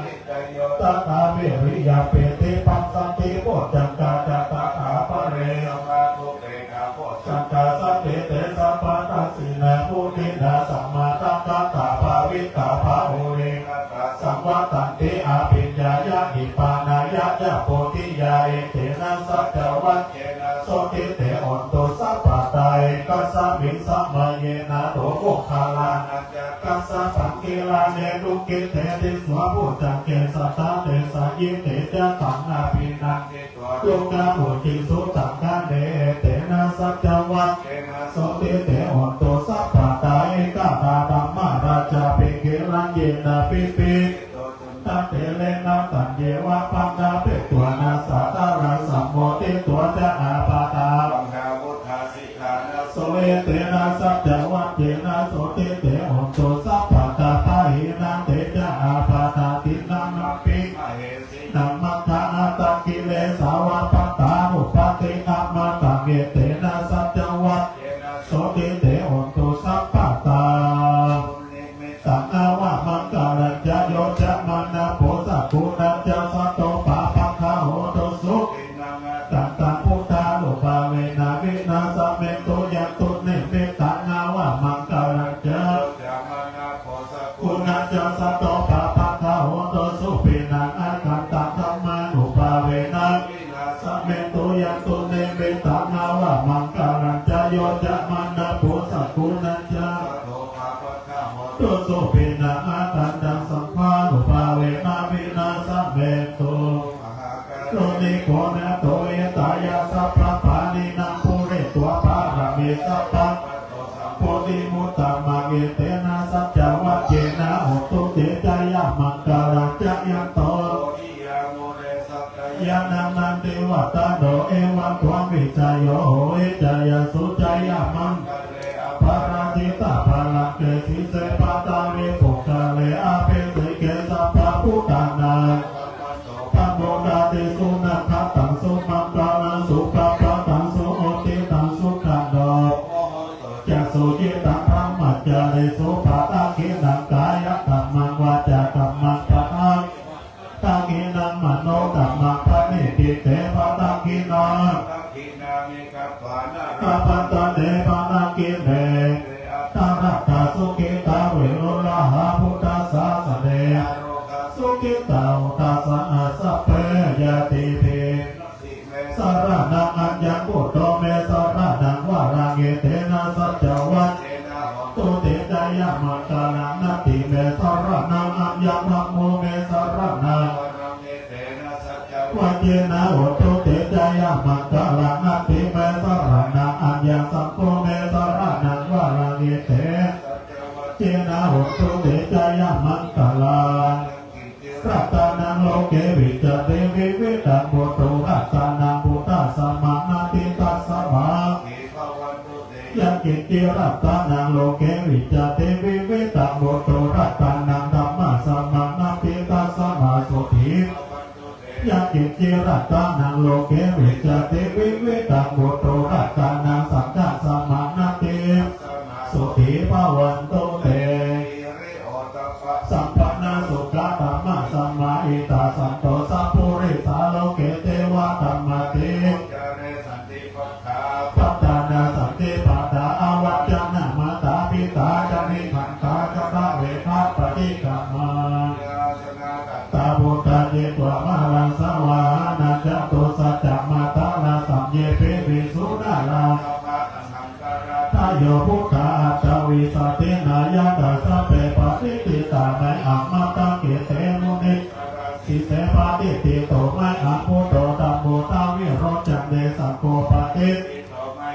ตัตถาวิริยะเปติปัสสันติโพจังกาจัตตาขาปะเรสังกาสัตเตเตสัพพะทัสสินะพุทธินาสัมมาตัตตาภาวิตาภาโหเรสัมวัตันติอาภิญญายะอิปานายะจะโพธิยาเอเตนะสัจจวัตโสติเตออนโตสัพพะไตกัสสะมิสัมมาเยนะโตโมคคาลากัสสะปังกิลาเนดุกิเตติสวะพุจังเกสัตตาเตสะยิเตจะตังนาภินังโลกาปุจิสุตังกาเนเตนะสัจจวัตโสติเตออนโตสัพพะไตกัตตาธัมมาราชาปิกิลังเยนะปิปิตัเตเลนะตันเยวะปังนาเปตัวนาสัตตาราสัมโมติตัวจะอาปาตาโสเอเตนะสัจจวัตเจนะโสติเตออนโตสัพพะตาภาหินังเตจะอาปาตาตินังนัปปินัมมัทธานาตกิเลสาวะปัตตานุปาติอัมมาตังเอเตนะสัจจวัตโสติเตออนโตสัพพะตาสังฆวะมังกาลัญจโยจะมานาโพสักุณัญจสัตโตปะปังคาโหตุสุตันตังพุทธานุภาเวนะวินาสเมตุยันตุเนเมตังวะมังกาลัญจกุณัญจสัตโตปะปังคาโหตุสุปินังอาคันตังธัมมา วัตโนเอวังทวงวิจโยโหเอจยสุจยมังปาราติตาภาลังเกสิเสปาตามิปุกะเลอาเปสิเกสัพพะพุทธานาธัมโมดาติสุนัขตังสุมังกาลังสุปะปะตังสุโอติตังสุขันโดจะสุจิตังธรรมัจจาริสุภาตาคินังกายกัมมังวาจากัมมังปะทังตาคินังมโนกัมมังปะนิติเตปะตังคินังกัปปันตเนปะตังคิเนตารัตตาสุขิตาเวโรลาหะพุทธัสสะสะเดสุขิตาอุตัสสะอาสัพเพยติเพสารนังอัญญังพุทโธเมสารนังวารังเยเตนะสัจจวัตตุเตจายามังกาลังนัตติเมสารนังอัญญังธัมโมเมสารนังวัจเจนะโหตุเตจายามังกาลังนัตติเมสารนังอัญญังสัมโฆเมสารนังวารังเยเตเจนะโหตุเตจายามังกาลังรัตานังโลเกวิจเตวิเวตังโพตุรัตานังพุทธัสสะมานาติตัสสะมายักขิติรัตานังโลเกวิจเตวิเวตังโพตุรัตานังธัมมัสสะมานาติตัสสะมาสุทิยักขิติรัตานังโลเกวิจเตวิเวตังโพตุรัตานังสังฆัสสะมานาติสุทิภวันตุเตสัมปันนาสุขะธัมมะสัมมาอิตาสันโตสัพพุริสาโลเกเตวะธัมมติปัตตานาสันติปัตตาอาวัจจนะมาตาปิตาจานิขันตาจตะเวทัปฏิกรรมาตาบุตาเจตวะมะลังสวานาจตุสัจจมาตาลาสัมเยเปวิสุนาลาทายโยพุทธาอัตตวิสัตตินายะตัสสะเปปะติติตาไมอัมมาตังเกเตมุนิสิเสปะติติโตไมอัมพุทโตตัมโมตาวิโรจเนสังโฆปะติ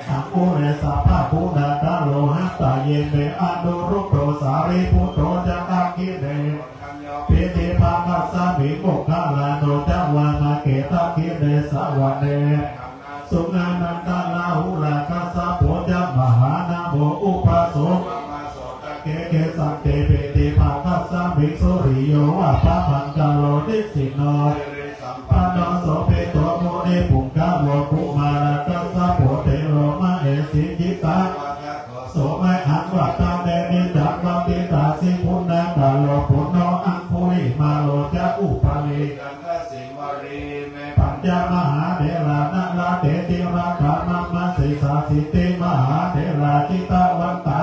สังคุเรสัพพะพุนาตาโลหัตตาเยเมอนุรุปโตสารีพุทโธจักขังกิเนปิติภาคัสสะมิโมกขลาโนจัวานาเกตังกิเนสวะเนสุงานันตาลาหุลาคัสสะโพจมหานาโมอุปาโสเกเกสังเตปิติภาคัสสะภิกษุริโยวะปะมังกาโลติสิโนปะโนโสเปโตโมเนปุงกะโวปุมาราคัสสะโพเตโลมะเอสิจิตาโสมะอันวัตตาเดนิจักวัติตาสิพุนนะกาโลปุโนอังคุริมาโลจะอุปาลิปัญจมหาเถระนะลาเตติราคามัมมะสิสาสิติมหาเถระจิตาวันตา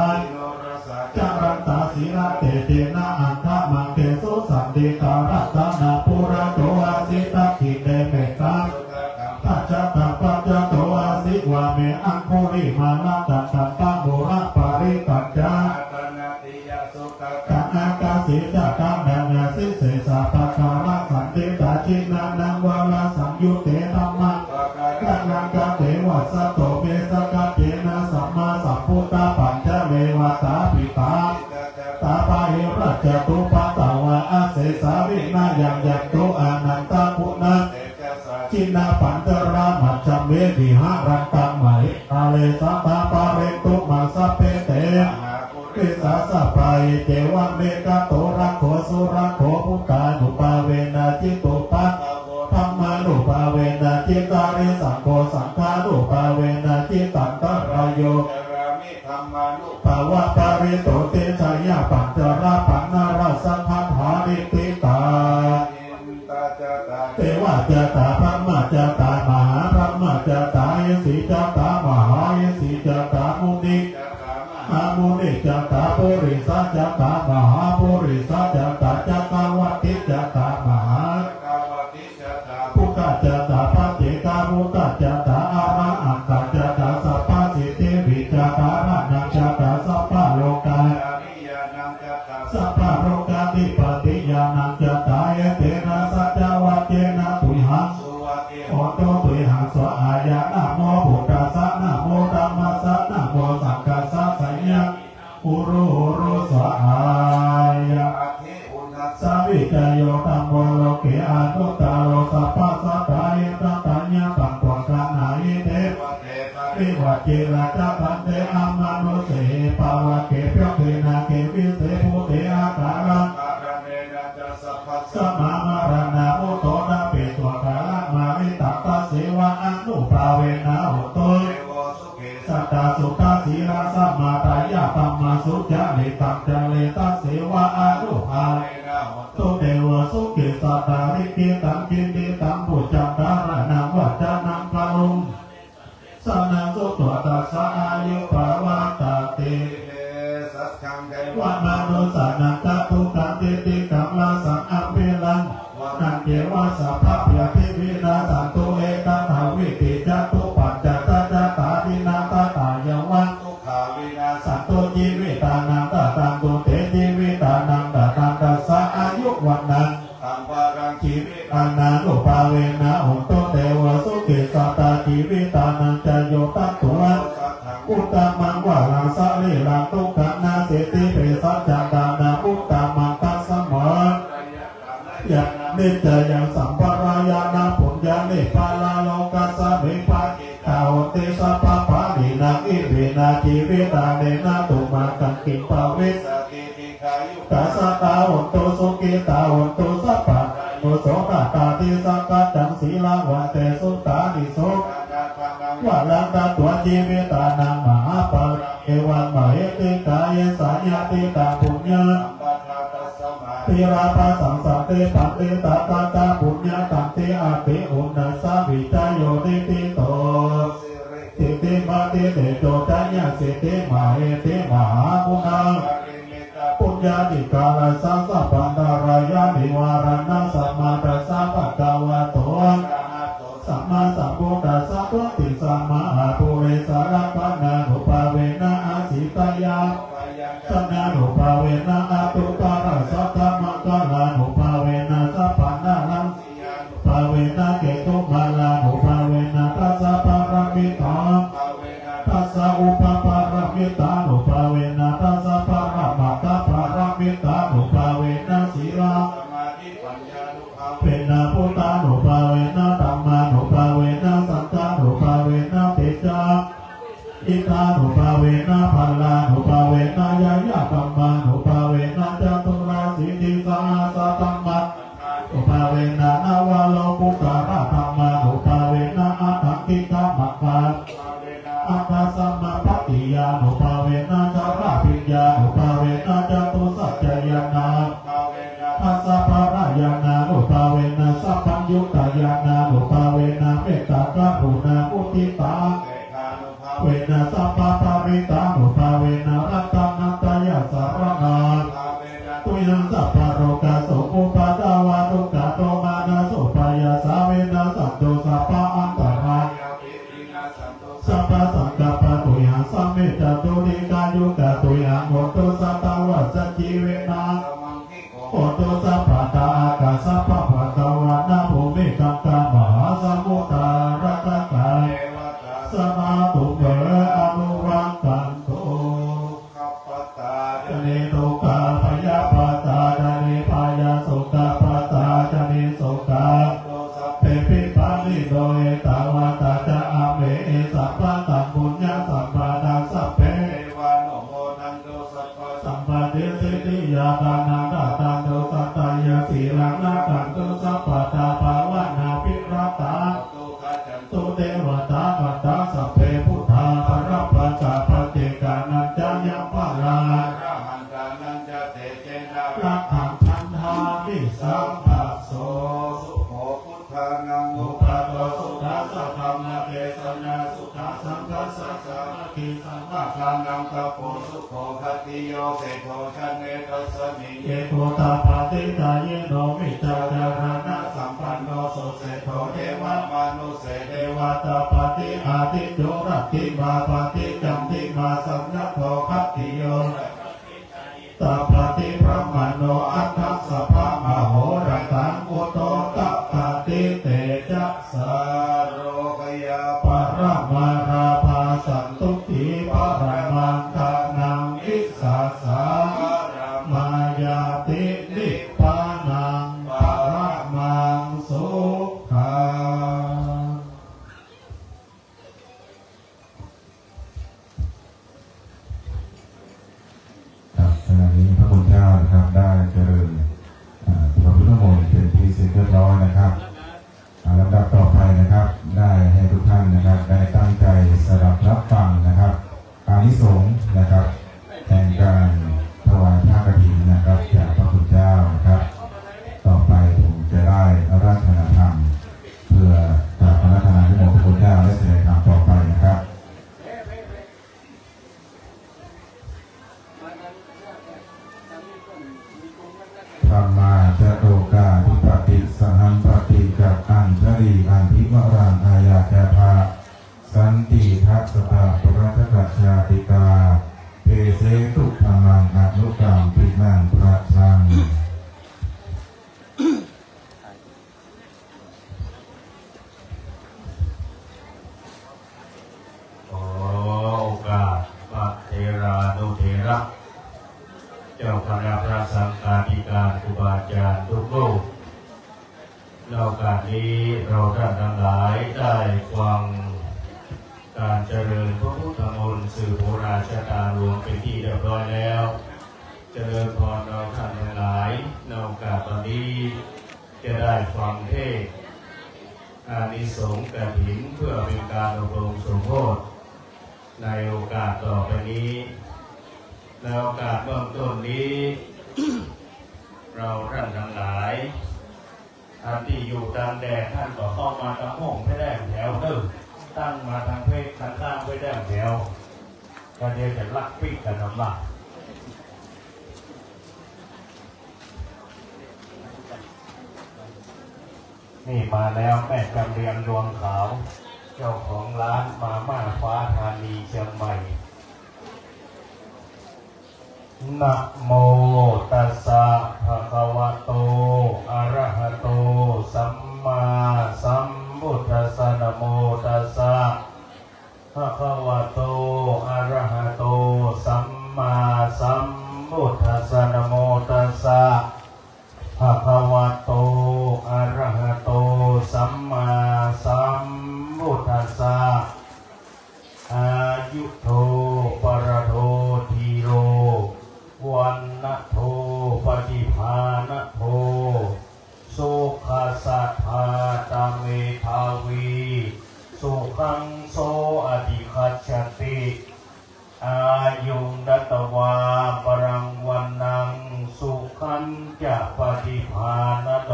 จารันตาศิระเตเตนะอันทะมังเกสุสันติการัตนาปุระโตอาสิตาคิเตเมตาปัจจตปัจจโตอาสิวะเมอังคุริมาลาตัตตะโมระปาริปัจจาตัณหากาสิจตังนังสิเสสะปะการะสันติตาจินานังวาลาสังยุเตธัมมังกัลลังกะเทวัสสะโตเมสกะเจนะสัมมาสัมพุทธะปัญจเมวะตาปิตาตาปะหิรัจตุปะตาวะอาเสสาวินายังยัตโตอานันตะปุณะจินาปันตระมัจจเมวิหารันตังไหมอาเลสัพพะปะเรตุมาสัพเพเตปิสาสะปายเจวังเมกะโตระโขสุระโขพุตตานุปาเวนะจิตุปัสธรรมานุปาเวนะจิตาริสังโฆสังฆานุปาเวนะจิตันตรายโยภาวะปาริโตเตชยาปัญจระปันนาราสัทธันหาริติตาเทวะจตาพระมจตามหาพระมจตายสีจตามหายสีจตามุนิอามุนิจตาปุริสัจตามหาปุริสัจตาจักวัติจตามหาพุทธจตาปัจเจกามุตตจตาอาระอังคจตาสัพพสิทธิวิจตาระนังจตาสัพพโลกาสัพพโลกาติปฏิญาณังจตาเอเตนะสัจวัจเจนะตุหังโอโตตุหังสวอายะนะโมพุทธัสสะนะโมธัมมัสสะนะโมสังฆัสสะสัญญาอุรุสวอายะสัพพิจโยธัมโมโลเกอานุตตโรสัพพะสัตตายะตัญญาปัญ สมามารานาโมโตนาเปตัวกาลมาวิตัตเสวะอนุปาเวนะโหตุสัตตาสุตาสีราสมาตายาปัมมาสุจาเลตังจาเลตัสเสวะอนุภาเวนะโหตุเทวสุขิสัตตาริกิตังกินติตังปุจจันตาระนังวัจจานังปะรุงสนังสุตตัสสะอายุปะวัตติ วัดมานุสานังตะตุกังติติกังลาสังอัมเปลังนังเกวะสัพพะเพียทิวินาสันตุเอกังหาวิติจัตุปัจจตตาตาดินาตตายวันทุกขาวินาสันตุจีวิตานังตตังตุเตจีวิตานังตตังตัสสะอายุวันนังตังวารังชีวิตานังอุปาเวนะอุตโตเทวสุขิสัตตาชีวิตานังจโยตัตตุวันอุตตมังวาลังสะลิลังตุกังนาเสติเปสัจจานาอุตตมังตัสสมะยันเนจยังสัมปรายานาปุญญาเนปาลาโลกัสสะเมปะกาโอเตสัพพะปะนินาอิเวนาชีวิตาเนนาตุมากังกิปะเวสติติกายุกัสสะตาโหตุสุกิตาโหตุสัพพะโมโสตตาติสักกัจจังศีลังวันเตสุตานิโสวะลังตาตัวชีวิตานังมหาปะเอวันมเหติกายสัญญาติตาปุญญาติราภาสังสัตเตปัตเตตาตาตาปุญญาตันเตอาเตอุณัสสะวิจโยติติโตสิติมาติเตโจจัญญาสิติมาเอติมหาปุณาปุญญาติกาลสังสัพพันตารายานิวารณะสัมมาตัสสะภะคะวะโตสัมมาสัมพุทธัสสะพุทธิสัมมาปุเรสารพันานุภาเวนะอาสิตายาสนานุภาเวนะอาตุปาราสัทธะมังคลานุภาเวนะสัพพานาลังภาเวนะเกตุมาลานุภาเวนะทัสสะปารามิตาทัสสะอุปปารามิตานุภาเวนะทัสสะปารามัตตปารามิตานุภาเวนะศีลาเป็นนาพุทธานุภาเวนะธัมมานุภาเวนะสังฆานุภาเวนะเตจาอิทานุภาเวนะพัลลานุภาเวนะยายาธัมมานุภาเวนะจตุราสิทธิสาสะธัมมัตนุภาเวนะนาวาโลปุตตะระธัมมานุภาเวนะอัตถังคิกะมัคคะอัตตสัมมาปฏิยานุภาเวนะจาระปิญญานุภาเวนะจตุสัจจยานาทัสสะภารายานานุภาเวนะสัพพัญญุตายานานุภาเวนะเมตตากรุณามุทิตาเวนะสัพพะปาริตานุภาเวนะรัตนัตยาสารนาตุยังสัพพะโรกาโสอุปาทาวาทุกขโตมานะโสปายาสาเวนะสัตโตสัพพะอันตรายสัพพะสังกัปปะตุยังสัมเมตตุนิกายุกะตุยังโหตุสัตตวัสสจิเวนะโหตุสัพพะตาอากาสัพพะภะคะวะนะภูมิกังกามหาสมุทธาระกะกายสมาตุเวอนุรังกันโตจเนตุกาพยาปตาจเนพยาสุกาปตาจเนสุกาเปปิปานิโดเอตาวาตาจะอาเมเอสัพพะตัมปุญญาสัมปานังสัพเพสัมปะเดสิติยาตานังตาตังโตสัตตายาสีลังนาคันโตสัพพะตาภาวนาภิรัตตาตุเทวตาปัตตาสัพเพพุทธาภรัพพะจาปฏิกานัญจยัมปะลาลักขังพันธามิสัมปัสโสสุโขพุทธานังอุปะโตสุขัสสะธรรมเทศนาสุขัสสังคัสสะสามัคคีสัมมาคานังกัปโปสุโขคัตติโยเสโทชันเนตัสสมิเยโกตาปฏิตาเยโนมิจาจารณะสัมปันโนสุเสโทเทวมนุเสเทวตาปฏิอาทิโยรัตติมาปฏิจันติมาสัมนัตโทคัตติโยตาปฏิพระมโนอัตถัสสะพะมโหระตังอุโตตปฏิเตจะสาโรกยาปรมาราภาสันตุติปรมังทานังอิสสาสามายาตินิพพานังปรมังสุขัง
ขณะนี้พระคุณเจ้านะครับได้เจริญพระพุทธมนต์ เสร็จเรียบร้อยนะครับลำดับต่อไปนะครับ ได้ให้ทุกท่านนะครับได้ตั้งใจสดับรับฟังนะครับอานิสงส์นะครับแห่งการถวายผ้ากฐินนะครับจากพระคุณเจ้านะครับต่อไปผมจะได้อาราธนาธรรมเพื่อการอาราธนาที่หมดพระคุณเจ้าและแสดงธรรมต่อไปนะครับธรรมาจะโลกาธิปติสหัมปติกับอันทรีอันทิวรังอายาจาภาสันติทัสสะปรัตกัจจาติกาเปเสตุธรรมังอนุกรรมปินังพระชัง
ขอโอกาสพระเทรานุเถระเจ้าคณะพระสังฆาธิการครูบาอาจารย์ทุกรูปในโอกาสนี้เราท่านทั้งหลายได้ฟังการเจริญพระพุทธมนต์สื่อโบราณชะตาหลวงเป็นที่เรียบร้อยแล้วเจริญพรเราท่านทั้งหลายในโอกาสตอนนี้จะได้ฟังเทศน์อานิสงส์กฐินเพื่อเป็นการอบรมสมโภชในโอกาสต่อไปนี้ในโอกาสเบื้องต้นนี้ เราท่านทั้งหลายท่านที่อยู่ตามแดดท่านก็เข้ามาทางห้องไม่ได้แถวหนึ่งตั้งมาทางเพศทางข้างไม่ได้แถวก็เดี๋ยวจะลักปิดกันออกมานี่มาแล้วแม่จำเรียงดวงขาวเจ้าของร้านมาม่าฟ้าธานีเชียงใหม่นะโมตัสสะภะคะวะโตอะระหะโตสัมมาสัมพุทธัสสะนะโมตัสสะภะคะวะโตอะระหะโตสัมมาสัมพุทธัสสะนะโมตัสสะภะคะวะโตอะระหะโตสัมมาสัมพุทธัสสะอายุโทปรโททีโรวันนะโทปฏิภาณโทสุขัสสะธาตาเมธาวีสุขังโสอธิคัจฉติอายุงดัตวาปรังวันนังสุขันจะปฏิภาณโต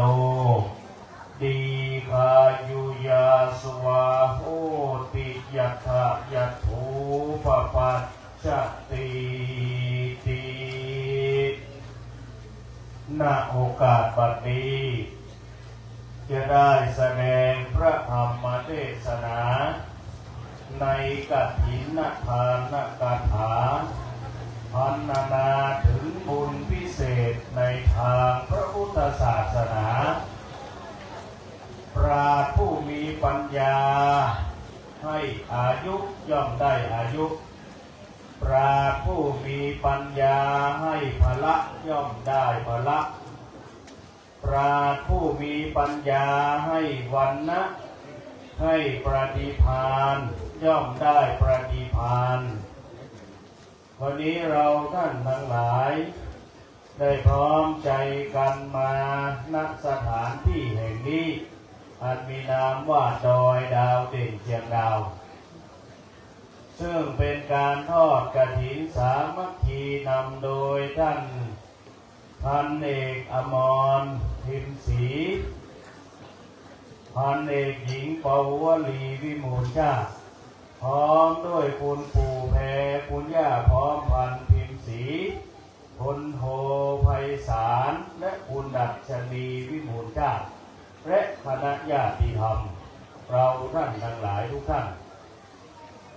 ดีคายุยาสวาโหติยัตถะยัตถุปปัจจติติณโอกาสบัดนี้จะได้แสดงพระธรรมเทศนาในกฐินทานกถาพรรณนาถึงบุญพิเศษในทางพระพุทธศาสนาปราชญ์ผู้มีปัญญาให้อายุย่อมได้อายุปราชญ์ผู้มีปัญญาให้พละย่อมได้พละปราชญ์ผู้มีปัญญาให้วรรณะให้ประดิภาณย่อมได้ประดิภาณวันนี้เราท่านทั้งหลายได้พร้อมใจกันมาณสถานที่แห่งนี้อันมีนามว่าดอยดาวเด่นเชียงดาวซึ่งเป็นการทอดกฐินสามัคคีนำโดยท่านพันเอกอมรพิมพ์ศรีพันเอกหญิงปวลีวิมูลชาติพร้อมด้วยคุณปู่แพรคุณย่าพร้อมพันพิมพ์ศรีพลโทไพศาลและคุณดัชนีวิมูลชาติและคณะญาติธรรมเราท่านทั้งหลายทุกท่าน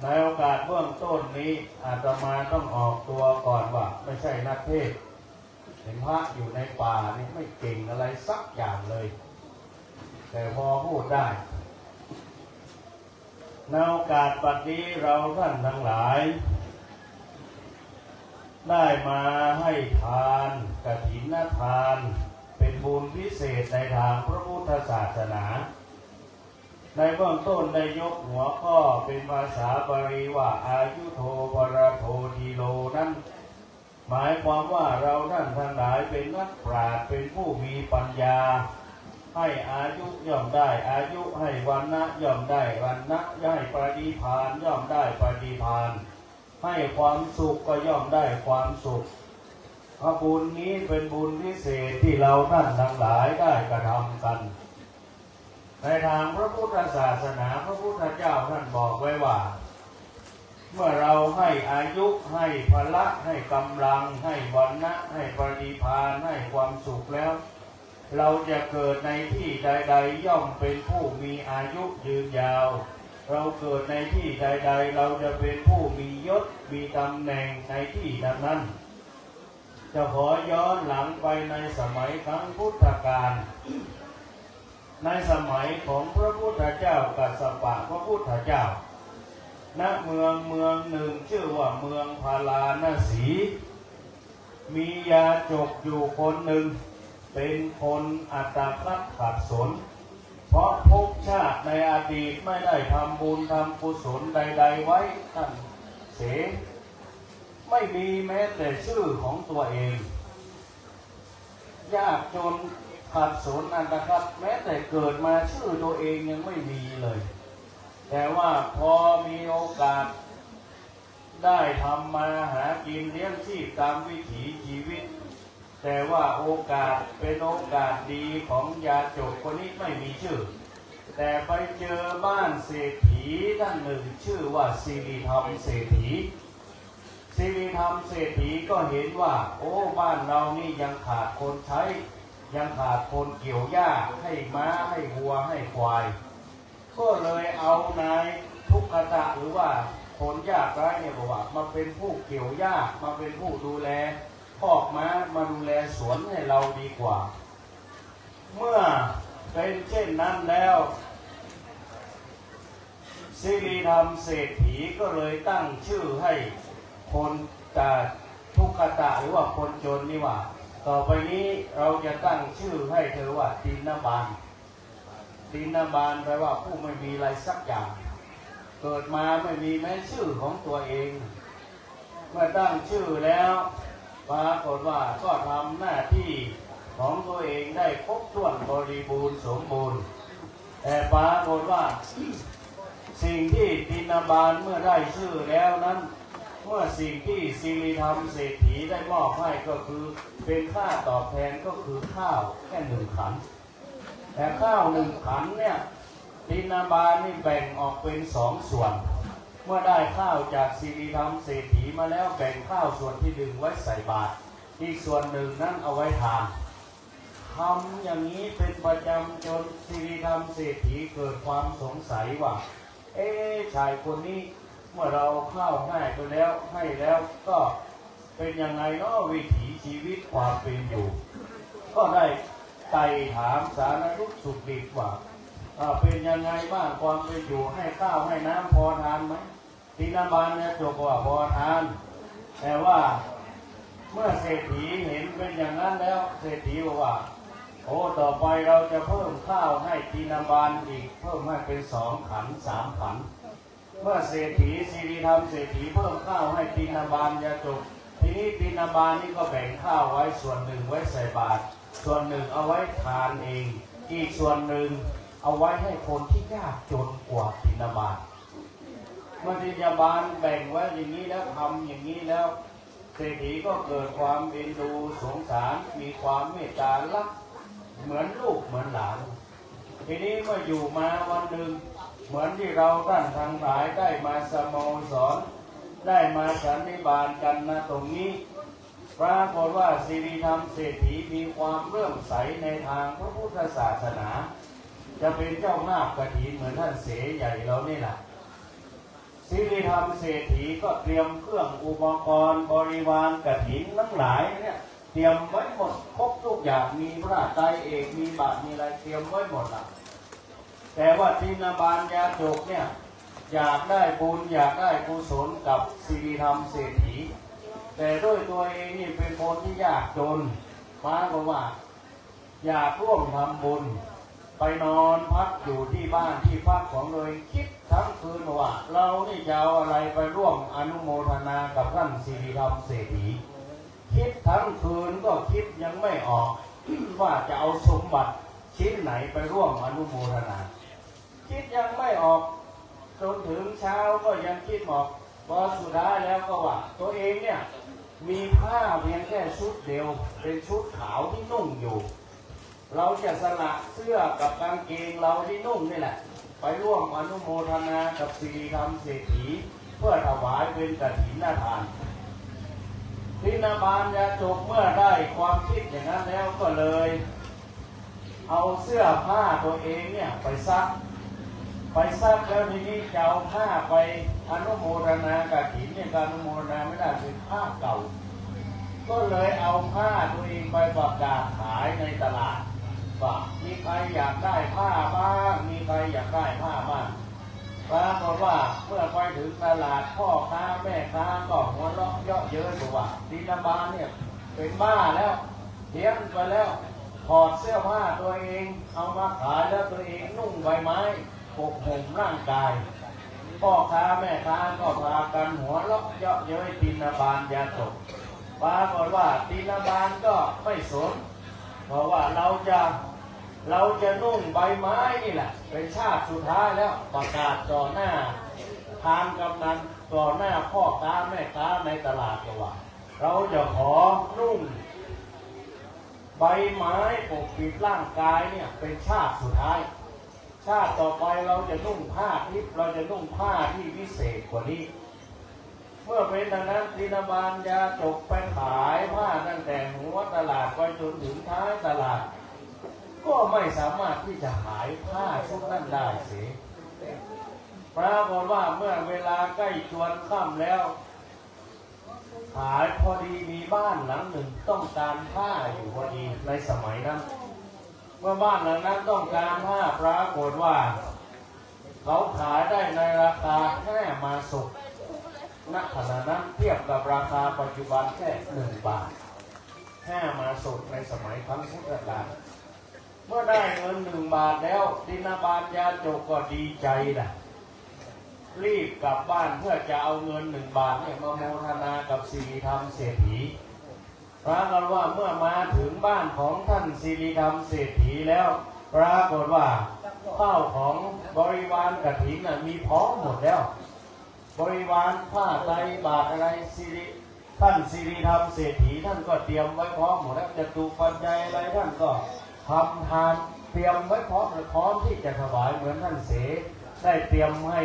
ในโอกาสเบื้องต้นนี้อาตมาต้องออกตัวก่อนว่าไม่ใช่นักเทศน์เห็นพระอยู่ในป่านี่ไม่เก่งอะไรสักอย่างเลยแต่พอพูดได้ในโอกาสบัดนี้เราท่านทั้งหลายได้มาให้ทานกฐินทานเป็นบุญพิเศษในทางพระพุทธศาสนาในเบื้องต้นได้ยกหัวข้อเป็นภาษาบาลีว่าอายุโทปรโททีโลนั้นหมายความว่าเราท่านทั้งหลายเป็นนักปราชญ์เป็นผู้มีปัญญา ให้อายุย่อมได้อายุให้วรรณะย่อมได้วรรณะให้ปฏิภาณย่อมได้ปฏิภาณให้ความสุขก็ย่อมได้ความสุขพระบุญนี้เป็นบุญพิเศษที่เราท่านทั้งหลายได้กระทำกันในทางพระพุทธศาสนาพระพุทธเจ้าท่านบอกไว้ว่าเมื่อเราให้อายุให้พละให้กำลังให้วรรณะให้ปฏิภาณให้ความสุขแล้วเราจะเกิดในที่ใดๆย่อมเป็นผู้มีอายุยืนยาวเราเกิดในที่ใดๆเราจะเป็นผู้มียศมีตำแหน่งในที่นั้นจะขอย้อนหลังไปในสมัยครั้งพุทธกาลในสมัยของพระพุทธเจ้ากัสสปะพระพุทธเจ้าณเมืองหนึ่งชื่อว่าเมืองพาราณสีมียาจกอยู่คนหนึ่งเป็นคนอัตคัดขัดสนเพราะภพชาติในอดีตไม่ได้ทำบุญทำกุศลใดๆไว้ท่านเสไม่มีแม้แต่ชื่อของตัวเองยากจนขัดสนอัตคัดแม้แต่เกิดมาชื่อตัวเองยังไม่มีเลยแต่ว่าพอมีโอกาสได้ทำมาหากินเลี้ยงชีพตามวิถีชีวิตแต่ว่าโอกาสเป็นโอกาสดีของยาจกคนนี้ไม่มีชื่อแต่ไปเจอบ้านเศรษฐีท่านหนึ่งชื่อว่าสิริธรรมเศรษฐีสิริธรรมเศรษฐีก็เห็นว่าโอ้บ้านเรานี่ยังขาดคนใช้ยังขาดคนเกี่ยวหญ้าให้ม้าให้วัวให้ควายก็เลยเอานายทุกขตะหรือว่าคนยากไร้เนี่ยบอกว่ามาเป็นผู้เกี่ยวหญ้ามาเป็นผู้ดูแลคอกม้ามาดูแลสวนให้เราดีกว่าเมื่อเป็นเช่นนั้นแล้วสิริธรรมเศรษฐีก็เลยตั้งชื่อให้คนทุกขตะหรือว่าคนจนนี่ว่าต่อไปนี้เราจะตั้งชื่อให้เธอว่าตินบาลตินบาลแปลว่าผู้ไม่มีอะไรสักอย่างเกิดมาไม่มีแม้ชื่อของตัวเองเมื่อตั้งชื่อแล้วปรากฏว่าก็ทำหน้าที่ของตัวเองได้ครบถ้วนบริบูรณ์สมบูรณ์แต่ปรากฏว่าสิ่งที่ตินบาลเมื่อได้ชื่อแล้วนั้นเมื่อสิ่งที่สิริธรรมเศรษฐีได้มอบให้ก็คือเป็นค่าตอบแทนก็คือข้าวแค่1 ขันแต่ข้าว1 ขันเนี่ยตินบาลนี่แบ่งออกเป็น2 ส่วนเมื่อได้ข้าวจากสิริธรรมเศรษฐีมาแล้วแบ่งข้าวส่วนที่1ไว้ใส่บาตรอีกส่วนหนึ่งนั้นเอาไว้ทานทำอย่างนี้เป็นประจำจนสิริธรรมเศรษฐีเกิดความสงสัยว่าชายคนนี้เมื่อเราข้าวให้ไปแล้วให้แล้วก็เป็นยังไงเนาะวิถีชีวิตความเป็นอยู่ก็ได้ไต่ถามสารทุกข์สุขดิบว่าเป็นยังไงบ้างความเป็นอยู่ให้ข้าวให้น้ำพอทานไหมตินบาลเนี่ยจบว่าพอทานแต่ว่าเมื่อเศรษฐีเห็นเป็นอย่างนั้นแล้วเศรษฐีบอกว่าโอ้ต่อไปเราจะเพิ่มข้าวให้ตินบาลอีกเพิ่มให้เป็น2 ขัน3 ขันเมื่อเศรษฐีสิริธรรมเศรษฐีเพิ่มข้าวให้ตินบาลยาจกทีนี้ตินบาลนี่ก็แบ่งข้าวไว้ส่วนหนึ่งไว้ใส่บาตรส่วนหนึ่งเอาไว้ทานเองอีกส่วนหนึ่งเอาไว้ให้คนที่ยากจนกว่าตินบาลเมื่อตินบาลแบ่งไว้อย่างนี้แล้วทำอย่างนี้แล้วเศรษฐีก็เกิดความเอ็นดูสงสารมีความเมตตารักเหมือนลูกเหมือนหลานทีนี้เมื่ออยู่มาวันหนึ่งเหมือนที่เราท่านทั้งหลายได้มาสโมสรได้มาสันนิบาตกันนะตรงนี้ปรากฏว่าสิริธรรมเศรษฐีมีความเลื่อมใสในทางพระพุทธศาสนาจะเป็นเจ้าภาพกฐินเหมือนท่านเสใหญ่เรานี่แหละสิริธรรมเศรษฐีก็เตรียมเครื่องอุปกรณ์บริวารกฐินทั้งหลายเนี่ยเตรียมไว้หมดครบทุกอย่างมีพระไตรเอกมีบาตรมีอะไรเตรียมไว้หมดละแต่ว่าตินบาลยาจกเนี่ยอยากได้บุญอยากได้กุศลกับสิริธรรมเศรษฐีแต่ด้วยตัวเองนี่เป็นคนที่ยากจนฟ้าบอกว่าอยากร่วมทำบุญไปนอนพักอยู่ที่บ้านที่พักของตัวเองคิดทั้งคืนว่าเรานี่จะเอาอะไรไปร่วมอนุโมทนากับท่านสิริธรรมเศรษฐีคิดทั้งคืนก็คิดยังไม่ออก ว่าจะเอาสมบัติ ชิ้นไหนไปร่วมอนุโมทนาคิดยังไม่ออกจนถึงเช้าก็ยังคิดออกพอสุดท้ายแล้วก็ว่าตัวเองเนี่ยมีผ้าเพียงแค่ชุดเดียวเป็นชุดขาวที่นุ่งอยู่เราจะสละเสื้อกับกางเกงเราที่นุ่งนี่แหละไปร่วมอนุโมทนากับสิริธรรมเศรษฐีเพื่อถวายเป็นกฐินทานทินาบาลยาจกเมื่อได้ความคิดอย่างนั้นแล้วก็เลยเอาเสื้อผ้าตัวเองเนี่ยไปซักแล้วทีนี้จะเอาผ้าไปอนุโมทนากฐินเนี่ยการอนุโมทนาไม่ได้เป็นผ้าเก่าก็เลยเอาผ้าตัวเองไปประกาศขายในตลาดว่ามีใครอยากได้ผ้าบ้างมีใครอยากได้ผ้าบ้างปรากฏว่าเมื่อไปถึงตลาดพ่อค้าแม่ค้าก็หัวเราะเยาะเย้ยบอกว่าดินาบาลเนี่ยเป็นบ้าแล้วเถียงไปแล้วถอดเสื้อผ้าตัวเองเอามาขายแล้วตัวเองนุ่งใบไม้ปกห่มร่างกายพ่อค้าแม่ค้าก็พากันหัวเราะเยาะเย้ยดินาบาลยาจกปรากฏว่าดินาบาลก็ไม่สนเพราะว่าเราจะนุ่งใบไม้นี่แหละเป็นชาติสุดท้ายแล้วประกาศต่อหน้าทานกำนันต่อหน้าพ่อค้าแม่ค้าในตลาดว่าเราจะขอนุ่งใบไม้ปกปิดร่างกายเนี่ยเป็นชาติสุดท้ายชาติต่อไปเราจะนุ่งผ้าทิพย์เราจะนุ่งผ้าที่วิเศษกว่านี้เมื่อเป็นดังนั้นดินาบาลยาจกไปขายผ้าตั้งแต่หัวตลาดไปจนถึงท้ายตลาดก็ไม่สามารถที่จะขายผ้าชุดนั้นได้เสียปรากฏว่าเมื่อเวลาใกล้จวนค่ำแล้วขายพอดีมีบ้านหลังหนึ่งต้องการผ้าอยู่พอดีในสมัยนั้นเมื่อบ้านหลังนั้นต้องการผ้าปรากฏว่าเขาขายได้ในราคาแค่มาสุกณขณะนั้นเทียบกับราคาปัจจุบันแค่1 บาทแค่มาสุกในสมัยครั้งพุทธกาลเมื่อได้เงิน1 บาทแล้วดินาบาลยาจกก็ดีใจนะรีบกลับบ้านเพื่อจะเอาเงิน1 บาทเนี่ยมาโมทนากับสิริธรรมเศรษฐีปรากฏว่าเมื่อมาถึงบ้านของท่านสิริธรรมเศรษฐีแล้วปรากฏว่าข้าวของบริวารกฐินมีพร้อมหมดแล้วบริวารผ้าไตรบาตรอะไรท่านสิริธรรมเศรษฐีท่านก็เตรียมไว้พร้อมหมดแล้วจตุปัจจัยอะไรท่านก็ทำทานเตรียมไว้พร้อมที่จะถวายเหมือนท่านเสได้เตรียมให้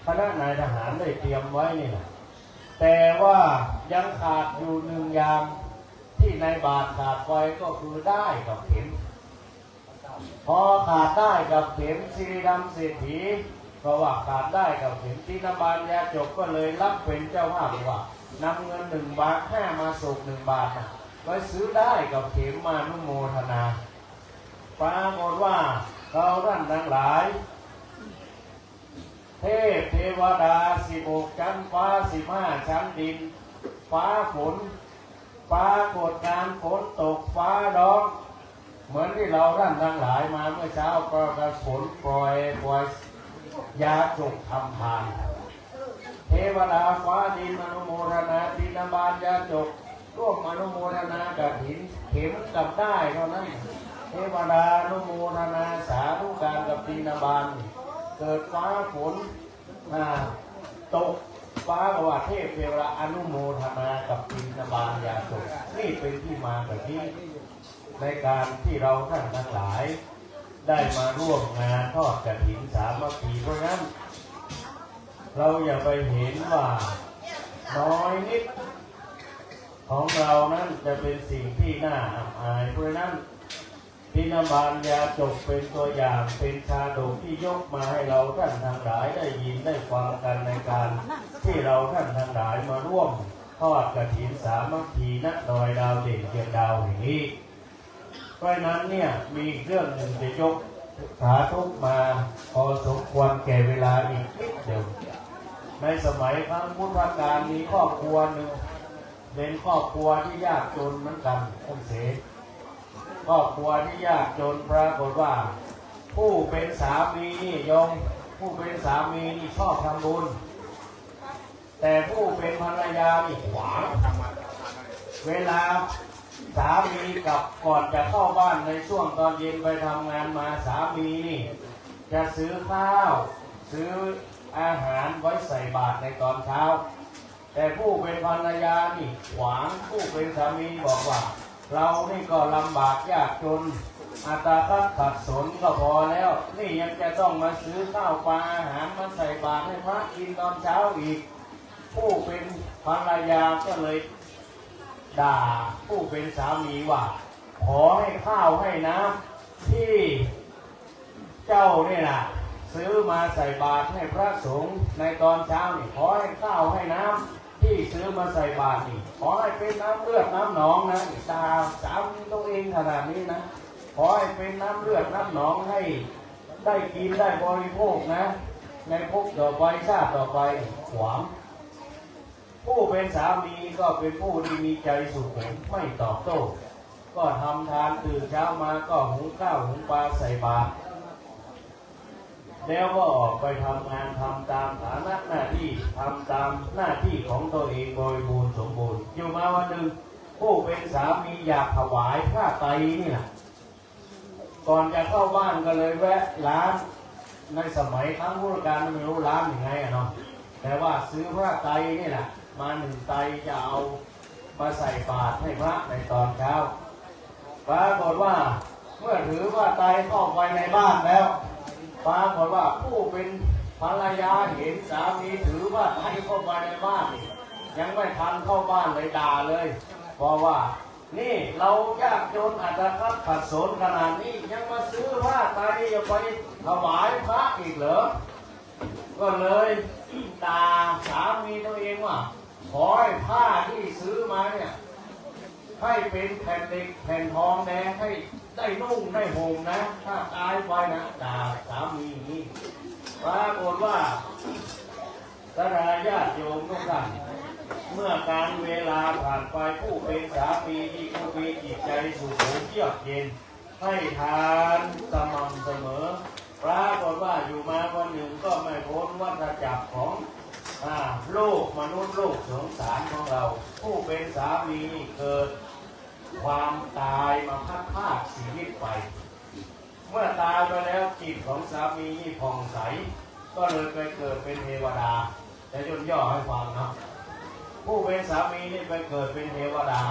คณะนายทหารได้เตรียมไว้นี่แหละแต่ว่ายังขาดอยู่1 อย่างที่ในบาทขาดไปก็คือได้กับเข็มพอขาดได้กับเข็มสิริธรรมเศรษฐีเพราะว่าขาดได้กับเข็มดินาบาลยาจกก็เลยรับเป็นเจ้าภาพว่านำเงิน1 บาทแค่มาสุก1 บาทไปซื้อได้กับเข็มมานุโมทนาปรากฏว่าเราท่านทั้งหลายเทพเทวดา16 ชั้นฟ้า15 ชั้นดินฟ้าฝนปรากฏการฝนตกฟ้าร้องเหมือนที่เราท่านทั้งหลายมาเมื่อเช้าก็กระฝนปล่อยยาจกทำทานเทวดาฟ้าดินอนุโมทนาดินาบาลยาจกร่วมอนุโมทนากฐินเข็มกับได้เท่านั้นเทวดาอนุโมทนาสาธุการกับดินาบาลเกิดฟ้าฝนตกฟ้าว่าเทพเทวดาอนุโมทนากับดินาบาลยาจกนี่เป็นที่มาแบบนี้ในการที่เราท่านทั้งหลายได้มาร่วมงานทอดกฐินสามัคคีเพราะงั้นเราอย่าไปเห็นว่าน้อยนิดของเรานั้นจะเป็นสิ่งที่น่าอับอายเพราะนั้นดินาบาลยาจกเป็นตัวอย่างเป็นชาดกที่ยกมาให้เราท่านทั้งหลายได้ยินได้ฟังกันในการที่เราท่านทั้งหลายมาร่วมทอดกฐินสามัคคีณดอยดาวเด่นเชียงดาวแห่งนี้เพราะนั้นเนี่ยมีเรื่องหนึ่งจะยกสาธุมาพอสมควรแก่เวลาอีกนิดเดียวในสมัยครั้งพุทธกาลมีครอบครัวหนึ่งเป็นครอบครัวที่ยากจนเหมือนกันท่านเสครอบครัวที่ยากจนปรากฏว่าผู้เป็นสามีนี่ยงผู้เป็นสามีนี่ชอบทำบุญแต่ผู้เป็นภรรยานี่หวงเวลา สามีกับก่อนจะเข้าบ้านในช่วงตอนเย็นไปทำงานมาสามีนี่จะซื้อข้าวซื้ออาหารไว้ใส่บาตรในตอนเช้าแต่ผู้เป็นภรรยานี่ขวางผู้เป็นสามีบอกว่าเรานี่ก็ลำบากยากจนอัตราขัดสนก็พอแล้วนี่ยังจะต้องมาซื้อข้าวปลาอาหารมาใส่บาตรให้พระกินตอนเช้าอีกผู้เป็นภรรยาก็เลยด่าผู้เป็นสามีว่าขอให้ข้าวให้น้ำที่เจ้าเนี่ยนะซื้อมาใส่บาตรให้พระสงฆ์ในตอนเช้านี่ขอให้ข้าวให้น้ำที่ซื้อมาใส่บาตรนี่ขอให้เป็นน้ำเลือดน้ำหนองนะตาสามีตัวเองขนาดนี้นะขอให้เป็นน้ำเลือดน้ำหนองให้ได้กินได้บริโภคนะในภพต่อไปชาติต่อไปขวางผู้เป็นสามีก็เป็นผู้ที่มีใจสุขุมไม่ตอบโต้ก็ทำทานตื่นเช้ามาก็หุงข้าวหุงปลาใส่บาตรแล้วก็ออกไปทำงานทำตามฐานะหน้าที่ทำตามหน้าที่ของตัวเองบริบูรณ์สมบูรณ์อยู่มาวันหนึ่งผู้เป็นสามีอยากถวายผ้าไตรนี่แหละก่อนจะเข้าบ้านก็เลยแวะร้านในสมัยครั้งพุทธกาลไม่รู้ร้านยังไงเนาะแต่ว่าซื้อผ้าไตรนี่แหละมา1 ไตรจะเอามาใส่บาตรให้พระในตอนเช้าปรากฏว่าเมื่อถือผ้าไตรเข้าไปในบ้านแล้วปรากฏว่าผู้เป็นภรรยาเห็นสามีถือผ้าไตรเข้าไปในบ้านยังไม่ทันเข้าบ้านเลยด่าเลยเพราะว่านี่เรายากจนอัตคัดขัดสนขนาดนี้ยังมาซื้อผ้าไตรจะไปถวายพระอีกเหรอก็เลยด่าสามีตัวเองว่าขอให้ผ้าที่ซื้อมาเนี่ยให้เป็นแผ่นเหล็กแผ่นทองแดงให้ได้นุ่งได้ห่มนะถ้าตายไปนะด่าสามีนี้ปรากฏว่าสรรญาติโยมทุกท่านเมื่อการเวลาผ่านไปผู้เป็นสามีที่มีจิตใจสุขุมเยือกเย็นให้ทานสม่ำเสมอปรากฏว่าอยู่มาวันหนึ่งก็ไม่พ้นวัฏจักรของโลกมนุษย์โลกสงสารของเราผู้เป็นสามีเกิดความตายมาพากชีวิตไปเมื่อตายไปแล้วจิตของสามีนี่ผ่องใสก็เลยไปเกิดเป็นเทวดาแต่ย่นย่อให้ฟังนะผู้เป็นสามีนี่ไปเกิดเป็นเทวดา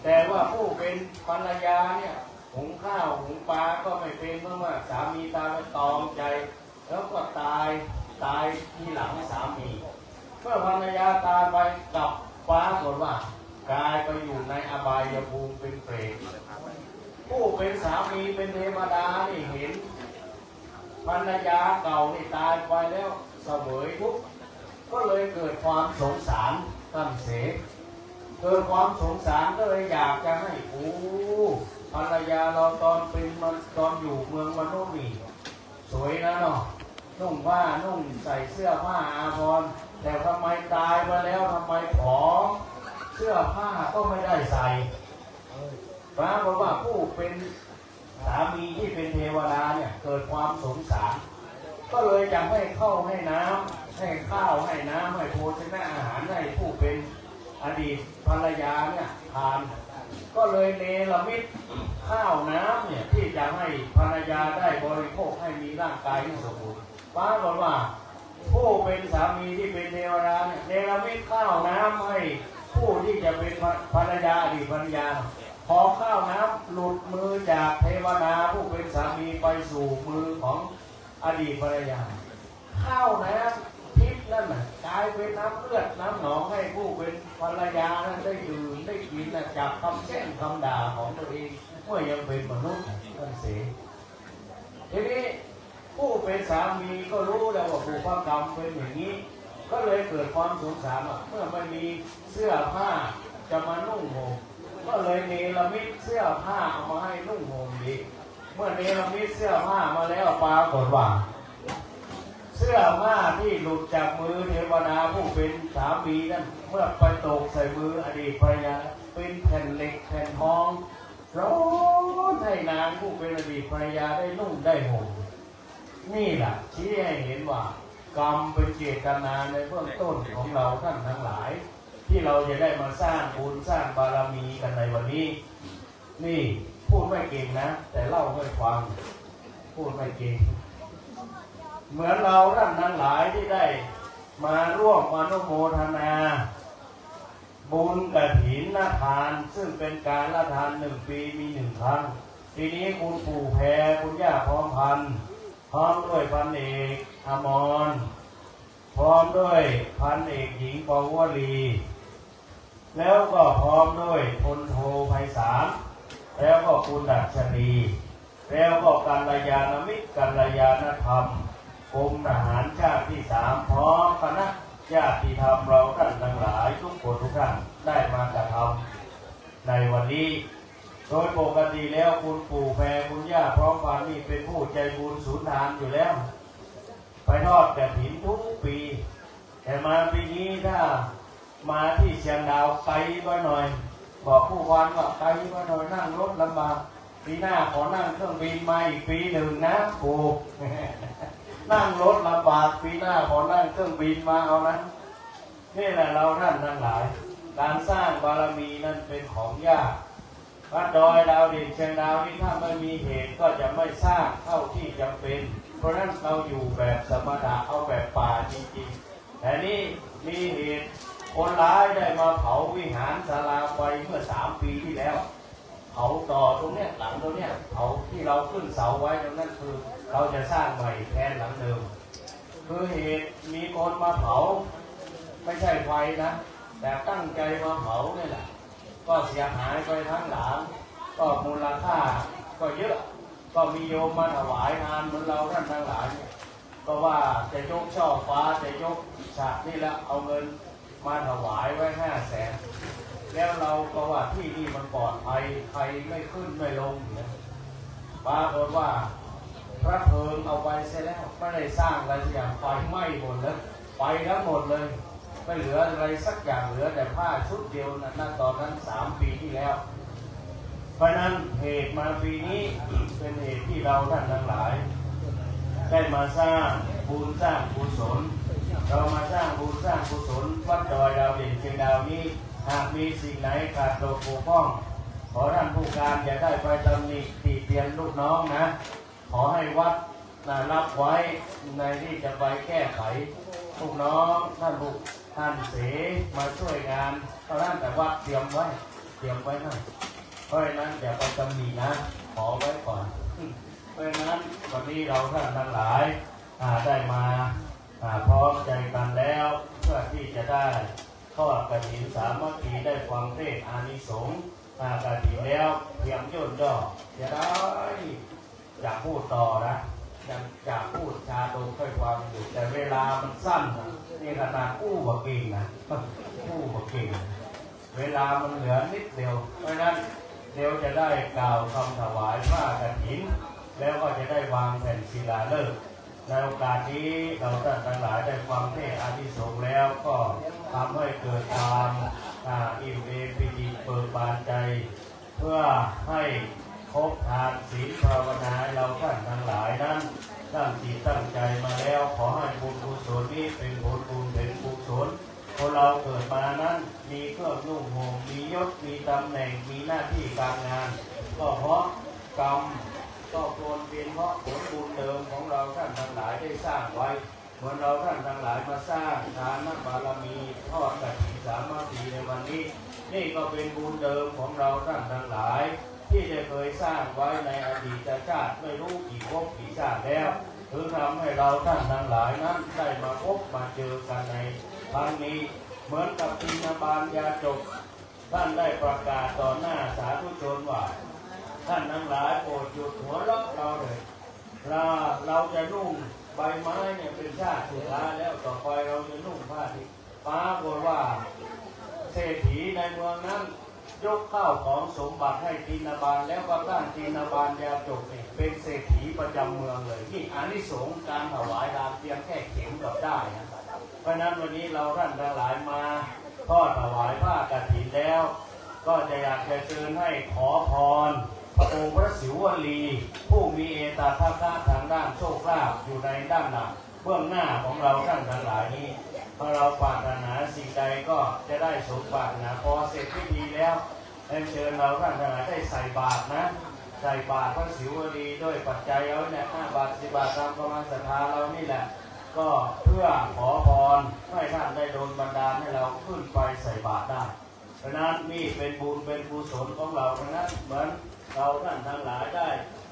แต่ว่าผู้เป็นภรรยาเนี่ยหุงข้าวหุงปลาก็ไม่เป็นเพราะว่าสามีตายไปตอมใจแล้วก็ตายทีหลังสามีเมื่อภรรยาตายไปกับฟ้าผลว่ากลายไปอยู่ในอบายภูมิเป็นเปรตผู้เป็นสามีเป็นเทวดานี่เห็นภรรยาเก่านี่ตายไปแล้วเสวยทุกข์ก็เลยเกิดความสงสารท่านเสกเกิดความสงสารก็เลยอยากจะให้ภรรยาเราตอนอยู่เมืองมนุษย์นี่สวยนะเนาะนุ่งผ้านุ่งใส่เสื้อผ้าอาภรณ์แต่ทำไมตายมาแล้วทำไมขอเสื้อผ้าก็ไม่ได้ใส่ปรากฏว่าผู้เป็นสามีที่เป็นเทวดาเนี่ยเกิดความสงสารก็เลยอยากให้ข้าวให้น้ำให้ข้าวให้น้ำให้โภชนะอาหารให้ผู้เป็นอดีตภรรยาเนี่ยทานก็เลยเนรมิตข้าวน้ำเนี่ยที่จะให้ภรรยาได้บริโภคให้มีร่างกายที่สมบูรณ์ปรากฏว่าผู้เป็นสามีที่เป็นเทวดาเนี่ยเนรมิตข้าวน้ำให้ผู้ที่จะเป็นภรรยาอดีตภรรยาพอข้าวน้ำหลุดมือจากเทวดาผู้เป็นสามีไปสู่มือของอดีตภรรยาข้าวน้ำทิพย์นั่นน่ะกลายเป็นน้ำเลือดน้ำหนองให้ผู้เป็นภรรยานั้นได้ดื่มได้กินจากคำแช่งคำด่าของตัวเองเมื่อยังเป็นมนุษย์ท่านเสกทีนี้ผู้เป็นสามีก็รู้แล้วว่าบุพกรรมเป็นอย่างนี้ก็เลยเกิดความสงสารเมื่อไม่มีเสื้อผ้าจะมานุ่งห่มก็เลยเนรมิตเสื้อผ้าเอามาให้นุ่งห่มดีเมื่อเนรมิตเสื้อผ้ามาแล้วปรากฏว่าเสื้อผ้าที่หลุดจากมือเทวดาผู้เป็นสามีนั้นเมื่อไปตกใส่มืออดีตภรรยาเป็นแผ่นเหล็กแผ่นทองร้อนให้นางผู้เป็นอดีตภรรยาได้นุ่งได้ห่มนี่แหละชี้ให้เห็นว่ากรรมเป็นเจตนาในเบื้องต้นของเราท่านทั้งหลาย ที่เราจะได้มาสร้างบุญสร้างบารมีกันในวันนี้นี่พูดไม่เก่งนะแต่เล่าให้ฟังพูดไม่เก่งเหมือนเราท่านทั้งหลายที่ได้มาร่วมอนุโมทนาบุญกฐินทานซึ่งเป็นการละทาน1 ปีมี1 ครั้งทีนี้คุณปู่แพรคุณย่าพร้อมพันธุ์พร้อมด้วยพันเอกอมรพร้อมด้วยพันเอกหญิงปวลีแล้วก็พร้อมด้วยพลโทไพศาลแล้วก็คุณดัชนีแล้วก็กัลยาณมิตรกัลยาณธรรมกรมทหารชาติที่ 3พร้อมคณะญาติธรรมเราท่านทั้งหลายทุกคนทุกท่านได้มากระทำในวันนี้โดยปกติแล้วคุณปู่แพรคุณย่าพร้อมพันธุ์นี่เป็นผู้ใจบุญสูญทานอยู่แล้วไปทอดกฐินทุกปีแต่มาปีนี้ถ้ามาที่เชียงดาวไกลไปหน่อยบอกผู้วานว่าไกลไปหน่อยนั่งรถลำบากปีหน้าขอนั่งเครื่องบินมาอีกปีหนึ่งนะปู่ นั่งรถลำบากปีหน้าขอนั่งเครื่องบินมาเอานะนี่แหละเราท่านทั้งหลายการสร้างบารมีนั้นเป็นของยากวัดดอยดาวดินเชียงดาวนี่ถ้าไม่มีเหตุก็จะไม่สร้างเท่าที่จำเป็นเพราะนั้นเราอยู่แบบสมถะเอาแบบป่าจริงๆแต่นี่มีเหตุคนร้ายได้มาเผาวิหารศาลาไปเมื่อ3 ปีที่แล้วเผาต่อตรงเนี้ยหลังตรงเนี้ยเผาที่เราขึ้นเสาไว้ตรงนั้นคือเราจะสร้างใหม่แทนหลังเดิมคือเหตุมีคนมาเผาไม่ใช่ไฟนะแต่ตั้งใจมาเผานี่แหละก็เสียหายไปทั้งหลังก็มูลค่าก็เยอะก็มีโยมมาถวายทานเหมือนเราท่านทั้งหลายก็ว่าจะยกช่อฟ้าจะยกฉากนี่แล้วเอาเงินมาถวายไว้500,000แล้วเราก็ว่าที่นี่มันปลอดภัยใครไม่ขึ้นไม่ลงนะปรากฏว่าพระเพลิงเอาไปเสร็จแล้วไม่ได้สร้างอะไรสักอย่างไฟไหม้หมดเลยไปทั้งหมดเลยไม่เหลืออะไรสักอย่างเหลือแต่ผ้าชุดเดียวนั่นตอนนั้น3 ปีที่แล้วเพราะนั้นเหตุมาปีนี้เป็นเหตุที่เราท่านทั้งหลายได้มาสร้างบุญสร้างกุศลเรามาสร้างบุญสร้างกุศลวัดดอยดาวเด่นเชียงดาวนี้หากมีสิ่งไหนขาดตกบกพร่องขอท่านผู้การอย่าได้ไปตำหนิติเตียนลูกน้องนะขอให้วัดรับไว้ในที่จะไปแก้ไขลูกน้องท่านเสมาช่วยงานเพราะนั้นแต่วัดเตรียมไว้นะเพราะฉะนั้นอย่าไปตำหนินะขอไว้ก่อนเพราะฉะนั้นวันนี้เราท่านทั้งหลายได้มาพร้อมใจกันแล้วเพื่อที่จะได้ทอดกฐินสามัคคีได้ฟังเทศน์อานิสงส์กฐินแล้วเพียงย่นย่อจะได้อยากพูดต่อนะอยากพูดชาดงค่อยฟังอยู่แต่เวลามันสั้นนี่ขนาดอู้บะเก่งนะอู้บะเก่งเวลามันเหลือนิดเดียวเพราะนั้นเดี๋ยวจะได้กล่าวคำถวายผ้ากฐินแล้วก็จะได้วางแผ่นศิลาฤกษ์ในโอกาสนี้เราท่านทั้งหลายได้ฟังเทศน์อานิสงส์แล้วก็ทำให้เกิดความอิ่มเอมปิติเบิกบานใจเพื่อให้ครบทานศีลภาวนาเราท่านทั้งหลายนั้นตั้งจิตตั้งใจมาแล้วขอให้บุญกุศลนี้เป็นผลบุญเป็นกุศลคนเราเกิดมานั้นมีเครื่องนุ่งห่มมียศมีตำแหน่งมีหน้าที่การงานก็เพราะกรรมก็ควรเป็นเพราะผลบุญเดิมของเราท่านทั้งหลายได้สร้างไว้เหมือนเราท่านทั้งหลายมาสร้างทานบารมีทอดกฐินสามัคคีในวันนี้นี่ก็เป็นบุญเดิมของเราท่านทั้งหลายที่ได้เคยสร้างไว้ในอดีตชาติไม่รู้กี่ภพกี่ชาติแล้วถึงทำให้เราท่านทั้งหลายนั้นได้มาพบมาเจอกันในครั้งนี้เหมือนกับทินบาลยาจกท่านได้ประกาศต่อหน้าสาธุชนว่าท่านทั้งหลายโปรดหยุดหัวเราะเราเลยเราจะนุ่งใบไม้เนี่ยเป็นชาติสุดท้ายแล้วต่อไปเราจะนุ่งผ้าที่ปรากฏว่าเศรษฐีในเมืองนั้นยกข้าวของสมบัติให้ทินบาลแล้วก็ตั้งทินบาลยาจกเป็นเศรษฐีประจำเมืองเลยนี่อานิสงส์การถวายทานเพียงแค่เข็มกับได้นะเพราะนั้นวันนี้เราท่านทั้งหลายมาทอดถวายผ้ากฐินแล้วก็จะอยากจะเชิญให้ขอพรพระองค์พระศิวลีผู้มีเอตทัคคะทางด้านโชคลาภอยู่ในด้านหลังเบื้องหน้าของเราท่านทั้งหลายนี้ ถ้าเราปรารถนาสิ่งใดก็จะได้สมปรารถนาพอเสร็จพิธีแล้วเชิญเราท่านทั้งหลายได้ใส่บาตรนะใส่บาตรพระศิวลีด้วยปัจจัยเอาเนี่ย5 บาท 10 บาทตามกำลังศรัทธาเรานี่แหละก็เพื่อขอพรให้ท่านได้โดนบันดาลให้เราขึ้นไปใส่บาตรได้เพราะนั้นนี่เป็นบุญเป็นกุศลของเราเพราะนั้นเหมือนเราท่านทั้งหลายได้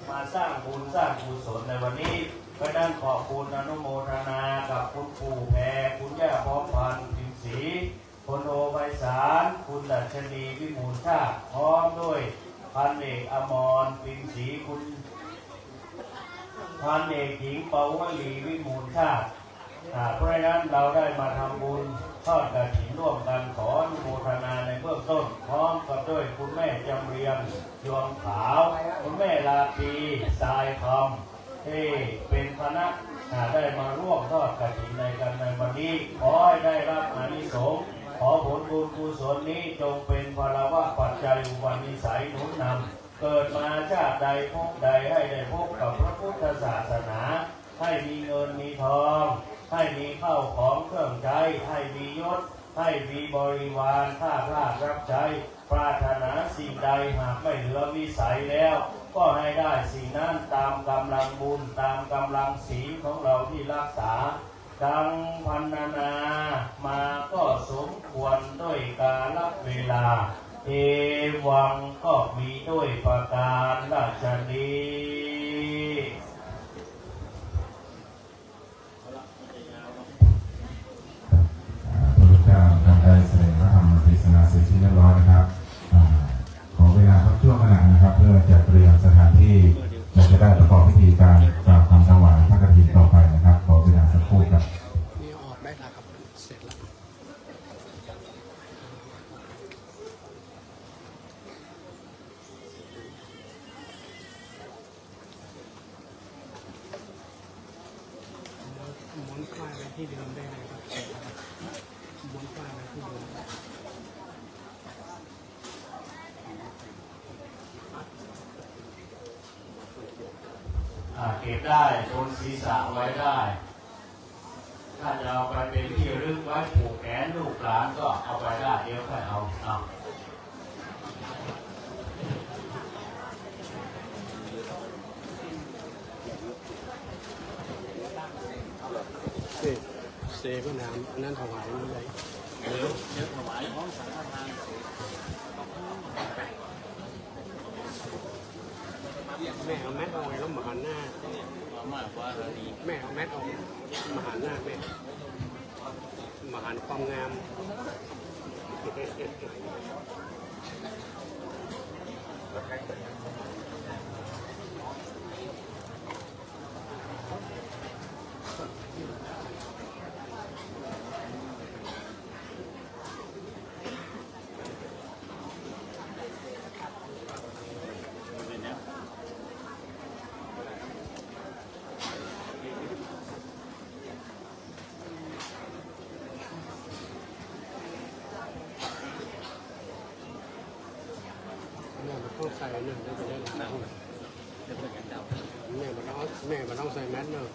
มาสร้างบุญสร้างกุศลในวันนี้เพราะนั้นขอบคุณอนุโมทนากับคุณปู่แพรคุณย่าพร้อมพันธ์พิมศรีคุณโอไพศาลคุณดัชนีวิมูลชาติพร้อมด้วยพันเอกอมรพิมศรีคุณพันเอกหญิงเปาวลีวิมูลชาติเพราะฉะนั้นเราได้มาทำบุญทอดกฐินร่วมกันขออนุโมทนาในเบื้องต้นพร้อมกับด้วยคุณแม่จำเรียงยวงขาวคุณแม่ลาปีทรายคำที่เป็นคณะได้มาร่วมทอดกฐินในกันในวันนี้ขอให้ได้รับอานิสงส์ขอผลบุญกุศลนี้จงเป็นภาระปัจจัยอุปนิสัยหนุนนำเกิดมาชาติใดพบใดให้ได้พบกับพระพุทธศาสนาให้มีเงินมีทองให้มีข้าวของเครื่องใช้ให้มียศให้มีบริวารข้าราชรับใช้ปรารถนาสิ่งใดหากไม่เหลือวิสัยแล้วก็ให้ได้สิ่งนั้นตามกำลังบุญตามกำลังศีลของเราที่รักษาดังพรรณนามาก็สมควรด้วยกาลเวลาเอวังก็มีด้วยประการราชนี
พระพุทธเจ้าท่านได้แสดงพระธรรมเทศนาเสร็จสิ้นเรียบร้อยนะครับขอเวลาพักช่วงขณะนะครับเพื่อจะเตรียมสถานที่และจะได้ประกอบพิธีการกราบคำถวายพระกฐินต่อไปนะครับขอเวลาสักครู่ครับ
นี่ออกได้แล้วครับเสร็จแล้วม้วนฝ้ายไว้ที่เดิมได้เลยครับม้วนฝ้ายไว้ที่เดิม
เก็บได้บนศีรษะไว้ได้ถ้าจะเอาไปเป็นที่ระลึกไว้ผูกแขนลูกหลานก็เอาไปได้เดี๋ยวค่อยเอา
เซก็น้ำนั่นถวายนี่เลยเดี๋ยวถวายพร้อมสังฆทานแม่เอาแมทเอาไว้แล้วมาหันหน้าแม่เอาแมทเอามาหันหน้าแม่มาหันความงามต้องใส่หนึ่งจะได้ล้างแม่มันต้องใส่แมสเนอะ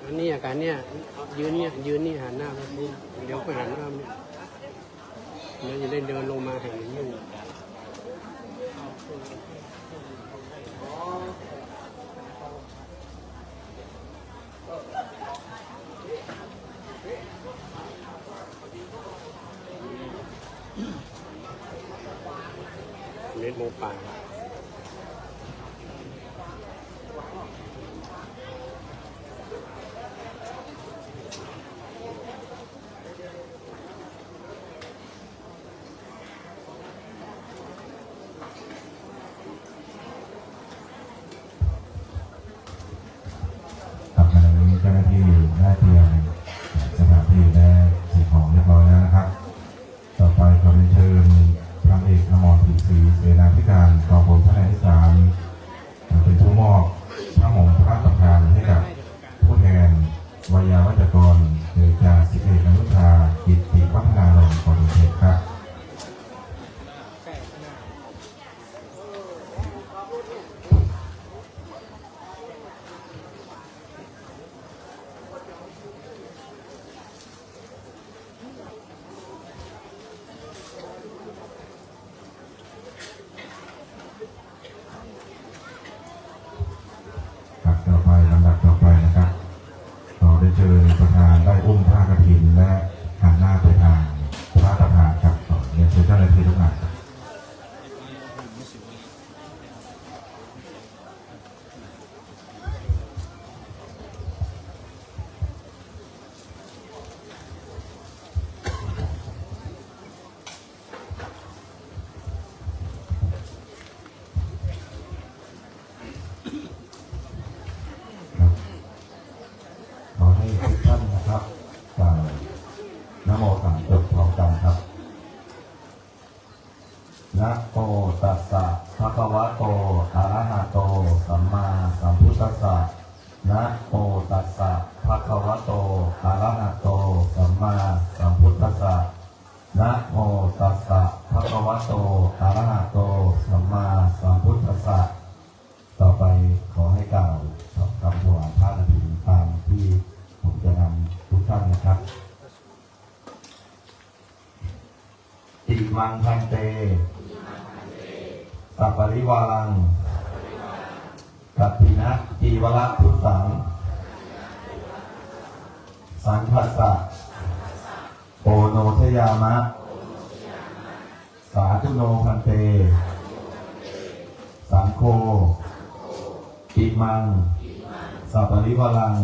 อันนี้อาการเนี่ยยืนนี่หันหน้าไปเดี๋ยวไปหันหน้าเนี่ยเดี๋ยวจะได้เดินลงมาแห่งนี้อยู่เม็ดโมป่า
ได้เตรียมสถานที่และสิ่งของเรียบร้อยแล้วนะครับต่อไปขอเรียนเชิญพันเอกอมรศรีศรีเสนาธิการกองพลทหารที่3เป็นผู้มอบพระหม่อมพระประธานให้กับผู้แทนวิยาวัจกรโดยจ่าสิบเอกอนุชากิตติวัฒนานนท์ขอเรียนเชิญครับต่อไปลำดับต่อไปนะครับขอได้เชิญประธานได้อุ้มผ้ากฐินและหันหน้าไปทางพระประธานครับขอเรียนเชิญเจ้าหน้าที่ทุกท่านครับขอให้ทุกท่านนะครับกล่าวนะโม3จบพร้อมกันครับนะโมตัสสะภะคะวะโตอะระหะโตสัมมาสัมพุทธัสสะนะโมตัสสะภะคะวะโตอะระหะโตสัมมาสัมพุทธัสสะนะโมตัสสะภะคะวะโตอะระหะโตสัมมาสัมพุทธัสสะต่อไปขอให้กล่าวคำถวายพระกฐินตามที่ผมจะนำทุกท่านนะครับติมังพันเตสัปปริวารังกัตถินะจีวระพุทธังสังคัสสะโอโนทยามะสาธุโนพันเตสังโฆติมังสัปปริวารัง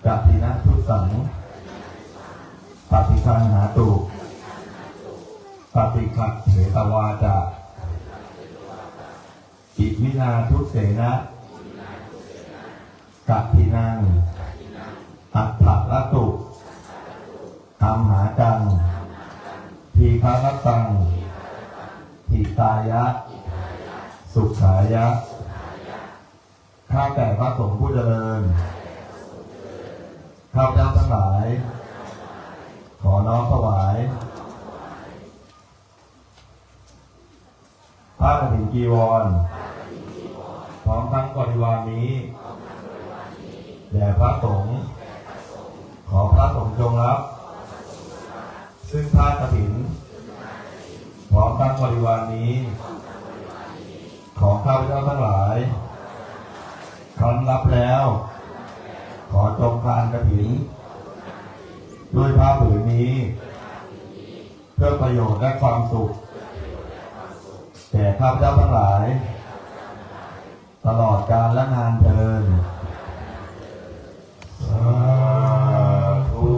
กัตถินะพุทธังปฏิคันหาตุปฏิคัตเถตวาจาอิมินาทุเสนะกัตถินังอัฏฐละตุธัมหาจังทีฆะรัตตังทิตายะสุขายะข้าแต่พระสงฆ์ผู้เจริญข้าพเจ้าทั้งหลายขอน้อมถวายผ้ากฐินจีวรพร้อมทั้งบริวารนี้แด่พระสงฆ์ขอพระสงฆ์จงรับซึ่งผ้ากฐินพร้อมทั้งบริวารนี้ของข้าพเจ้าทั้งหลายครั้นรับแล้วขอจงทานกฐินด้วยผ้าผืนนี้เพื่อประโยชน์และความสุขแก่ข้าพเจ้าทั้งหลายตลอดกาลและนานเทอญสาธุ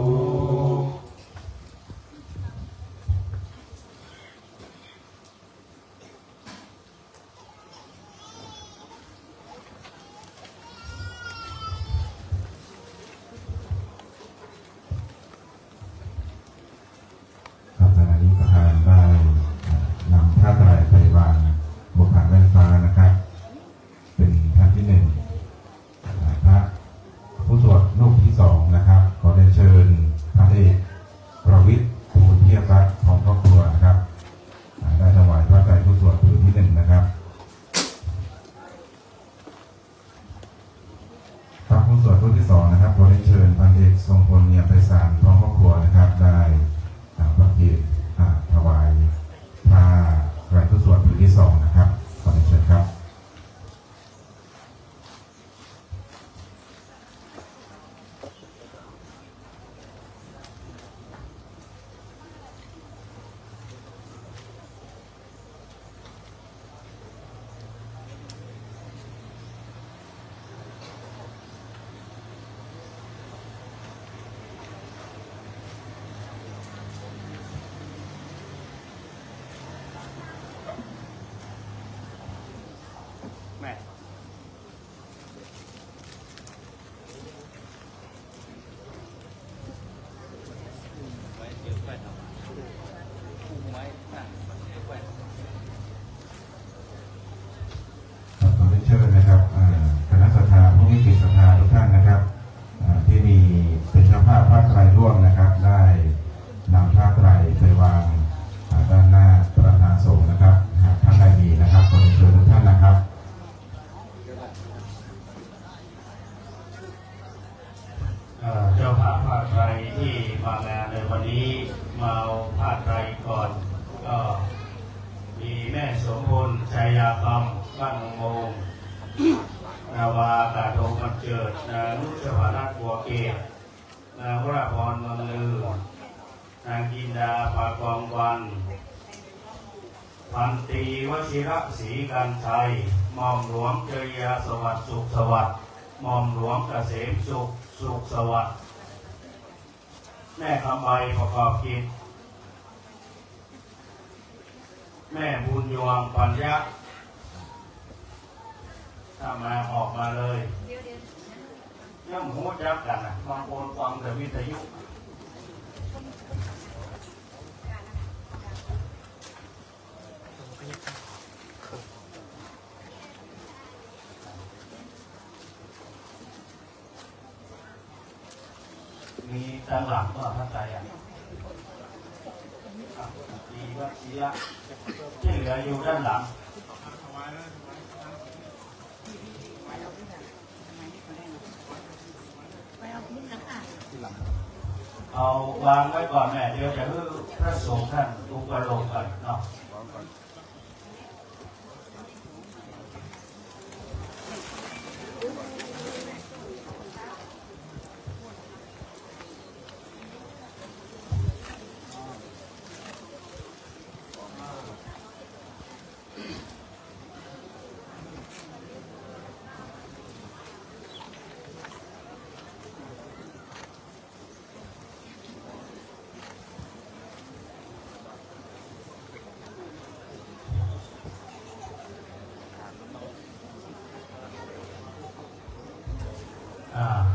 แม่
ร่วมนะครับได้นำผ้าไตรไปวางด้านหน้าประธานสงฆ์นะครับหากท่านใดมีนะครับขอเชิญทุกท่านนะครับ
เจ้าภาพผ้าไตรที่มางานในวันนี้มาเอาผ้าไตรก่อนก็มีแม่สมพลชัยยาคำบ้านโมงนาวากาโทมันเจิดนางนุชวานัทบัวเกศนางวราพรเมืองลือนางกินดาปากองวันพันตรีวชิระศรีกันชัยหม่อมหลวงเจริญสวัสดิ์สุขสวัสดิ์หม่อมหลวงเกษมสุขสวัสดิ์แม่คำใบประกอบกิจแม่บุญยวงปัญญาถ้ามาออกมาเลยย่อมหูจักกันนะบางคนฟังแต่วิทยุมีด้านหลังก็ท่านใดดีวัชิระที่เหลืออยู่ด้านหลังเอาวางไว้ก่อนแม่เดี๋ยวจะให้พระสงฆ์ท่านอุปโลกกันเนาะ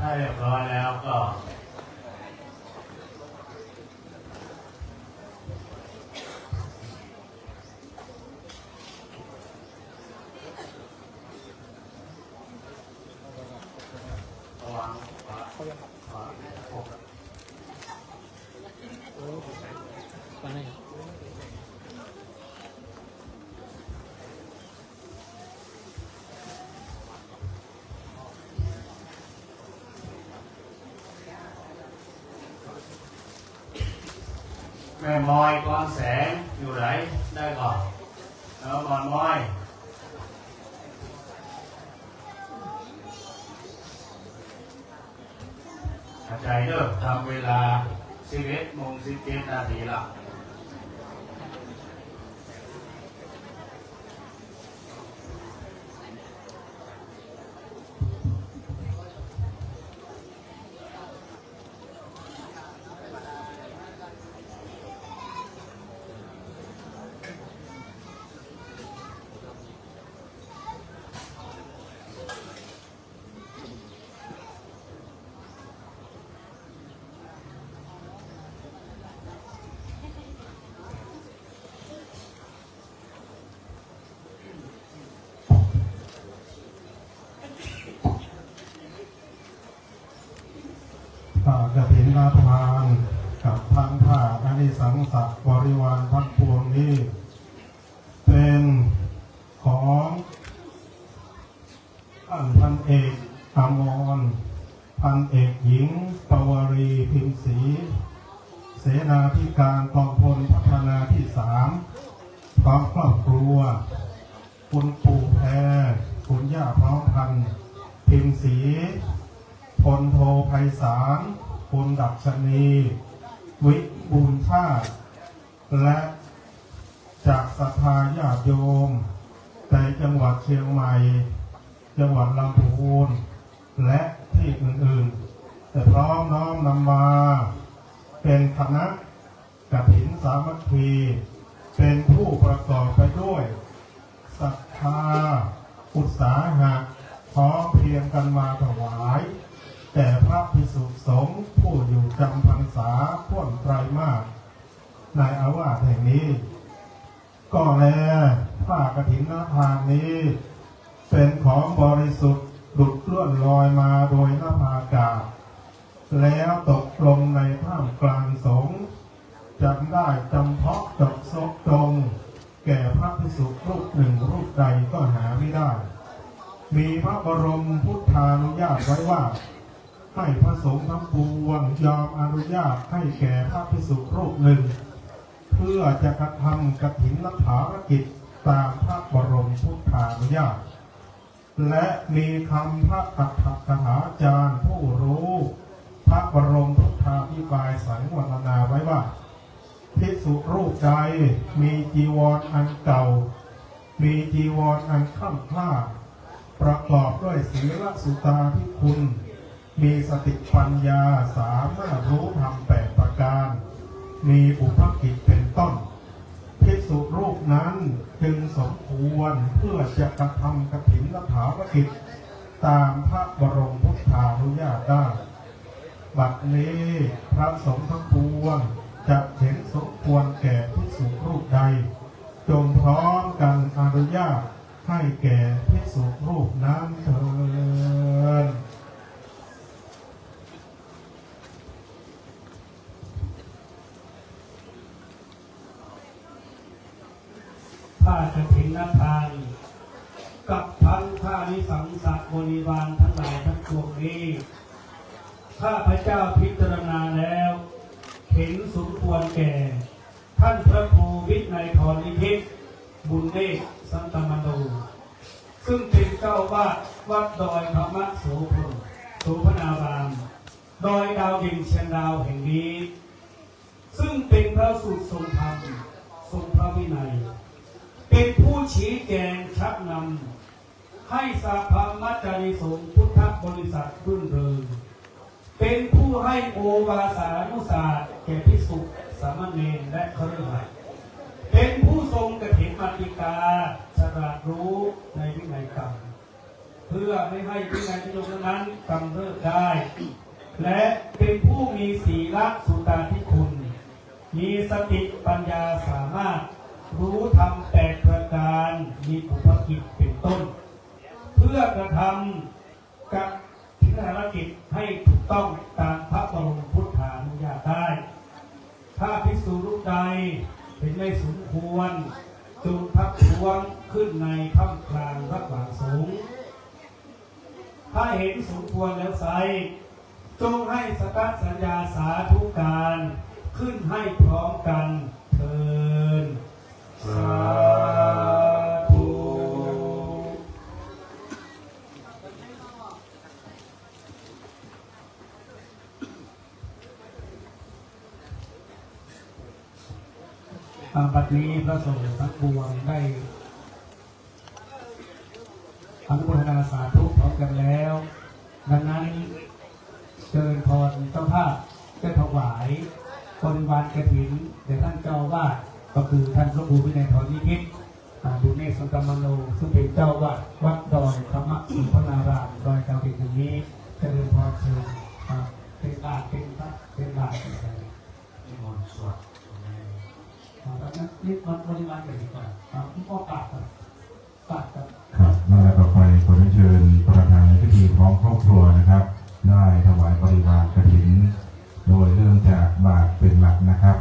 ถ้าเรียบร้อยแล้วก็วางแม่มอยกองแสงอยู่ไหนได้ก่อนแล้วมอยใจเด้อทำเวลา11:17 นาทีละ
กฐินนาทานกับทางผ้าอานิสังสะบริวารทั้งปวงนี้เป็นของท่านพันเอกอมรพันเอกหญิงปวารีพิมพ์ศรีเสนาธิการกองพลพัฒนาที่3พร้อมครอบครัวคุณปู่แพรคุณย่าพร้อมพันพิมพ์ศรีพลโทไพศาลคุณดัชนีวิบูลย์ชาติและจากศรัทธาญาติโยมในจังหวัดเชียงใหม่จังหวัดลำพูนและที่อื่นๆแต่พร้อมน้อมนำมาเป็นคณะกฐินสามัคคีเป็นผู้ประกอบไปด้วยศรัทธาอุตสาหะพร้อมเพรียงกันมาถวายแต่พระภิกษุสงฆ์ผู้อยู่จำพรรษาพ้นไตรมาสในอาวาสแห่งนี้ก็แลผ้ากฐินทานนี้เป็นของบริสุทธิ์ดุจล้วนลอยมาโดยนภาอากาศ
แล้วตกลงในท่ามกลางสงฆ์จำได้จำเพาะจบซกตรงแก่พระภิกษุรูปหนึ่งรูปใดก็หาไม่ได้มีพระบรมพุทธานุญาตไว้ว่าให้พระสงฆ์ทั้งปวงยอมอนุญาตให้แก่พระภิกษุรูปหนึ่งเพื่อจะกระทำกฐินภารกิจตามพระบรมพุทธานุญาตและมีคำพระอัฏฐกถาจารย์ผู้รู้พระบรมพุทธาภิบายสังวรนาไว้ว่าภิกษุรูปใดมีจีวรอันเก่ามีจีวรอันค่ำคล้าประกอบด้วยศีลสุตาภิคุณมีสติปัญญาสามารถรู้ธรรม8ประการมีอุปกิจเป็นต้นภิกษุรูปนั้นจึงสมควรเพื่อจะกระทำกฐินภารกิจตามพระบรมพุทธานุญาตได้บัดนี้พระสงฆ์ทั้งปวงจะเห็นสมควรแก่ภิกษุรูปใดจงพร้อมกันอนุญาตให้แก่ภิกษุรูปนั้นเถิด
ผ้ากฐินทานกับทั้งผ้านิสังสะบริวารทั้งหลายทั้งปวงนี้ข้าพเจ้าพิจารณาแล้วเห็นสมควรแก่ท่านพระครูวินัยธรนิพิษบุญเดชสันตมโนซึ่งเป็นเจ้าวาดวัดดอยธรรมโสพนารามดอยดาวดินเชียงดาวแห่งนี้ซึ่งเป็นพระสูตรทรงธรรมทรงพระวินัยเป็นผู้ชี้แจงชักนำให้สภามัจจาริสงฆ์พุทธบริษัทรุ่นเรืองเป็นผู้ให้โอวาสานุศาสตร์แก่ภิกษุสามเณรและคฤหัสถ์เป็นผู้ทรงกฐินมาติกาฉลาดรู้ในวินัยกรรมเพื่อไม่ให้วินัยพิจารนั้นกำเริบได้และเป็นผู้มีศีลสุตาภิคุณมีสติปัญญาสามารถรู้ธรรม8ประการมีอุปกิจเป็นต้นเพื่อกระทำกับภารกิจให้ถูกต้องตามพระบรมพุทธานุญาตได้ถ้าภิกษุรูปใดเห็นไม่สมควรจงทักท้วงขึ้นในท่ามกลางระหว่างสงฆ์ถ้าเห็นสมควรแล้วไซจงให้สกัดสัญญาสาธุการขึ้นให้พร้อมกันเถิดสาธุบัดนี้พระสงฆ์ทั้งปวงได้อนุโมทนาสาธุพร้อมกันแล้วดังนั้นเชิญพรเจ้าภาพได้ถวายบริวารกฐินแด่ท่านเจ้าวาดก็คือท่านพระครูวินัยธรนิพิษบุญเนศสันตมโนซึ่งเป็นเจ้าวาดวัดดอยธรรมโสพนารามดอยดาวดินแห่งนี้เจริญพรเชิญเป็นบาทเป็นพระเป็นบาทนิมนต์สวดแล้วนั้นรีบมันบริวารกันดีกว่าคุณพ่อปากกันปากกัน
ครับลำดับต่อไปขอเชิญประธานในพิธีพร้อมครอบครัวนะครับได้ถวายบริวารกฐินโดยเริ่มจากบาทเป็นหลักนะครับ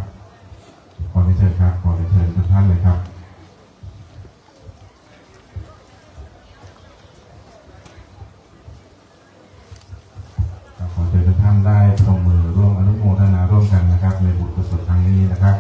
ขอเชิญครับขอเชิญทุกท่านเลยครับขอเชิญทุกท่านได้ปรบมือร่วมอนุโมทนาร่วมกันนะครับในบุญกุศลครั้งนี้นะครับ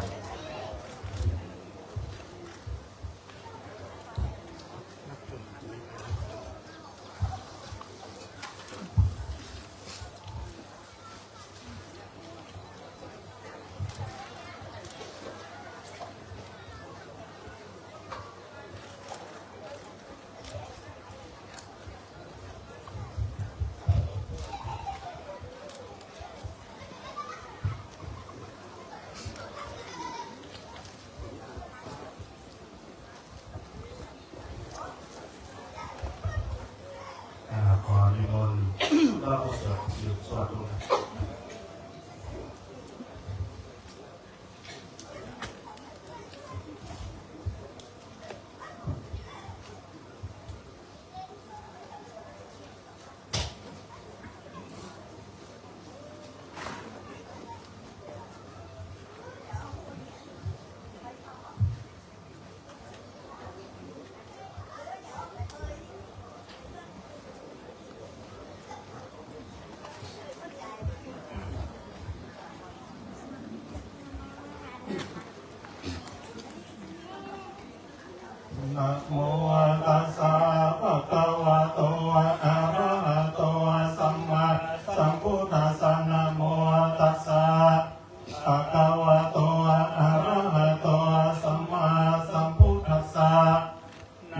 ขอนิมนต์ก็สวดหยุดสวดลง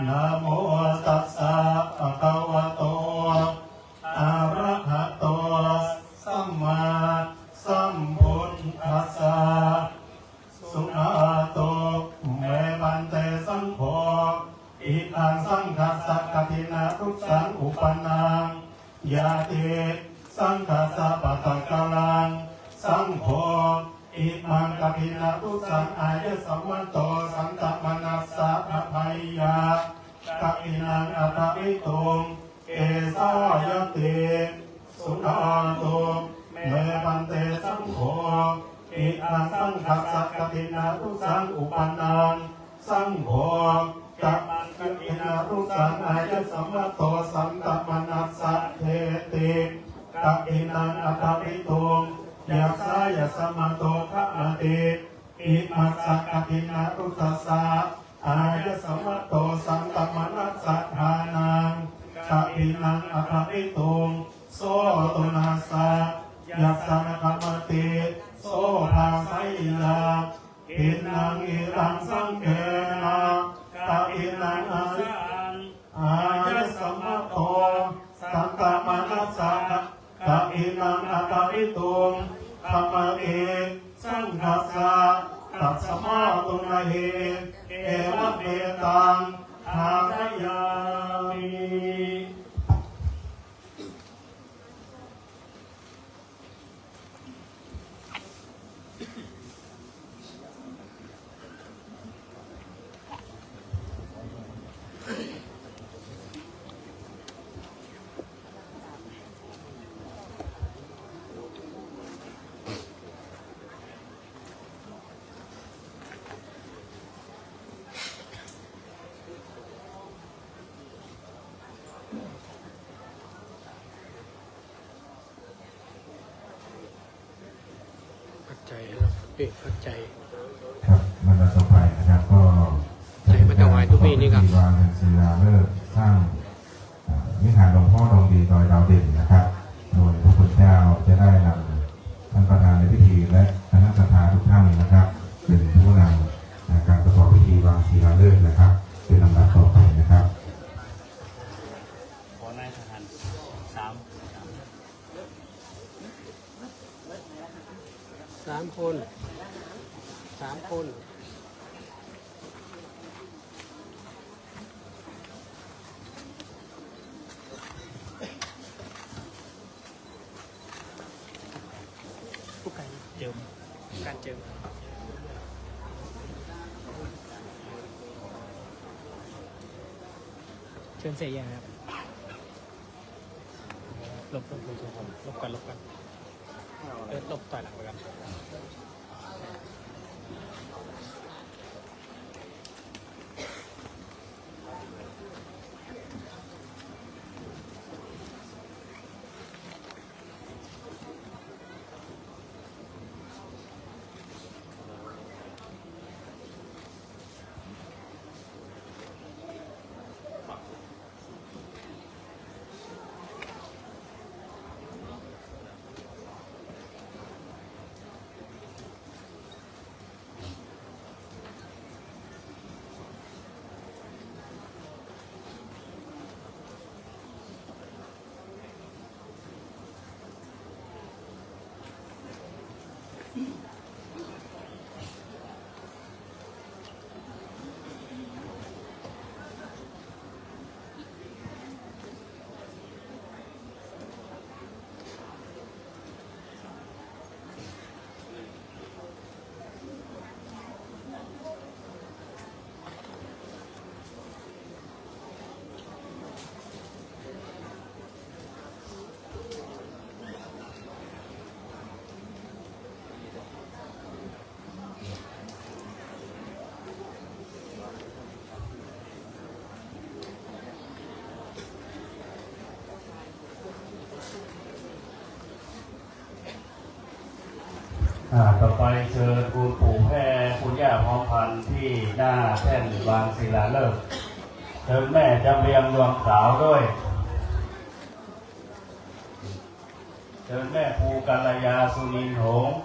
นะโมตัสสะภะคะวะโตอะระหะโตสัมมาสัมพุทธัสสะสุนาโตเมบันเตสังโฆอิทังสังคัสสะกถินารุสังอุปนังยาติสังคัสสะปะตะกะลังสังโฆอิมังกถินารุสังอายะสัมวันโตสันตมนัสสะภะภัยยากถินังอัตติตุงเอสายติสุนาโตเมบันเตสังโฆอิทังสังคัสสะกถินารุสังอุปนังสังโฆกัมมันกถินารุสังอายะสัมวันโตสันตมนัสสะเทติกถินังอัตติตุงยัสสายะสมโตขะมติอิมัสสะกถินารุตัสสะอายะสัมวันโตสันตมนัสสะทานังกถินังอัตติตุงโสตุนัสสะยัสสะขะมติโสภาสัยยาอินังอิรังสังเกนะกถินังอายะสัมวันโตสันตมนัสสะกถินังอัตติตุงธรรมเอสังคัสสะตัสสมาตุนะเหเอวะเมตังทายามิ
ใจแล้วพี่เข้าใจ
ครับมันต่อไปนะครับก็
ใจมันจะวายทุกปีนี่ครับ
วางเป็นศิลาฤกษ์สร้างวิหารหลวงพ่อดวงดีดอยดาวเด่นนะครับโดยพระพุทธเจ้าจะได้นำท่านประธานในพิธีและคณะสัตยาทุกท่านนะครับเป็นผู้นำการประกอบพิธีวางศิลาฤกษ์นะครับเป็นลำดับต่อไปนะครับ
ขอนายทหาร3
3 คน
ผู้การเจิมการเจิมเชิญเสียยังครับลบกันลบกันลบต่อยหลังไปกัน
ต่อไปเชิญคุณปู่แพรคุณย่าพร้อมพันธุ์ที่หน้าแท่นวางศิลาฤกษ์เชิญแม่จำเรียงดวงขาวด้วยเชิญแม่ภูกัลยาสุนินหงส์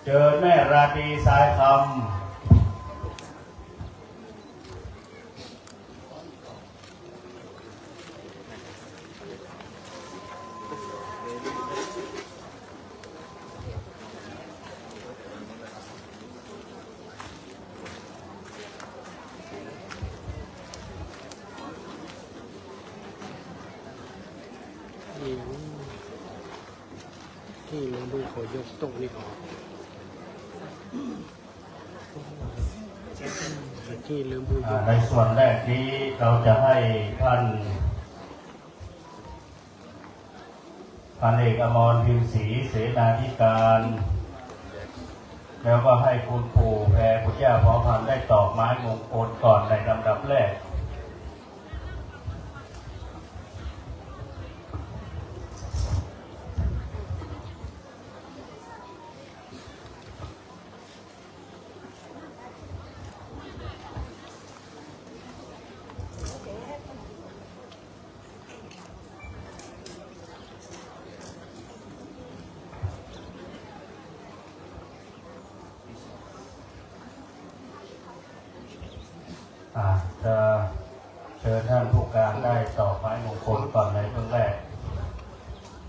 เชิญแม่ราตรีสายคำ
ที่เราดูขอยกโต๊ะนี่ออกที่ลืมดู
ในส่วนแรกนี้เราจะให้ท่านพันเอกอมรพิมพ์ศรีเสนาธิการแล้วก็ให้คุณปู่แพรพุทธย่าพร้อมพันได้ตอกไม้มงคลก่อนในลำดับแรกจะเชิญท่านผู้การได้ต่อไม้มงคลก่อนในเบื้องแรก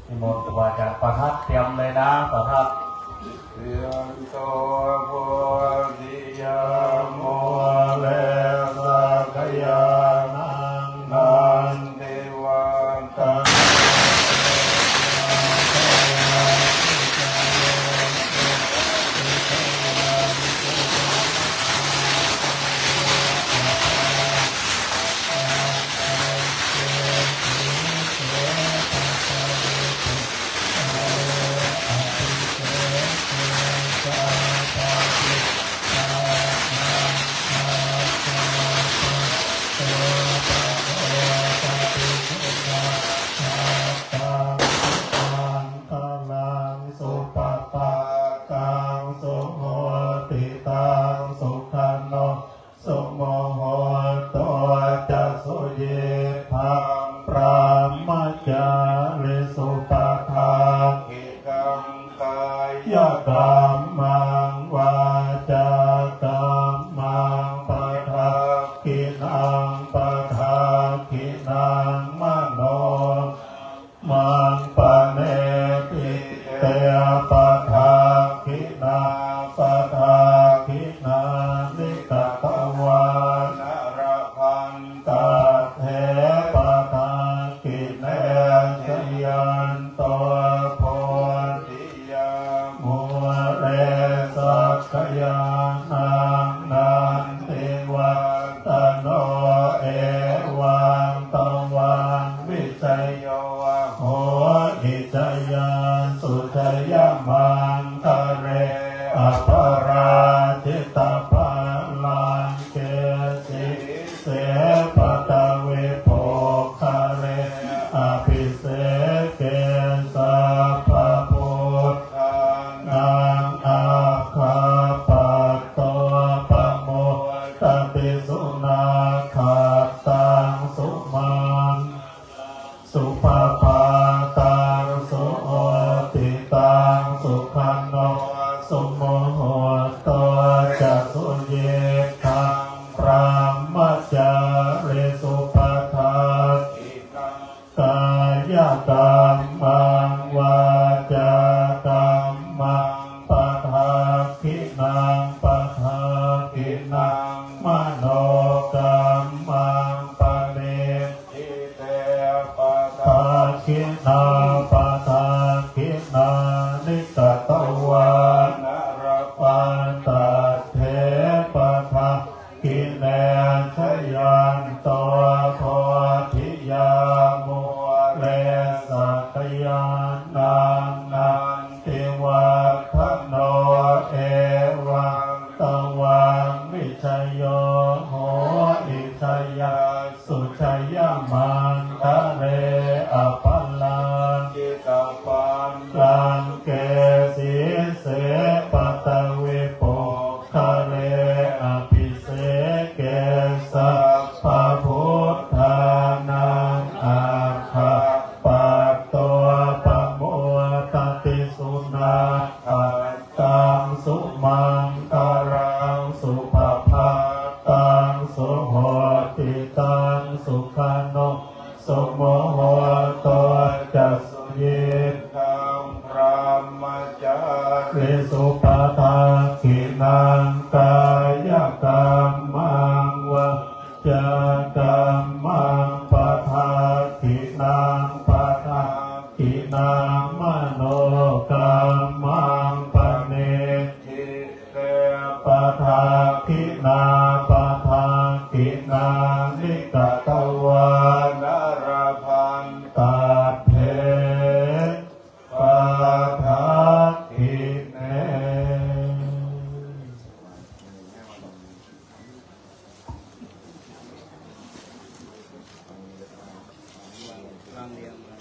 นิมนต์วาจาประทับเตรียมเลยนะประทับเรียนตัวโพธิยาโมเลสักยานังนันเทวันตังกา
เรียงมา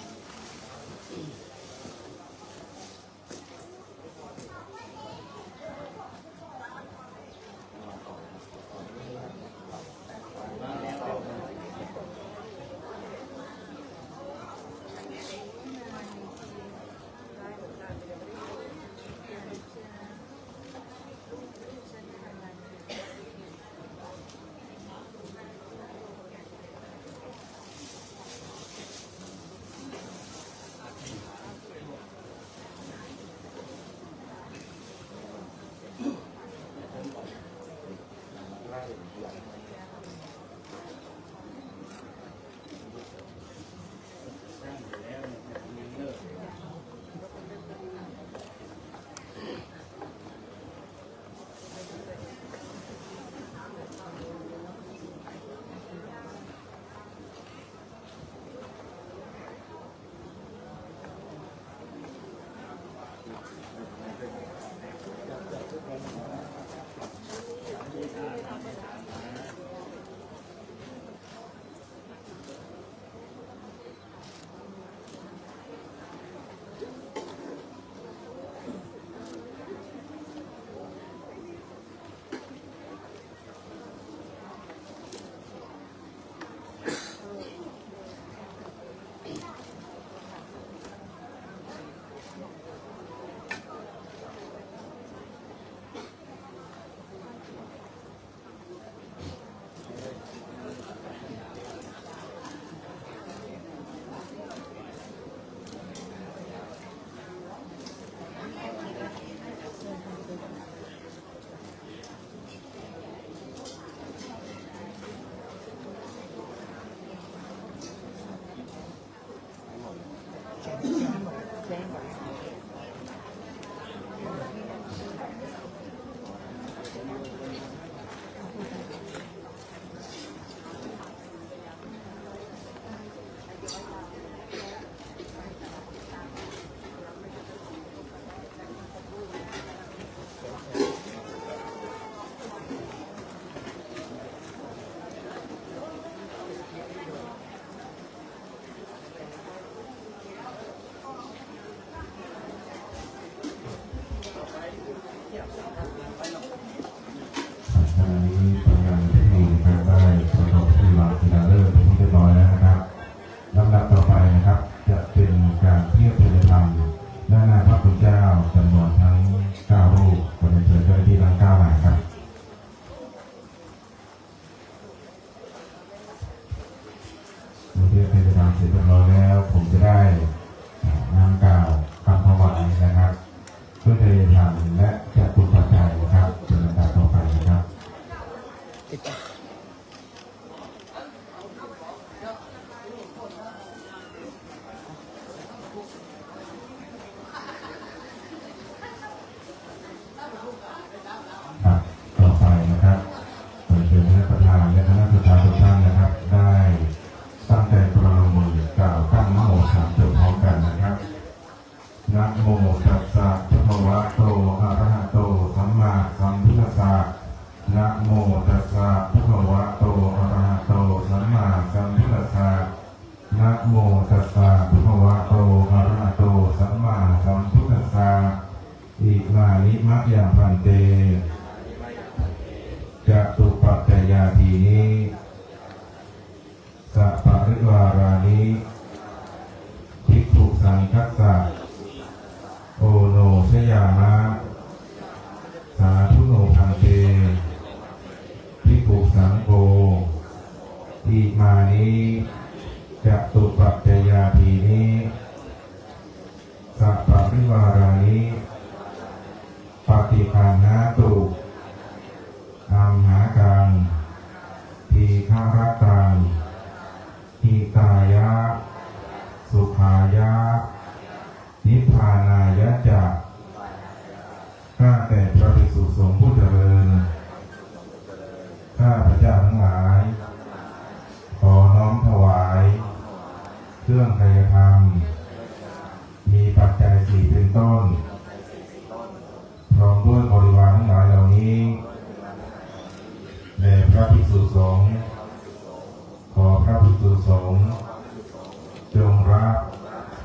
จงรั พย์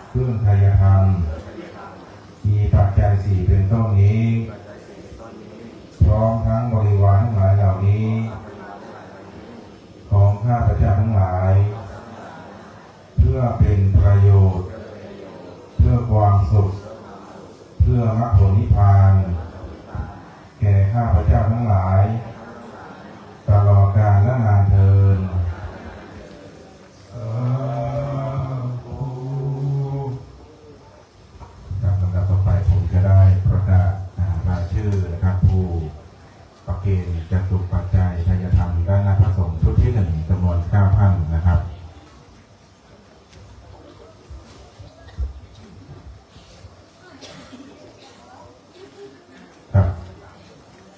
เครื่องไทยธรรมมีปัจจัยสี่เป็นต้นนี้พร้อมทั้งบริวารทั้งหลายเหล่านี้ของข้าพเจ้าทั้งหลายเพื่อเป็นประโยชน์เพื่อความสุขเพื่อมรรคผลนิพพานแก่ข้าพเจ้าทั้งหลายตลอดกาลและนานเทอญลำดับต่อไปผมจะได้ประกาศรายชื่อนะครับผู้ประเคนจตุปัจจัยไทยธรรมด้านหน้าพระสงฆ์ชุดที่1จำนวน9 ท่านนะครับครับ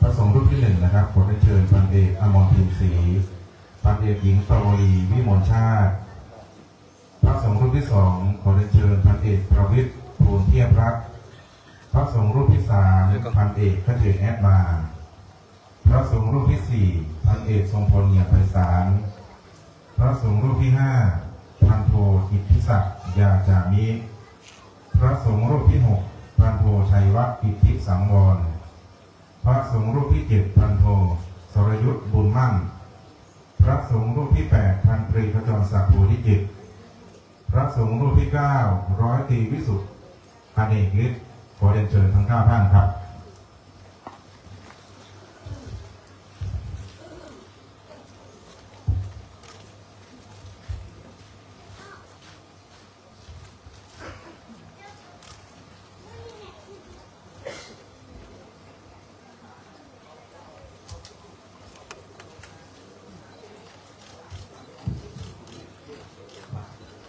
พระสงฆ์ชุดที่1นะครับขอได้เชิญพันเอกอมรพิมพ์ศรีพันเอกหญิงปวลีวิมลชาติพระสงฆ์รูปที่2ขอได้เชิญพันเอกประวิตรภูลเทียบรักพระสงฆ์รูปที่3พันเอกขเจริญแอดมาพระสงฆ์รูปที่4พันเอกทรงพลเงียบไพศาลพระสงฆ์รูปที่5พันโทอิทธิศักดิ์ยาจามิพระสงฆ์รูปที่6พันโทชัยวัฒน์อิทธิสังวรพระสงฆ์รูปที่7พันโทสรยุทธบุญมั่นพระสงฆ์รูปที่8พันตรีขจรศักดิ์ภูริจิตพระสงฆ์รูปที่9ร้อยตรีวิสุทธิ์อเนกฤทธิ์ขอเรียนเชิญทั้ง9ท่านครับ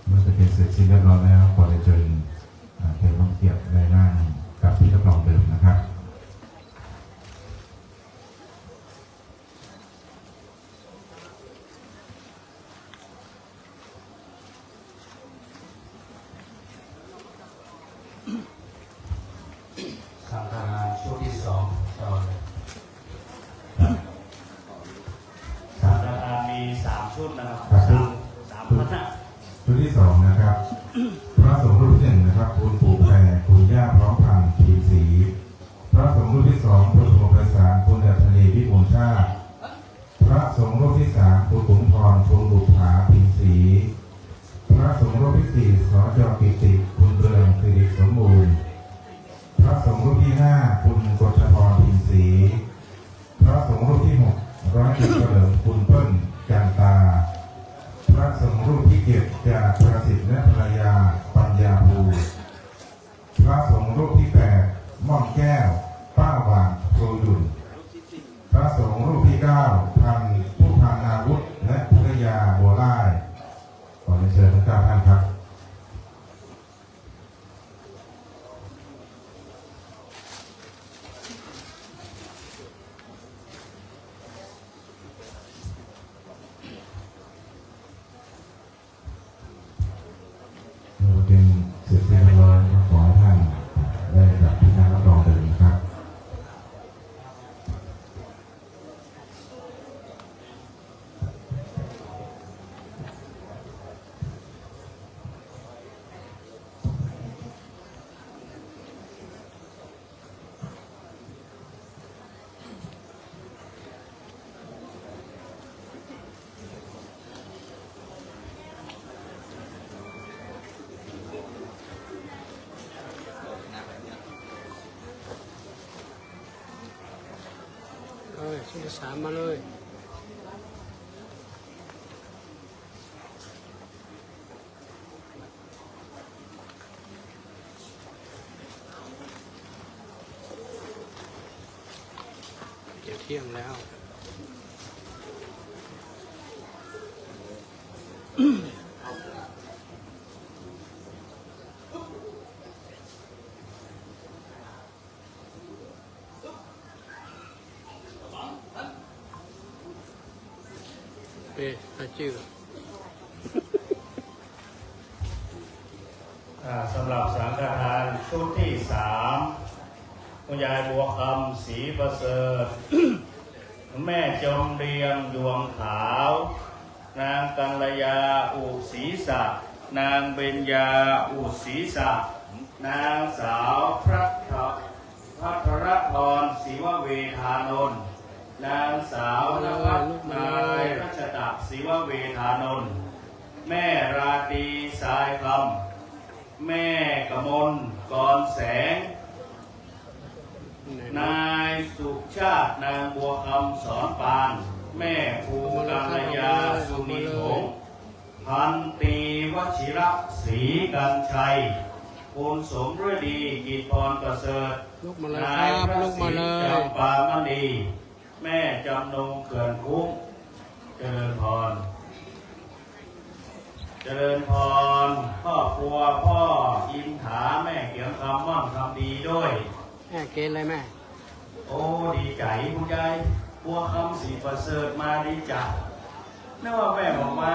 เมื่อจะเป็นเสร็จสิ้นเรียบร้อยแล้วขอเรียนเชิญเทวเกียรติในนั่งกับที่รับรองเดิมนะครับ
สังฆทานชุดที่2ต่อเลยสังฆทานมี3ชุดนะครับ3คณะ
ชุดที่2นะครับพระสงฆ์รูปที่1นะครับคุณปู่แพรคุณย่าพร้อมพันธ์ทีศรีพระสงฆ์รูปที่2คุณโทประสานคุณดัชนีวิมลชาติพระสงฆ์รูปที่3คุณขุนพรคุณบุภาพิมศรีพระสงฆ์รูปที่4สจปิติคุณเรืองสิริสมบูรณ์พระสงฆ์รูปที่5คุณกฤษพรพิมศรีพระสงฆ์รูปที่6ร้อยตรีเฉลิมคุณเปิ้ลจันตาพระสงฆ์รูปที่7จากประสิทธิ์และภรรยาปัญญาภูพระสงฆ์รูปที่8ม่อมแก้วป้าหวานโปรยุนพระสงฆ์รูปที่9พันผู้พันอาวุธและภรรยาบัวไล่ขอเชิญทั้ง9ท่านครับเป็นเสร็จเรียบร้อยขอให้ท่านได้รับที่นั่งรับรองเดิมนะครับ
ชุดที่3มาเลยเดี๋ยวเที่ยงแล้วชื่อ
สำหรับสังฆทานชุดที่3คุณยายบัวคำศรีประเสริฐ แม่จงเรียงดวงขาว นางกัลยาอุศรีศักดิ์
นางเบญญาอุศรีศักดิ์นางสาวพัทรพรศิวเวทานนท์นางสาวนภัสนายรัชตะศิวเวทานนท์แม่ราตรีสายคำแม่กมลกรแสงนายสุชาตินางบัวคำสอนปานแม่ภูกัลยาสุนีหงส์พันตรีวชิระศรีกันชัยคุณสมฤดีกิจพรประเสริฐนายพระศรีจำปามณีแม่จำนงเขื่อนคุ้มเจริญพรครอบครัวพ่ออินถาแม่เขียงคำมั่งคำดีด้วย
แม่เกณฑ์อะไรแม่
โอ้ดีใจคุณยายบัวคำสีประเสริฐมาดีใจนึกว่าแม่บอกมา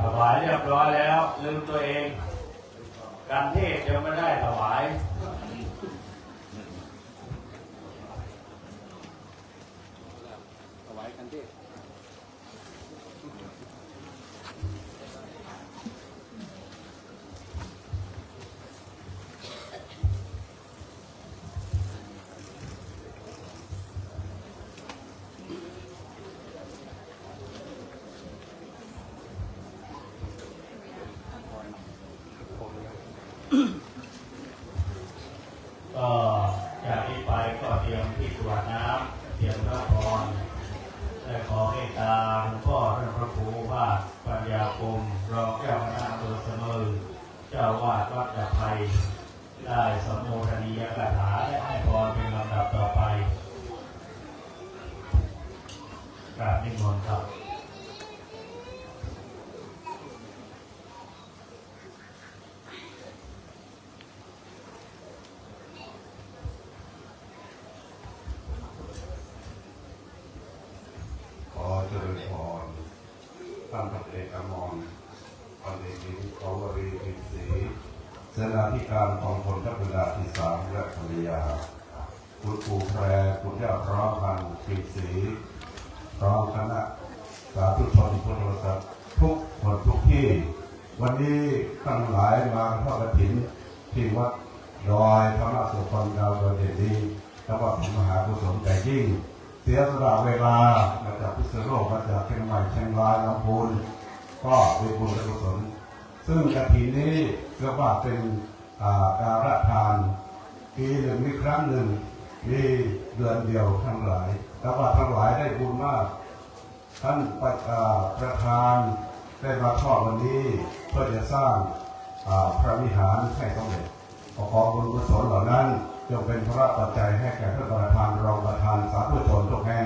ถวายเรียบร้อยแล้วลืมตัวเองการเทศยังไม่ได้ถวาย
กันเทศ
ก็จากนี้ไปก็เตรียมที่กรวดน้ำเตรียมพระพรและขอให้ตาหลวงพ่อท่านพระครูว่าปัญญาคมรองเจ้าคณะอำเภอเสมอเจ้าวาดวัดดาไพได้สมโภชนียกถาและให้พรเป็นลำดับต่อไปกราบนิมนต์ครับ
เจริญพรท่านพระเอกอมรพันเอกหญิงของวรีพิศรีเสนาธิการกองพลทัพเรือที่3และภรรยาคุณปู่แพรคุณย่าพร้อมพันธ์พิศรีพร้อมคณะสาธุชนพุทธบริษัททุกคนทุกที่วันนี้ทั้งหลายมาทอดกฐินที่วัดดอยธรรมสุพรรณดาวเด่นดีจังหวัดมหากุศลใจยิ่งเสียสละเวลามาจากพิษณุโลกมาจากเชียงใหม่เชียงรายลำพูนก็เป็นบุญกุศลซึ่งกฐินนี้เรียกว่าเป็นการละทานปีหนึ่งมีครั้งหนึ่งมีเดือนเดียวทั้งหลายแต่ว่าทั้งหลายได้บุญมากท่านประธานได้มาทอดวันนี้เพื่อจะสร้างพระวิหารให้สำเร็จขอบุญกุศลเหล่านั้นจงเป็นพระปัจจัยให้แก่ท่านประธานรองประธานสาธุชนทุกแห่ง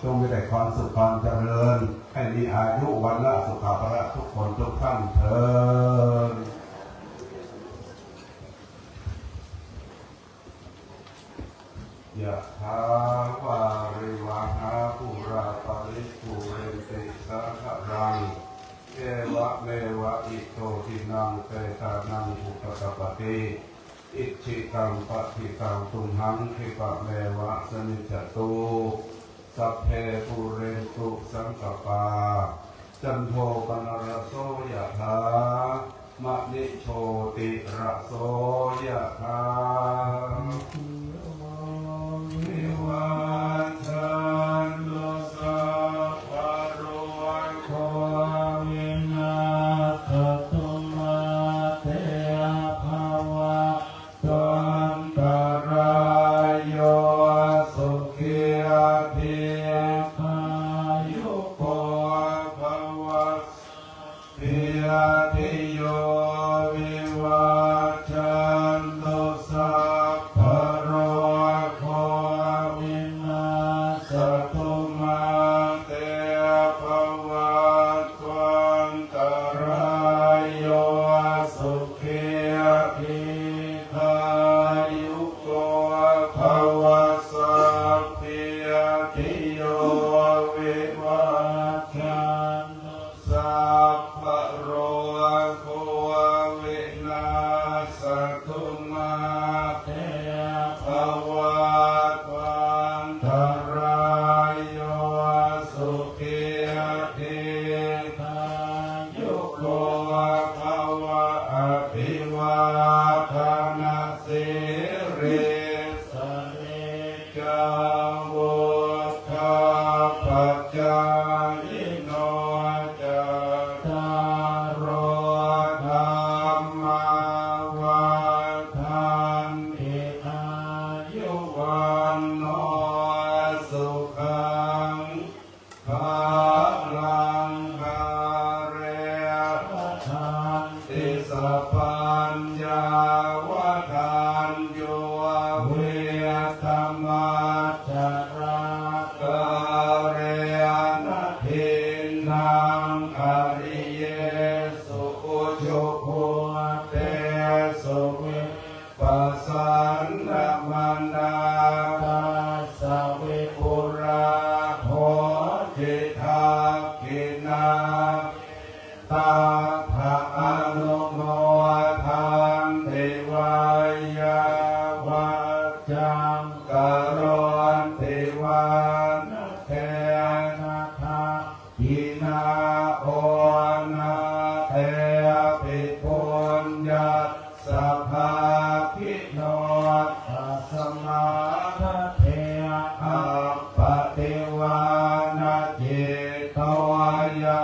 จงมีแต่ความสุขความเจริญให้มีอายุวันละสุขภาระทุกคนทุกท่านเถิดยะถาวาริวหาภูราปริภูเรนติสังขรังเอวะเมวะอิโตทินังเตตานังอุปกปติอิจิตังปะทิตังตุมหังคิปะเมวะสมิจจตุสัพเพปุเรนตุสังกปาจันโทปนรโสยะถามะนิโชติระโสยะถาวิวัชชันตุสัพพะโรโควินาศตุมาเตภวัตตันตรายโยสุขีภิอายุโกภวัตติอาทิโยวิวัชชันตุสัพพะโร
จาวุฒาปัจจายโนจัตตารโอธรรมาวันทันติอายุวันโนสุขังภาลังภาเรทันติสัพพัญญาวทันโยเวธรรมาจาราคาเรนะทินังอริเยสุอุจุโภเตสุวิปัสสันนมานาตาสวิปุราโหจิตากินาตาภะอนุโมทันเทวายาวัจจังกโรนเทวานะเทนะทาอินาโอนาเทปิปุญญาสัพพะพิโนตัสมาทเทอะปะเทวานาจิตตวยา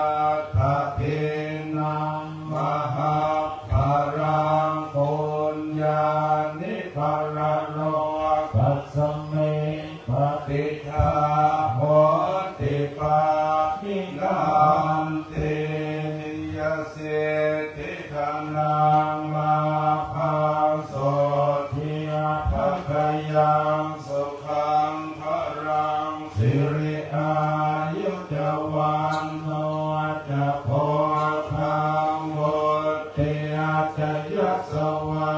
ทะเทนังมหาภารังปุญญานิพพานโลกัสสเมปฏิฆาโหติปานินันติยเสติธนังมาภาโสทิอาภคยังสุขังพรังสิริอายุจวันโนจะโพธังโหติอาจยัสสวา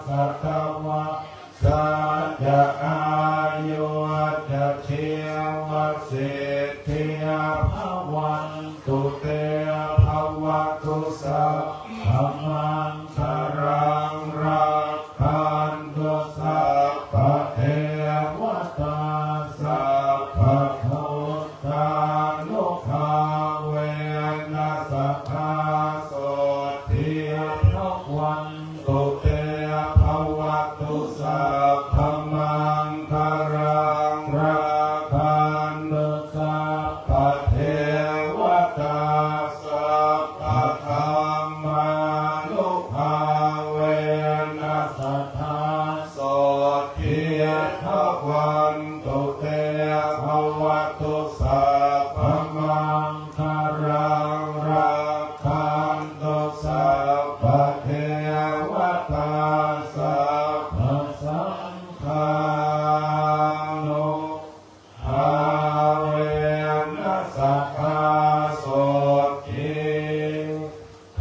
สัตวะสัจจะอายุจะเชียวสิทธิอาภวันตุเตภวตุสัพพมังคารังรักขันตุสัพพะเทวตาสัพพะพุทธานุภาเวนัสสัทธาโสทิภวันตุเตภวตุสัพพมังคารังรักขันตุสัพพะเทวตาสัพพะธัมมานุภาเวนัสสัทธาโสทิภวันตุเตภวตุสัพพมังคารังรักขันตุสัพพะเทวตาสัพพะสังฆานุภาเวนัสสัทธาโสทิภ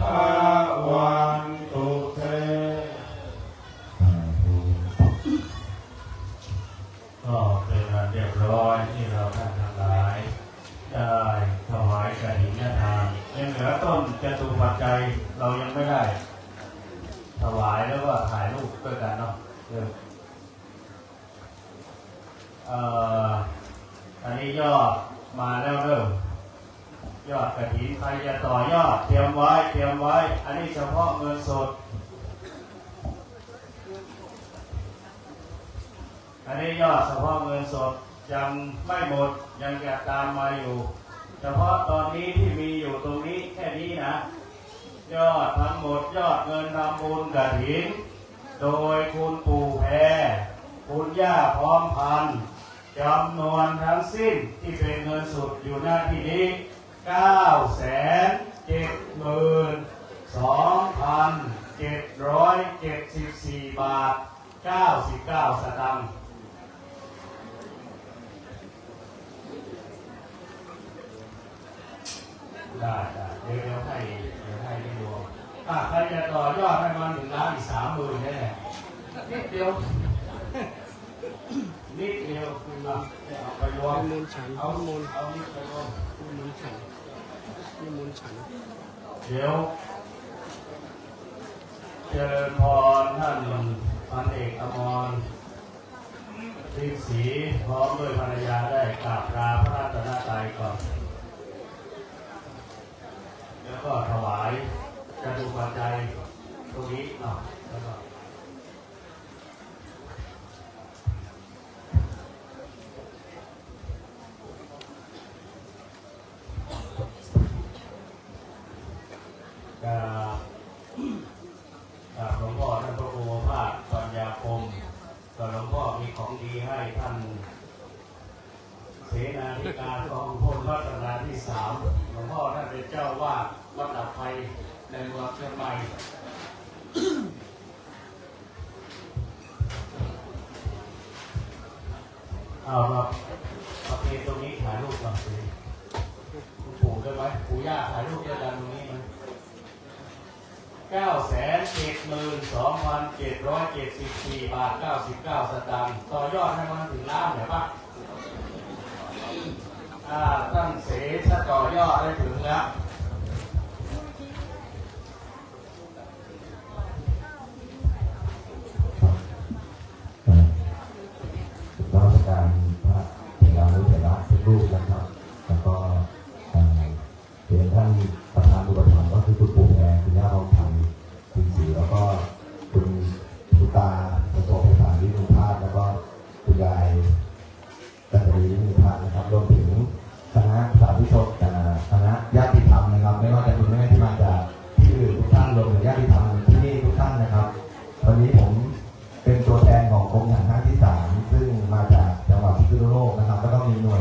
วันตุเต
ก็เป็นอันเรียบร้อยที่เราท่านทั้งหลายได้ถวายกฐินทานยังเหลือต้นจตุปัจจัยเรายังไม่ได้ถวายแล้วก็ถ่ายรูปด้วยกันเนาะอันนี้ยอดมาแล้วเริ่มยอดกฐินใครจะต่อยอดเตรียมไว้อันนี้เฉพาะเงินสดอันนี้ยอดเฉพาะเงินสดยังไม่หมดยังจะตามมาอยู่เฉพาะตอนนี้ที่มีอยู่ตรงนี้แค่นี้นะยอดทั้งหมดยอดเงินทำบุญกฐินโดยคุณปู่แพรคุณย่าพร้อมพันธุ์จำนวนทั้งสิ้นที่เป็นเงินสดอยู่หน้าที่นี้ 972,774 บาท 99 สตางค์ได้เดี๋ยวให้ได้ดูใครจะต่อยอดให้มัน1 ล้านอีก 30,000แน่นิดเดียวเอาไปรวม
มูลฉัน
เอานี่ไปรวม
มูลฉันนี่มูลฉัน
เดี๋ยวเจริญพรท่านพันเอกอมรฤทธิ์ศรีพร้อมด้วยภรรยาได้กราบลาพระราชนาไตรัยก่อนแล้วก็ถวายจตุปัจจัยตรงนี้แล้วก็ เสนาธิการกองพลรัตนาที่3หลวงพ่อท่านเป็นเจ้าวาดวัดอับไพในเมืองเชียงใหม่เอาครับประเพณีตรงนี้ถ่ายรูปก่อนสิปู่ได้ไหมปู่ย่าถ่ายรูปด้วยกันตรงนี้ไหม972,774 บาท 99 สตางค์ต่อยอดให้มันถึงล้านเดี๋ยวป่ะตั้งเสถ้าต่อยอดได้ถึงแล้ว
ราชการพระเถรานุเถระทุกรูปนะครับแล้วก็เรียนท่านประธานอุปถัมภ์ก็คือคุณปู่แพรคุณย่าทองคำคุณศรีแล้วก็คุณตาประสบภาษาวิมุขภาพแล้วก็คุณยายกัตรีวิมุขภาพนะครับรวมถึงคณะสาธุชนคณะญาติธรรมนะครับไม่ว่าจะเป็นแม่ที่มาจากที่อื่นทุกท่านรวมถึงญาติธรรมที่นี่ทุกท่านนะครับวันนี้ผมเป็นตัวแทนของกรมทหารที่3ซึ่งมาจากจังหวัดพิษณุโลกนะครับแล้วก็มีหน่ว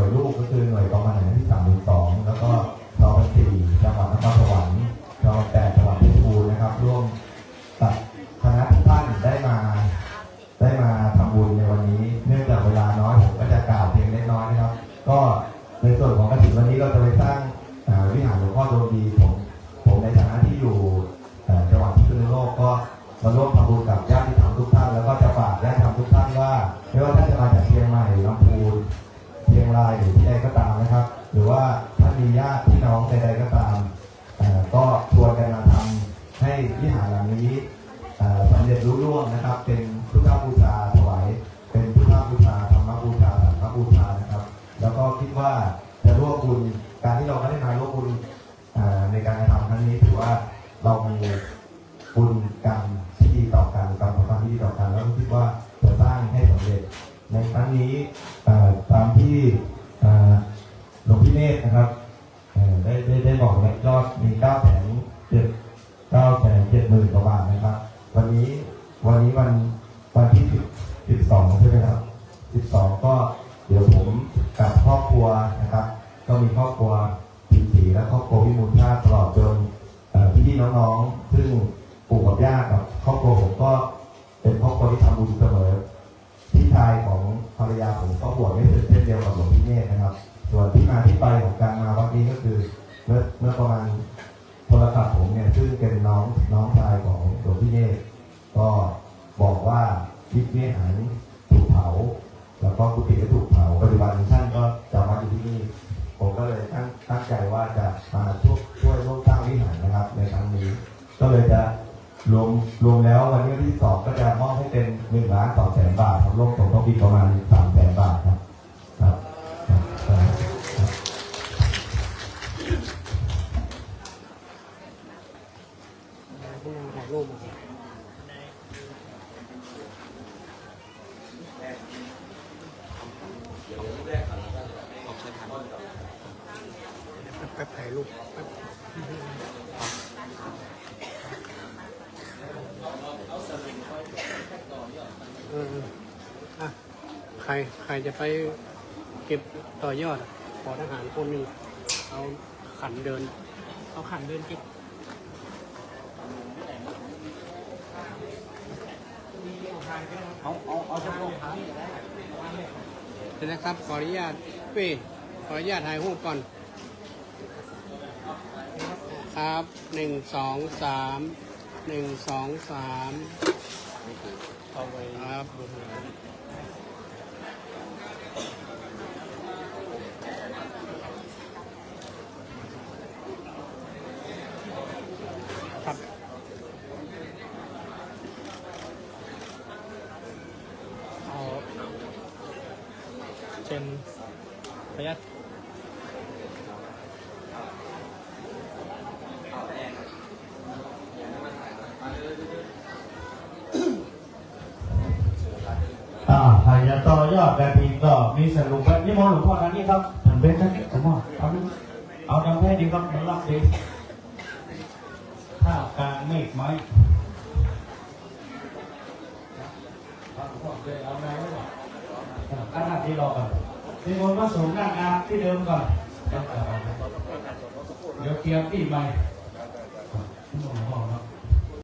ยลูกก็คือหน่วยกองพันทหารที่302แล้วก็ชอ4จังหวัดนครสวรรค์ชอ8จังหวัดเพชรบูรณ์นะครับร่วมกับคณะทุกท่านได้มาทำบุญในวันนี้เนื่องจากเวลาน้อยผมก็จะกล่าวเพียงเล็กน้อยนะครับก็ในส่วนของกฐินวันนี้เราจะไปสร้างวิหารหลวงพ่อโดมดีผมในฐานะที่อยู่จังหวัดพิษณุโลกก็มาร่วมทำบุญกับญาติธรรมทุกท่านแล้วก็จะฝากญาติธรรมทุกท่านว่าไม่ว่าท่านจะมาจากเชียงใหม่ลำพูนเชียงรายหรือที่ใดก็ตามนะครับหรือว่าท่านมีญาติพี่น้องใดๆก็ตามก็ชวนกันมาทำให้วิหารหลังนี้สำเร็จรุ่ร่วงนะครับเป็นพุทธบูชาถวายเป็นพุทธบูชาธรรมบูชาสังฆบูชานะครับแล้วก็คิดว่าจะร่วมบุญการที่เราได้มาร่วมบุญในการทำครั้งนี้ถือว่าเรามีบุญกรรมที่ดีต่อกันกรรมความที่ดีต่อกันแล้วคิดว่าจะสร้างให้สำเร็จในครั้งนี้ตามที่หลวงพี่เนตรนะครับได้บอกไว้ยอดมี970,000 กว่าบาทนะครับวันนี้วันที่12ใช่ไหมครับ12ก็เดี๋ยวผมกับครอบครัวนะครับก็มีครอบครัวปีสีและครอบครัววิมุลชาติตลอดจนพี่น้องๆซึ่งปู่กับย่ากับครอบครัวผมก็เป็นครอบครัวที่ทำบุญเสมอพี่ชายของภรรยาผมก็บวชไม่เช่นเดียวกับหลวงพี่เนตรนะครับส่วนที่มาที่ไปของการมาวัดนี้ก็คือเมื่อประมาณโทรศัพท์ผมเนี่ยซึ่งเป็นน้องชายของหลวงพี่เนตรก็บอกว่าวิหารถูกเผาแล้วก็กุฏิก็ถูกเผาปัจจุบันท่านก็จำวัดอยู่ที่นี่ผมก็เลยตั้งใจว่าจะมาช่วยร่วมสร้างวิหารนะครับในครั้งนี้ก็เลยจะรวมแล้ววันนี้ที่2ก็จะมอบให้เป็น1,200,000 บาทรวมสมทบอีกประมาณ300,000 บาทครับ
ถ่ายรูปแป๊บถ่ายรูปใครจะไปเก็บต่อยอดขอทหารคนหนึ่งเอาขันเดินเก็บเอาเฉพาะนะครับขออนุญาตถ่ายรูปก่อนครับ1 2 3เอาไว้ครับครับเอาเช่นขยัด
ใครจะต่อยอดแบบนี้ก็มีสรุปแบบนี้มองหลวงพ่อท่านนี้ครับท่านเป็นท่านผมว่าเอาดำแพ้ดีครับมันรับดีท่ากลางเมฆไหมเอาไงวะขนาดที่รอกัน นิมนต์พระสงฆ์นั่งอาที่เดิมก่อนเดี๋ยวเตรียมปีใหม่